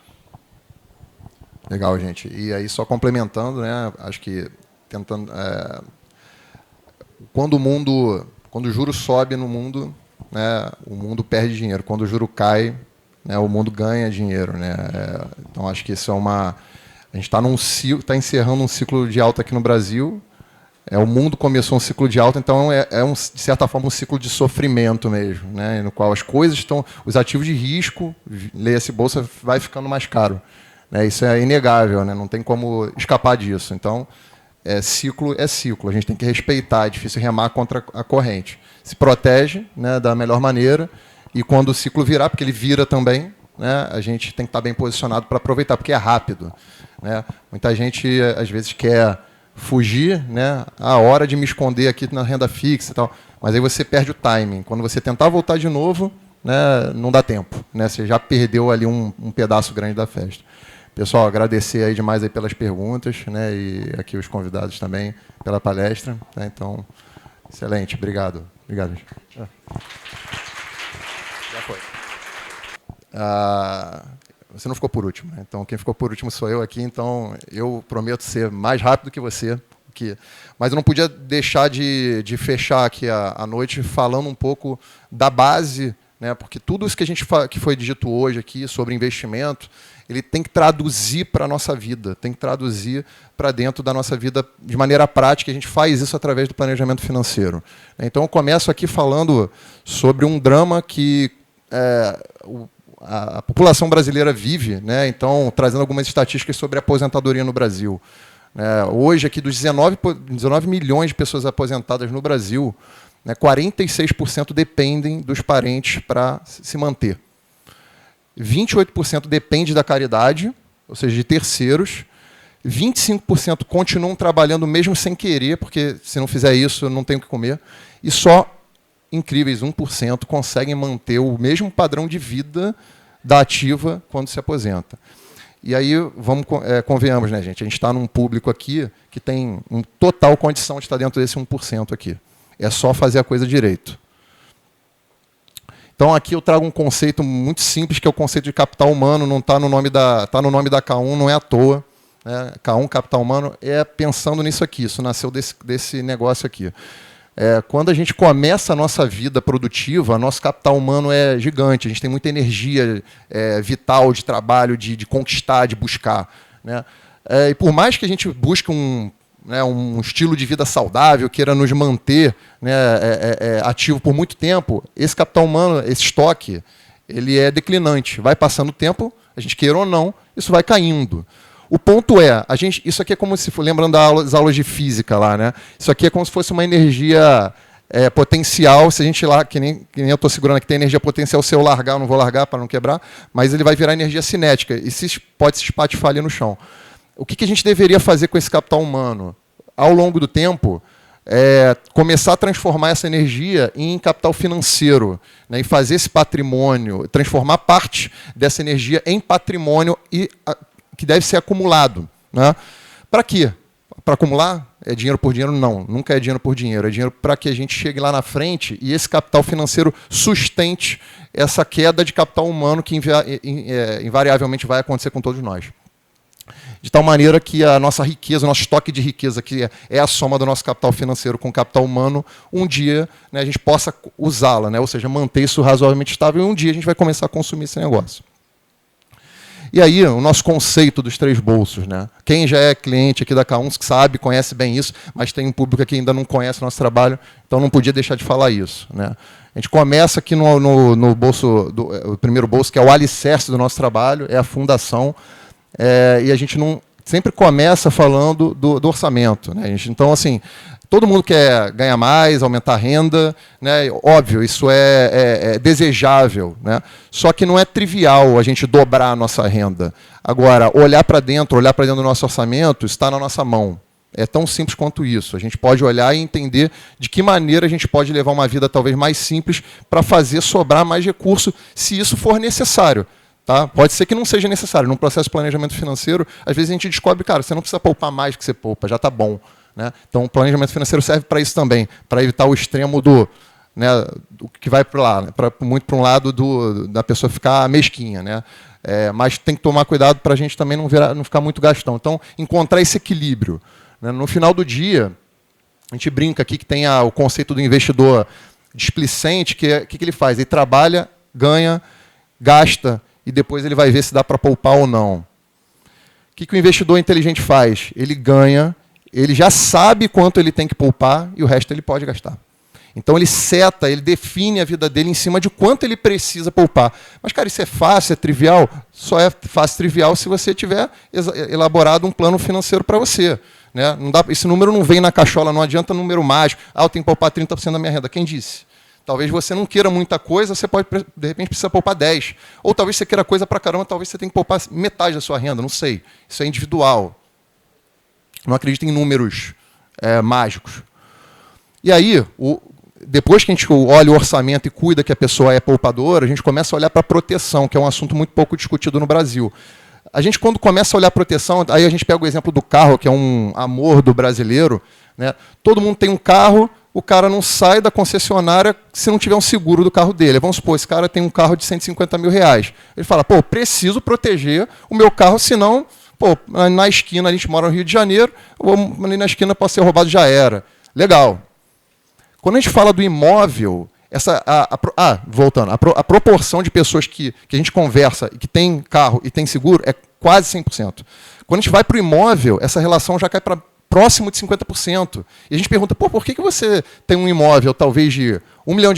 Legal, gente. E aí, só complementando, né, acho que tentando... quando o juro sobe no mundo, né, o mundo perde dinheiro. Quando o juro cai, né, o mundo ganha dinheiro. Né? Então, acho que isso é uma... A gente está encerrando um ciclo de alta aqui no Brasil. O mundo começou um ciclo de alta, então de certa forma, um ciclo de sofrimento mesmo, né, no qual as coisas estão... Os ativos de risco, leia-se Bolsa, vai ficando mais caro. Né? Isso é inegável, né? Não tem como escapar disso. Então, ciclo é ciclo. A gente tem que respeitar, é difícil remar contra a corrente. Se protege, né, da melhor maneira, e quando o ciclo virar, porque ele vira também, né, a gente tem que estar bem posicionado para aproveitar, porque é rápido. Né? Muita gente, às vezes, quer fugir, né, a hora de me esconder aqui na renda fixa e tal, mas aí você perde o timing. Quando você tentar voltar de novo, né, não dá tempo. Né? Você já perdeu ali um pedaço grande da festa. Pessoal, agradecer aí demais aí pelas perguntas, né, e aqui os convidados também pela palestra. Né, então, excelente. Obrigado. Obrigado, gente. Já foi. Você não ficou por último. Né? Então, quem ficou por último sou eu aqui. Então, eu prometo ser mais rápido que você. Mas eu não podia deixar de fechar aqui a noite falando um pouco da base, né, porque tudo isso que foi dito hoje aqui sobre investimento, ele tem que traduzir para a nossa vida, tem que traduzir para dentro da nossa vida de maneira prática. A gente faz isso através do planejamento financeiro. Então, eu começo aqui falando sobre um drama que a população brasileira vive, né? Então, trazendo algumas estatísticas sobre a aposentadoria no Brasil. Hoje, aqui dos 19 milhões de pessoas aposentadas no Brasil, 46% dependem dos parentes para se manter. 28% depende da caridade, ou seja, de terceiros. 25% continuam trabalhando mesmo sem querer, porque se não fizer isso, não tem o que comer. E só incríveis 1% conseguem manter o mesmo padrão de vida da ativa quando se aposenta. E aí, convenhamos, né, gente? A gente está num público aqui que tem total condição de estar dentro desse 1% aqui. É só fazer a coisa direito. Então, aqui eu trago um conceito muito simples, que é o conceito de capital humano, não está no nome da K1, não é à toa. Né? K1, capital humano, é pensando nisso aqui, isso nasceu desse negócio aqui. Quando a gente começa a nossa vida produtiva, nosso capital humano é gigante, a gente tem muita energia vital de trabalho, de conquistar, de buscar. Né? E por mais que a gente busque um estilo de vida saudável, queira nos manter, né, ativo por muito tempo, esse capital humano, esse estoque, ele é declinante. Vai passando o tempo, a gente queira ou não, isso vai caindo. O ponto isso aqui é como se, lembrando das aulas de física lá, né? Isso aqui é como se fosse uma energia potencial, se a gente lá, que nem eu estou segurando aqui, tem energia potencial, se eu largar, eu não vou largar para não quebrar, mas ele vai virar energia cinética e pode se espatifar ali no chão. O que a gente deveria fazer com esse capital humano? Ao longo do tempo, começar a transformar essa energia em capital financeiro, né, e fazer esse patrimônio, transformar parte dessa energia em patrimônio que deve ser acumulado. Né? Para quê? Para acumular? É dinheiro por dinheiro? Não, nunca é dinheiro por dinheiro. É dinheiro para que a gente chegue lá na frente e esse capital financeiro sustente essa queda de capital humano que invariavelmente vai acontecer com todos nós. De tal maneira que a nossa riqueza, o nosso estoque de riqueza, que é a soma do nosso capital financeiro com o capital humano, um dia, né, a gente possa usá-la, né, ou seja, manter isso razoavelmente estável, e um dia a gente vai começar a consumir esse negócio. E aí, o nosso conceito dos 3 bolsos. Né? Quem já é cliente aqui da K1 sabe, conhece bem isso, mas tem um público aqui que ainda não conhece o nosso trabalho, então não podia deixar de falar isso. Né? A gente começa aqui no bolso, o primeiro bolso, que é o alicerce do nosso trabalho, é a fundação, e a gente não sempre começa falando do orçamento. Né? Então, assim, todo mundo quer ganhar mais, aumentar a renda, né? Óbvio, isso é desejável, né? Só que não é trivial a gente dobrar a nossa renda. Agora, olhar para dentro do nosso orçamento está na nossa mão. É tão simples quanto isso. A gente pode olhar e entender de que maneira a gente pode levar uma vida talvez mais simples para fazer sobrar mais recurso, se isso for necessário. Tá? Pode ser que não seja necessário. Num processo de planejamento financeiro, às vezes a gente descobre, cara, você não precisa poupar mais do que você poupa, já está bom. Né? Então, o planejamento financeiro serve para isso também, para evitar o extremo do que vai para lá, muito para um lado da pessoa ficar mesquinha. Né? Mas tem que tomar cuidado para a gente também não ficar muito gastão. Então, encontrar esse equilíbrio. Né? No final do dia, a gente brinca aqui que tem o conceito do investidor displicente, que ele faz? Ele trabalha, ganha, gasta, e depois ele vai ver se dá para poupar ou não. O que o investidor inteligente faz? Ele ganha, ele já sabe quanto ele tem que poupar e o resto ele pode gastar. Então ele define a vida dele em cima de quanto ele precisa poupar. Mas, cara, isso é fácil, é trivial? Só é fácil e trivial se você tiver elaborado um plano financeiro para você. Né? Não dá, esse número não vem na cachola, não adianta número mágico. Eu tenho que poupar 30% da minha renda. Quem disse? Talvez você não queira muita coisa, você pode, de repente, precisa poupar 10. Ou talvez você queira coisa para caramba, talvez você tenha que poupar metade da sua renda, não sei. Isso é individual. Não acredito em números mágicos. E aí, depois que a gente olha o orçamento e cuida que a pessoa é poupadora, a gente começa a olhar para a proteção, que é um assunto muito pouco discutido no Brasil. A gente, quando começa a olhar a proteção, aí a gente pega o exemplo do carro, que é um amor do brasileiro. Né? Todo mundo tem um carro, o cara não sai da concessionária se não tiver um seguro do carro dele. Vamos supor, esse cara tem um carro de 150 mil reais. Ele fala, preciso proteger o meu carro, senão, na esquina, a gente mora no Rio de Janeiro, ali na esquina pode ser roubado, já era. Legal. Quando a gente fala do imóvel, voltando, a proporção de pessoas que a gente conversa e que tem carro e tem seguro é quase 100%. Quando a gente vai para o imóvel, essa relação já cai para próximo de 50%. E a gente pergunta, por que você tem um imóvel talvez de R$1 milhão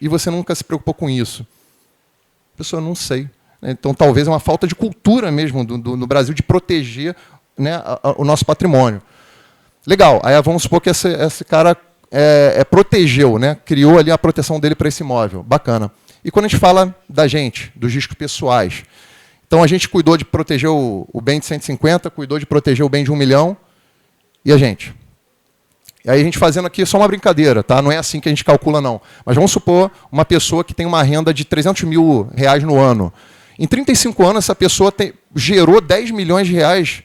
e você nunca se preocupou com isso? A pessoa, não sei. Então, talvez é uma falta de cultura mesmo no Brasil de proteger, né, o nosso patrimônio. Legal. Aí vamos supor que esse cara protegeu, né, criou ali a proteção dele para esse imóvel. Bacana. E quando a gente fala da gente, dos riscos pessoais, então a gente cuidou de proteger o bem de 150, cuidou de proteger o bem de 1 milhão, e a gente? E aí a gente fazendo aqui só uma brincadeira, tá? Não é assim que a gente calcula, não. Mas vamos supor uma pessoa que tem uma renda de 300 mil reais no ano. Em 35 anos, essa pessoa gerou 10 milhões de reais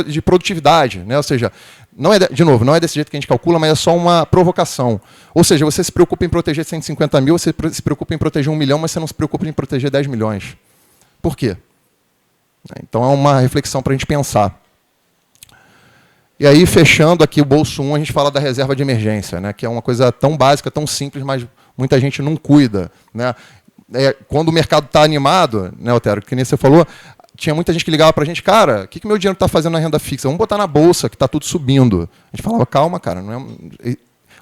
de produtividade. Né? Ou seja, não é desse jeito que a gente calcula, mas é só uma provocação. Ou seja, você se preocupa em proteger 150 mil, você se preocupa em proteger 1 milhão, mas você não se preocupa em proteger 10 milhões. Por quê? Então é uma reflexão para a gente pensar. E aí, fechando aqui o bolso 1, a gente fala da reserva de emergência, né? Que é uma coisa tão básica, tão simples, mas muita gente não cuida. Né? Quando o mercado está animado, né, Otero, que nem você falou, tinha muita gente que ligava para a gente, cara, o que meu dinheiro está fazendo na renda fixa? Vamos botar na bolsa, que está tudo subindo. A gente falava, calma, cara,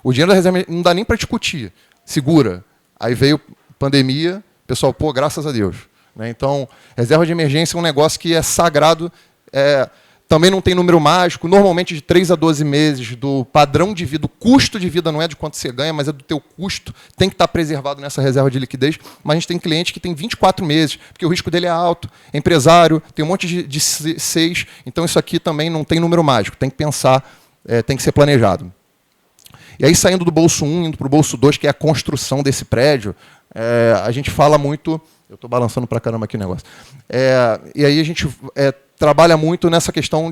o dinheiro da reserva não dá nem para discutir, segura. Aí veio pandemia, pessoal, graças a Deus. Né? Então, reserva de emergência é um negócio que é sagrado, Também não tem número mágico, normalmente de 3 a 12 meses do padrão de vida, o custo de vida não é de quanto você ganha, mas é do teu custo, tem que estar preservado nessa reserva de liquidez. Mas a gente tem cliente que tem 24 meses, porque o risco dele é alto, é empresário, tem um monte de 6, então isso aqui também não tem número mágico, tem que pensar, tem que ser planejado. E aí, saindo do bolso 1, indo para o bolso 2, que é a construção desse prédio, a gente fala muito... Eu estou balançando para caramba aqui o negócio. E aí a gente trabalha muito nessa questão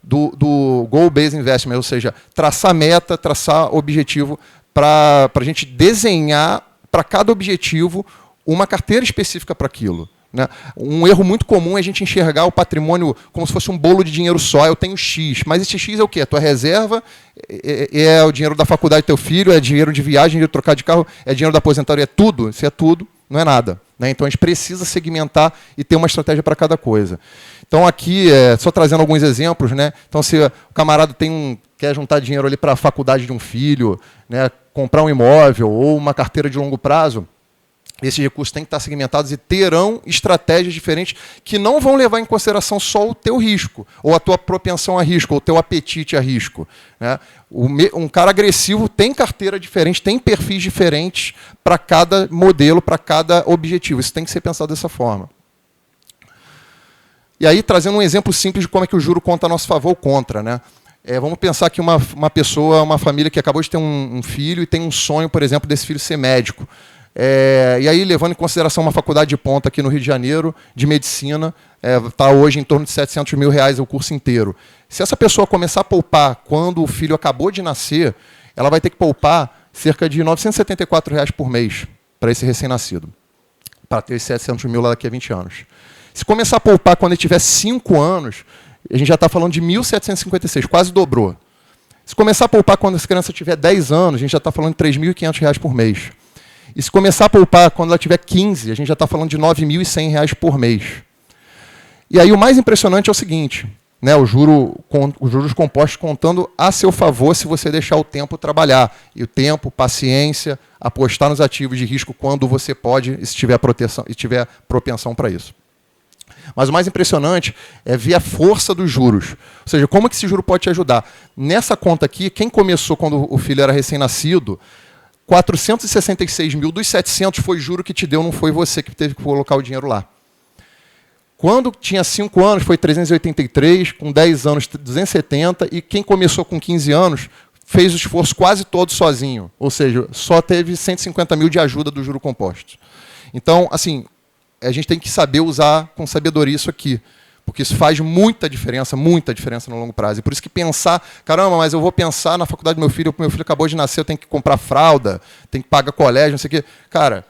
do goal-based investment, ou seja, traçar meta, traçar objetivo, para a gente desenhar para cada objetivo uma carteira específica para aquilo. Né? Um erro muito comum é a gente enxergar o patrimônio como se fosse um bolo de dinheiro só. Eu tenho X, mas esse X é o quê? A tua reserva, é o dinheiro da faculdade do teu filho, é dinheiro de viagem, dinheiro de trocar de carro, é dinheiro da aposentadoria, é tudo. Isso é tudo, não é nada. Né? Então a gente precisa segmentar e ter uma estratégia para cada coisa. Então aqui, só trazendo alguns exemplos, né? Então se o camarada quer juntar dinheiro ali para a faculdade de um filho, né? Comprar um imóvel ou uma carteira de longo prazo, esses recursos têm que estar segmentados e terão estratégias diferentes que não vão levar em consideração só o teu risco, ou a tua propensão a risco, ou o teu apetite a risco. Né? Um cara agressivo tem carteira diferente, tem perfis diferentes para cada modelo, para cada objetivo. Isso tem que ser pensado dessa forma. E aí, trazendo um exemplo simples de como é que o juro conta a nosso favor ou contra. Né? Vamos pensar que uma pessoa, uma família que acabou de ter um filho e tem um sonho, por exemplo, desse filho ser médico. E aí, levando em consideração uma faculdade de ponta aqui no Rio de Janeiro, de medicina, está hoje em torno de R$700 mil o curso inteiro. Se essa pessoa começar a poupar quando o filho acabou de nascer, ela vai ter que poupar cerca de R$974 por mês para esse recém-nascido, para ter esses 700 mil lá daqui a 20 anos. Se começar a poupar quando ele tiver 5 anos, a gente já está falando de 1.756, quase dobrou. Se começar a poupar quando essa criança tiver 10 anos, a gente já está falando de R$3.500 por mês. E se começar a poupar quando ela tiver 15, a gente já está falando de R$9.100 por mês. E aí o mais impressionante é o seguinte, né, os juros compostos contando a seu favor se você deixar o tempo trabalhar. E o tempo, paciência, apostar nos ativos de risco quando você pode, se tiver propensão para isso. Mas o mais impressionante é ver a força dos juros. Ou seja, como que esse juro pode te ajudar. Nessa conta aqui, quem começou quando o filho era recém-nascido, 466 mil dos 700 foi juro que te deu, não foi você que teve que colocar o dinheiro lá. Quando tinha 5 anos, foi 383, com 10 anos, 270, e quem começou com 15 anos fez o esforço quase todo sozinho. Ou seja, só teve 150 mil de ajuda do juro composto. Então, assim, a gente tem que saber usar com sabedoria isso aqui. Porque isso faz muita diferença no longo prazo. E por isso que pensar, caramba, mas eu vou pensar na faculdade do meu filho acabou de nascer, eu tenho que comprar fralda, tenho que pagar colégio, não sei o quê. Cara,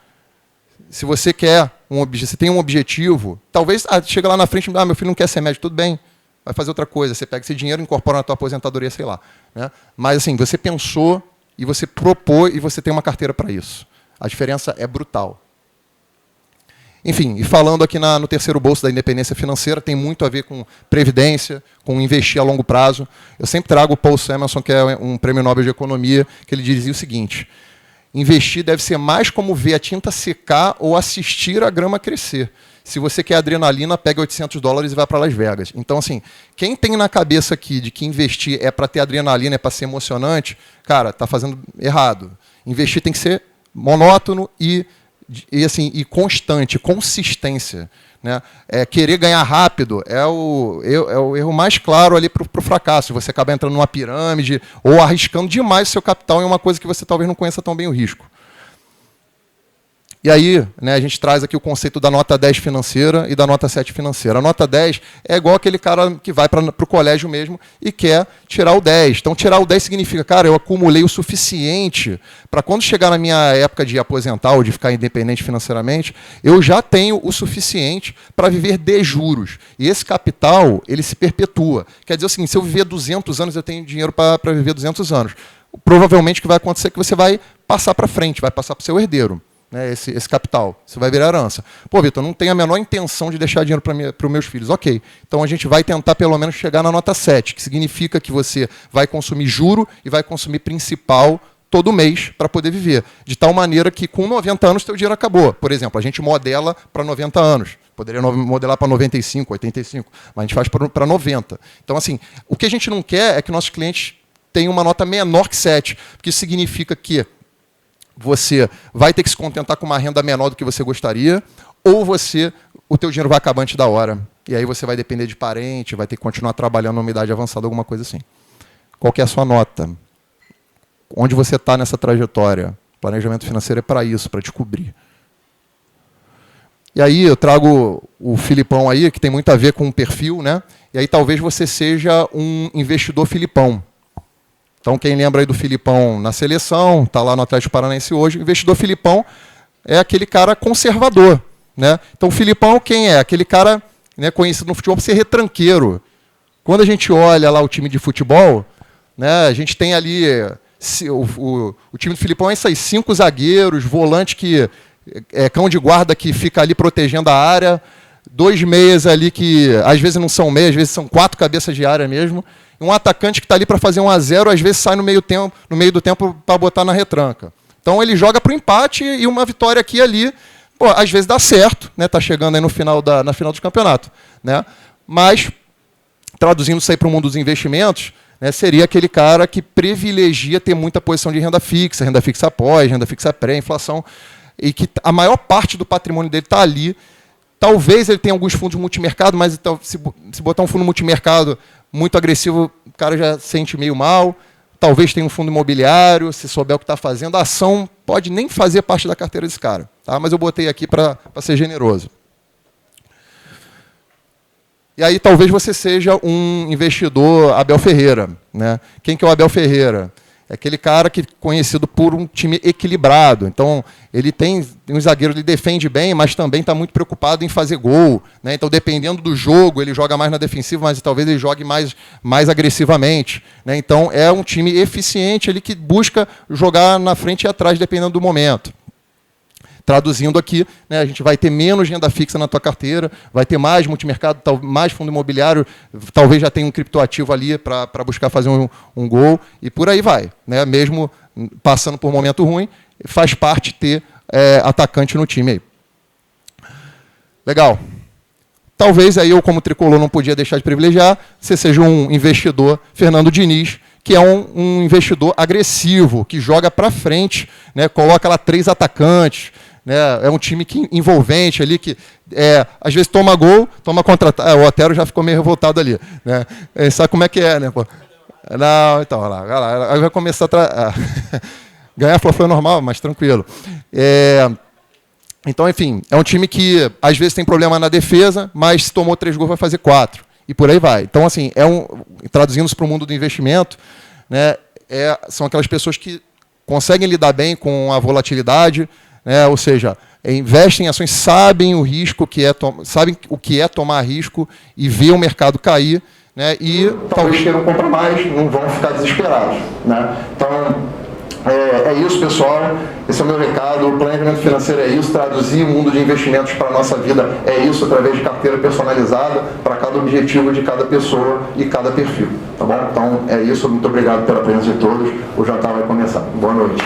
se você quer você tem um objetivo, talvez chega lá na frente, meu filho não quer ser médico, tudo bem, vai fazer outra coisa, você pega esse dinheiro e incorpora na tua aposentadoria, sei lá. Né? Mas assim, você pensou e você propôs e você tem uma carteira para isso. A diferença é brutal. Enfim, e falando aqui no terceiro bolso da independência financeira, tem muito a ver com previdência, com investir a longo prazo. Eu sempre trago o Paul Samuelson, que é um prêmio Nobel de Economia, que ele dizia o seguinte: investir deve ser mais como ver a tinta secar ou assistir a grama crescer. Se você quer adrenalina, pega $800 e vai para Las Vegas. Então, assim, quem tem na cabeça aqui de que investir é para ter adrenalina, é para ser emocionante, cara, está fazendo errado. Investir tem que ser monótono e constante, consistência. Né? Querer ganhar rápido é o erro mais claro ali para o fracasso. Você acaba entrando numa pirâmide ou arriscando demais o seu capital em uma coisa que você talvez não conheça tão bem o risco. E aí, né, a gente traz aqui o conceito da nota 10 financeira e da nota 7 financeira. A nota 10 é igual aquele cara que vai para o colégio mesmo e quer tirar o 10. Então, tirar o 10 significa, cara, eu acumulei o suficiente para quando chegar na minha época de aposentar ou de ficar independente financeiramente, eu já tenho o suficiente para viver de juros. E esse capital, ele se perpetua. Quer dizer o seguinte, se eu viver 200 anos, eu tenho dinheiro para viver 200 anos. Provavelmente o que vai acontecer é que você vai passar para frente, vai passar para o seu herdeiro. Né, esse capital, você vai virar herança. Pô, Vitor, não tenho a menor intenção de deixar dinheiro para os meus filhos. Ok, então a gente vai tentar pelo menos chegar na nota 7, que significa que você vai consumir juro e vai consumir principal todo mês para poder viver. De tal maneira que com 90 anos teu dinheiro acabou. Por exemplo, a gente modela para 90 anos. poderia modelar para 95, 85, mas a gente faz para 90. Então, assim, o que a gente não quer é que nossos clientes tenham uma nota menor que 7, porque isso significa que você vai ter que se contentar com uma renda menor do que você gostaria, ou o teu dinheiro vai acabar antes da hora. E aí você vai depender de parente, vai ter que continuar trabalhando numa idade avançada, alguma coisa assim. Qual que é a sua nota? Onde você está nessa trajetória? Planejamento financeiro é para isso, para descobrir. E aí eu trago o Filipão aí, que tem muito a ver com o perfil, né? E aí talvez você seja um investidor Filipão. Então, quem lembra aí do Filipão na seleção, está lá no Atlético Paranaense hoje, o investidor Filipão é aquele cara conservador, né? Então, o Filipão quem é? Aquele cara, né, conhecido no futebol por ser retranqueiro. Quando a gente olha lá o time de futebol, né, a gente tem ali o time do Filipão é isso aí, 5 zagueiros, volante que cão de guarda que fica ali protegendo a área, 2 meias ali que às vezes não são meias, às vezes são 4 cabeças de área mesmo, um atacante que está ali para fazer 1-0, às vezes sai no meio do tempo para botar na retranca. Então ele joga para o empate e uma vitória aqui e ali, pô, às vezes dá certo, né? Tá chegando aí na final do campeonato, né? Mas traduzindo isso aí para o mundo dos investimentos, né, seria aquele cara que privilegia ter muita posição de renda fixa após, renda fixa pré-inflação, e que a maior parte do patrimônio dele está ali. Talvez ele tenha alguns fundos multimercado, mas então, se botar um fundo multimercado muito agressivo, o cara já sente meio mal. Talvez tenha um fundo imobiliário, se souber o que está fazendo. A ação pode nem fazer parte da carteira desse cara. Tá? Mas eu botei aqui para ser generoso. E aí talvez você seja um investidor Abel Ferreira, né? Quem que é o Abel Ferreira? É aquele cara que é conhecido por um time equilibrado. Então, ele tem um zagueiro, ele defende bem, mas também está muito preocupado em fazer gol, né? Então, dependendo do jogo, ele joga mais na defensiva, mas talvez ele jogue mais agressivamente, né? Então, é um time eficiente ali que busca jogar na frente e atrás, dependendo do momento. Traduzindo aqui, né, a gente vai ter menos renda fixa na tua carteira, vai ter mais multimercado, mais fundo imobiliário, talvez já tenha um criptoativo ali para buscar fazer um gol, e por aí vai. Né? Mesmo passando por um momento ruim, faz parte ter atacante no time. Aí. Legal. Talvez aí eu, como tricolor, não podia deixar de privilegiar, você seja um investidor Fernando Diniz, que é um investidor agressivo, que joga para frente, né, coloca lá 3 atacantes, né, é um time envolvente ali, que às vezes toma gol, toma contra-ataque. O Otero já ficou meio revoltado ali. Né? Sabe como é que é, né? Pô? Não, então, olha lá, aí vai começar a ganhar foi normal, mas tranquilo. Então, enfim, é um time que às vezes tem problema na defesa, mas se tomou 3 gols vai fazer 4. E por aí vai. Então, assim, traduzindo isso para o mundo do investimento, né, são aquelas pessoas que conseguem lidar bem com a volatilidade, né, ou seja, investem em ações, sabem o risco sabem o que é tomar risco e ver o mercado cair, né, e talvez queiram comprar mais, não vão ficar desesperados. Né? Então, é isso, pessoal. Esse é o meu recado. O planejamento financeiro é isso, traduzir o mundo de investimentos para a nossa vida é isso, através de carteira personalizada para cada objetivo de cada pessoa e cada perfil. Tá bom? Então, é isso. Muito obrigado pela presença de todos. O jantar vai começar. Boa noite.